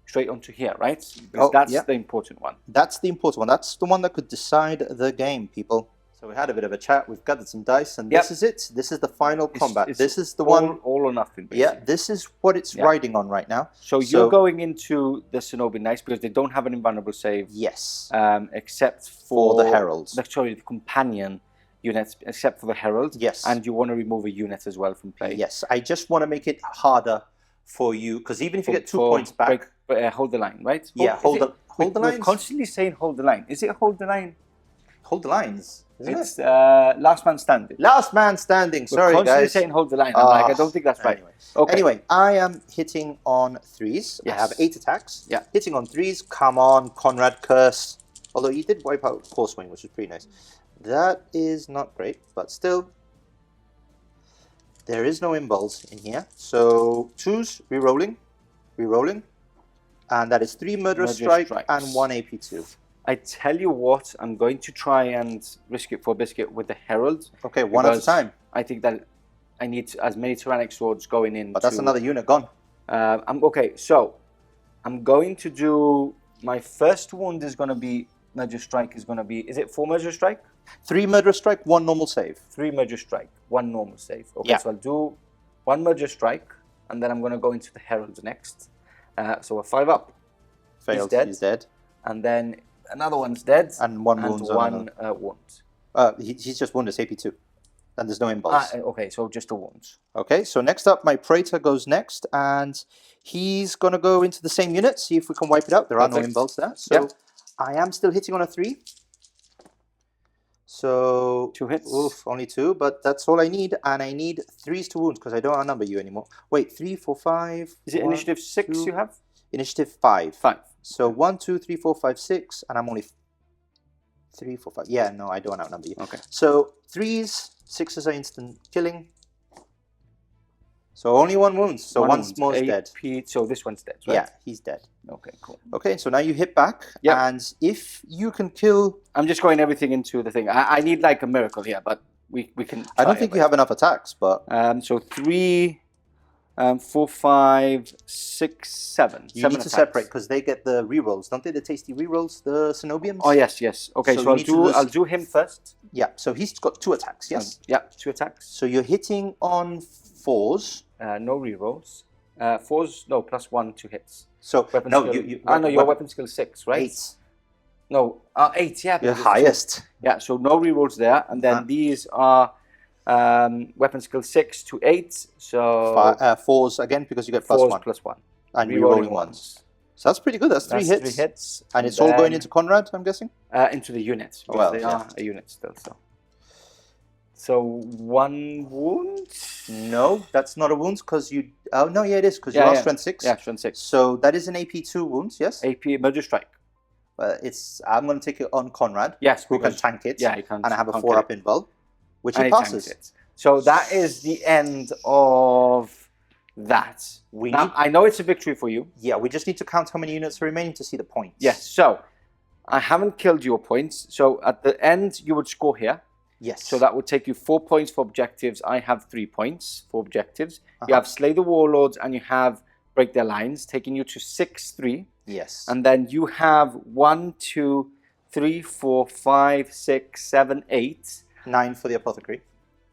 straight onto here, right? Because that's yeah. the important one. That's the important one. That's the one that could decide the game, people. So we had a bit of a chat. We've gathered some dice, and this is it. This is the final combat. It's this is the one. All or nothing, basically. Yeah, this is what it's riding on right now. So you're going into the Cenobite Knights because they don't have an invulnerable save. Yes. Except for the Herald. Sorry, the companion units, except for the Herald. Yes. And you want to remove a unit as well from play. Yes. I just want to make it harder for you, because even if you get 2 points back, hold the line, right? hold the We're lines. constantly saying hold the line. Is it hold the line? Hold the lines. Isn't It's it? last man standing. Last man standing. We're Sorry, constantly guys. saying hold the line. I'm like, I don't think that's right. Anyway. Okay. Anyway, I am hitting on 3s. I Yes. have 8 attacks. Yeah. Hitting on 3s. Come on, Conrad Curse. Although he did wipe out Corswain, which was pretty nice. That is not great, but still, there is no imbuls in here. So 2s, re-rolling, and that is 3 Murderous Strike Strikes. and 1 AP2. I tell you what, I'm going to try and risk it for a biscuit with the Herald. Okay, one at a because time. I think that I need as many Terranic swords going in. But that's another unit gone. So I'm going to do my first wound is going to be Murderous Strike is going to be. Is it 4 Murderous Strike? 3 Murderous Strike, 1 normal save. 3 Murderous Strike, 1 normal save. Okay, Yeah. so I'll do 1 Murderous Strike, and then I'm going to go into the Herald next. So a 5 up. Failed. He's dead. And then another one's dead. And 1 wound. one wound. He's just wounded, it's AP2. And there's no imbuls. Okay, so just a wound. Okay, so next up, my Praetor goes next, and he's going to go into the same unit, see if we can wipe it out. There are no Perfect. imbuls there. So Yep. I am still hitting on a 3. So 2 hits. Oof, only 2, but that's all I need, and I need 3s to wounds because I don't outnumber you anymore. Wait, 3, 4, 5. Is it 1, initiative 6 2, you have? Initiative 5. 5. So 1, 2, 3, 4, 5, 6, and I'm only 3, 4, 5. Yeah, no, I don't outnumber you. Okay. So 3s, 6s are instant killing. So only 1 wound. So one more is dead. So this one's dead, right? Yeah, he's dead. Okay, cool. Okay, so now you hit back, Yeah. and if you can kill... I'm just going everything into the thing. I need like a miracle here, but we can. I don't think you have enough attacks, but... So 3, 4, 5, 6, 7. You 7 need to attacks. separate, because they get the rerolls. Don't they, the tasty rerolls, the Cenobians? Oh yes. Okay, So so, you need to lose- I'll do him first. Yeah, so he's got 2 attacks, yes? Yeah, 2 attacks. So you're hitting on 4s. No rerolls. 4s, no, +1 to hits. So, Weapon no, skill. you no, your weapon skill 6, right? 8. No, 8. Yeah, Your because- highest. Yeah, so no rerolls there, and then these are weapon skill 6 to 8. So 4s again, because you get 4s +1. +1. And Rerolling rerolling ones. So that's pretty good. That's 3 That's hits. 3 hits. And it's all going into Conrad, I'm guessing? Into the units. Because Well, they yeah. are a unit still. So 1 wound. No, that's not a wound, because you... Oh, no, yeah, it is, because you are strength 6. Yeah, strength 6. So that is an AP2 wound, yes? AP Murder Strike. I'm going to take it on Conrad, Yes, who can because- tank it. Yeah, he can. And I have a can't 4 get up in Bull, which And he he tanks passes. it. So that is the end of that. We Now, need... I know it's a victory for you. Yeah, we just need to count how many units are remaining to see the points. Yes. So I haven't killed your points. So at the end, you would score here. Yes. So that would take you 4 points for objectives. I have 3 points for objectives. You have Slay the Warlords and you have Break Their Lines, taking you to 6-3. Yes. And then you have 1, 2, 3, 4, 5, 6, 7, 8. 9 for the Apothecary.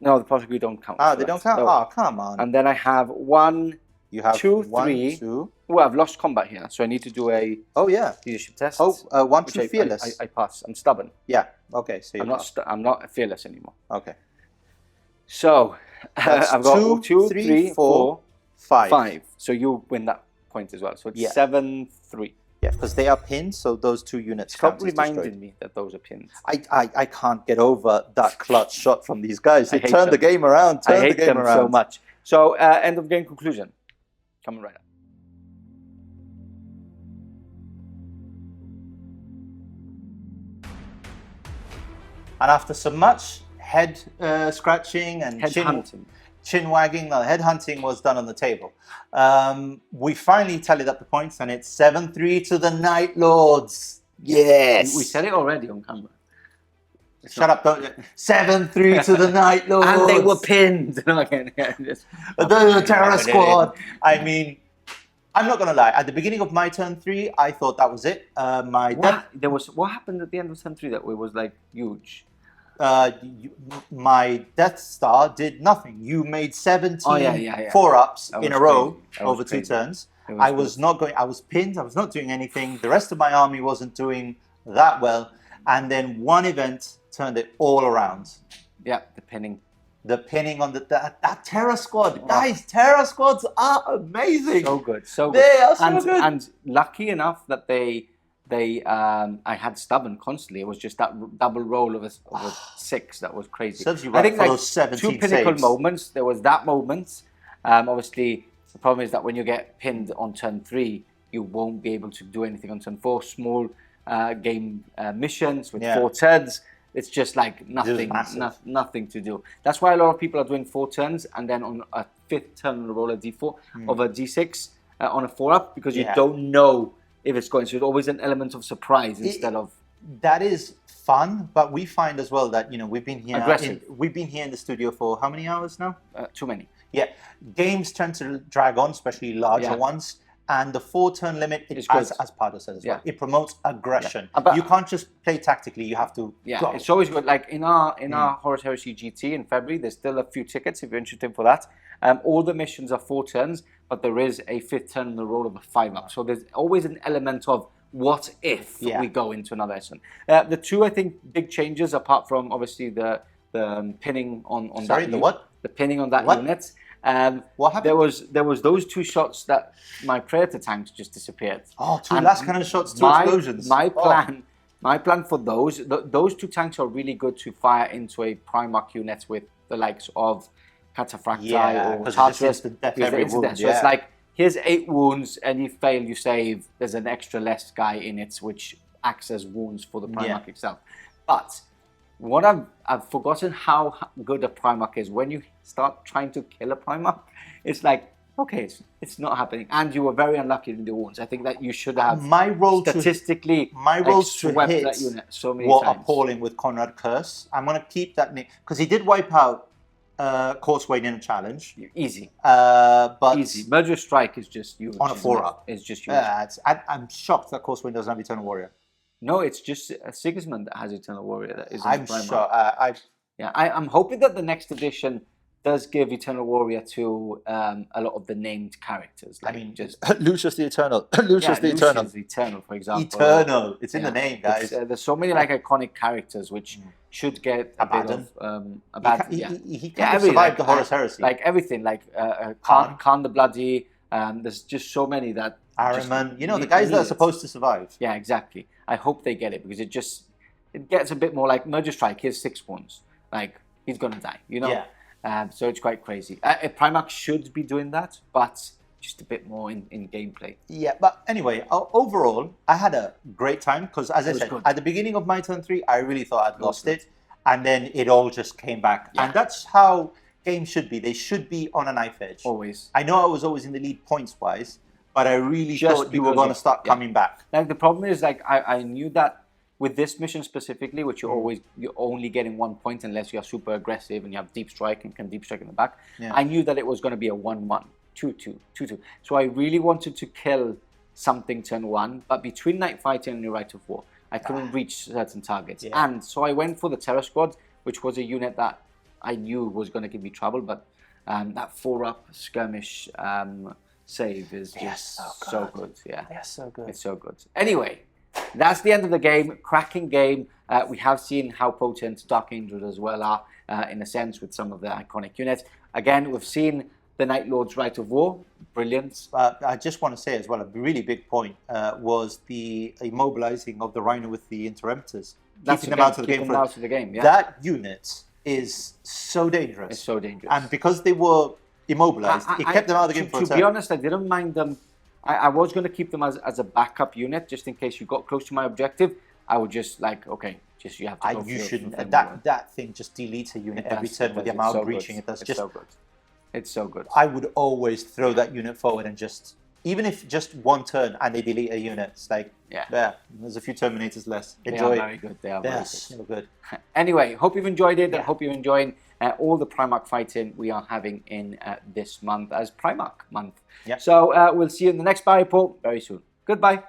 No, the Apothecary don't count. Ah, for they that. don't count? No. Oh, come on. And then I have 1, You have 2, 1, 3. 2. Well, I've lost combat here, so I need to do a Oh, yeah. leadership test. Oh, 1, which 2 fearless. I pass. I'm stubborn. Yeah, okay, so you're I'm not fearless anymore. Okay. So That's I've got 2, 3, 3, 4, 5. 5. So you win that point as well. So it's Yeah. 7-3. Yeah, because they are pinned, so those 2 units Stop count as destroyed. reminding me that those are pins. I can't get over that clutch shot from these guys. They I hate turned the them. game around. I Turned hate the game them around so much. So end of game conclusion. Coming right up. And after so much head scratching and Head hunting. chin wagging, the head hunting was done on the table. We finally tallied up the points, and it's 7-3 to the Night Lords. Yes. We said it already on camera. Shut up! Don't 7-3 to the Night Lords. And they were pinned. No, again, just, the Terror Squad. I mean, I'm not gonna lie. At the beginning of my turn 3, I thought that was it. what happened at the end of turn 3 that was like huge? My Death Star did nothing. You made 17 4-ups in a row over 2 turns. I was not going. I was pinned. I was not doing anything. The rest of my army wasn't doing that well. And then one event turned it all around. Yeah, the pinning. The pinning on that Terror Squad. Guys, Terror Squads are amazing. So good, so good. They are so good. And lucky enough that I had stubborn constantly. It was just that double roll of a 6 that was crazy. Serves you right for those 17 2 pinnacle saves. moments. There was that moment. Obviously, the problem is that when you get pinned on turn 3, you won't be able to do anything on turn 4. Small game missions with 4 turns. It's just like nothing to do. That's why a lot of people are doing 4 turns and then on a 5th turn roll a d4 of a d6 on a 4-up because you don't know if it's going. So it's always an element of surprise instead of. That is fun, but we find as well that we've been here. Aggressive. We've been here in the studio for how many hours now? Too many. Yeah, games tend to drag on, especially larger ones. And the 4-turn limit, as Pardo says as well, it promotes aggression. Yeah. You can't just play tactically; you have to. Yeah, go. it's always good. Like in our Horus Heresy GT in February, there's still a few tickets if you're interested for that. All the missions are 4 turns, but there is a 5th turn in the roll of a 5-up. So there's always an element of what if we go into another lesson. The 2, I think, big changes apart from obviously the pinning on Sorry, that. the what? The pinning on that What? unit. What happened? There was those 2 shots that my Predator tanks just disappeared. Oh, 2 last cannon shots, 2 explosions. My plan for those 2 tanks are really good to fire into a Primarch unit with the likes of Cataphractii or Tartarus. So it's like, here's 8 wounds, and you fail, you save. There's an extra less guy in it, which acts as wounds for the Primarch itself. But what I've forgotten how good a Primarch is. When you start trying to kill a Primarch, it's like, okay, it's not happening. And you were very unlucky in the wounds. I think that you should have statistically my rolls to hit that unit so many were times. appalling with Conrad Curse. I'm going to keep that name because he did wipe out Corswain in a challenge. Easy. But easy. Murderous Strike is just huge. On a 4-up. It's just huge. I'm shocked that Corswain doesn't have Eternal Warrior. No, it's just Sigismund that has Eternal Warrior. That isn't I'm sure. I'm hoping that the next edition does give Eternal Warrior to a lot of the named characters. Like, I mean, just Lucius the Eternal. Lucius the Eternal. Lucius the Eternal, for example. Eternal. It's in the name, guys. There's so many like iconic characters which should get a bit of He can survive the Horus Heresy. Like everything, like Khan the Bloody. There's just so many that. Ahriman, the guys that are supposed to survive. Yeah, exactly. I hope they get it because it gets a bit more like Murder Strike. Here's 6 wounds. Like he's gonna die. Yeah. So it's quite crazy. Primarch should be doing that, but just a bit more in gameplay. Yeah, but anyway, overall, I had a great time because, as I said, at the beginning of my turn 3, I really thought I'd lost it, and then it all just came back. Yeah. And that's how games should be. They should be on a knife edge. Always. I know I was always in the lead points-wise, but I really thought you were going to start coming back. Like the problem is, like I knew that with this mission specifically, which you're only getting 1 point unless you're super aggressive and you have deep strike and can deep strike in the back. Yeah. I knew that it was going to be a 1-1, 2-2, 2-2. So I really wanted to kill something turn 1, but between Night Fighting and the Rite of War, I couldn't reach certain targets. Yeah. And so I went for the Terror Squad, which was a unit that I knew was going to give me trouble, but that 4-up skirmish save is just so good. Yeah, They're so good. it's so good. Anyway, that's the end of the game. Cracking game. We have seen how potent Dark Angels as well are, in a sense, with some of the iconic units. Again, we've seen the Night Lord's Rite of War. Brilliant. I just want to say as well, a really big point was the immobilizing of the Rhino with the Interemptors. Keeping them out of the game. Yeah. That unit is so dangerous. It's so dangerous. And because they were immobilized, it kept them out of the game for a To turn. be honest, I didn't mind them. I was going to keep them as a backup unit, just in case you got close to my objective. I would just you have to go You for shouldn't. it. That thing just deletes a unit every turn with the amount of breaching it does. It's so good. It's so good. I would always throw that unit forward and just, even if just one turn and they delete a unit, it's like, there's a few Terminators less. Enjoy. They are very good. They are very good. So good. Anyway, hope you've enjoyed it. I hope you're enjoying all the Primarch fighting we are having in this month as Primarch month. Yep. So we'll see you in the next battle report very soon. Goodbye.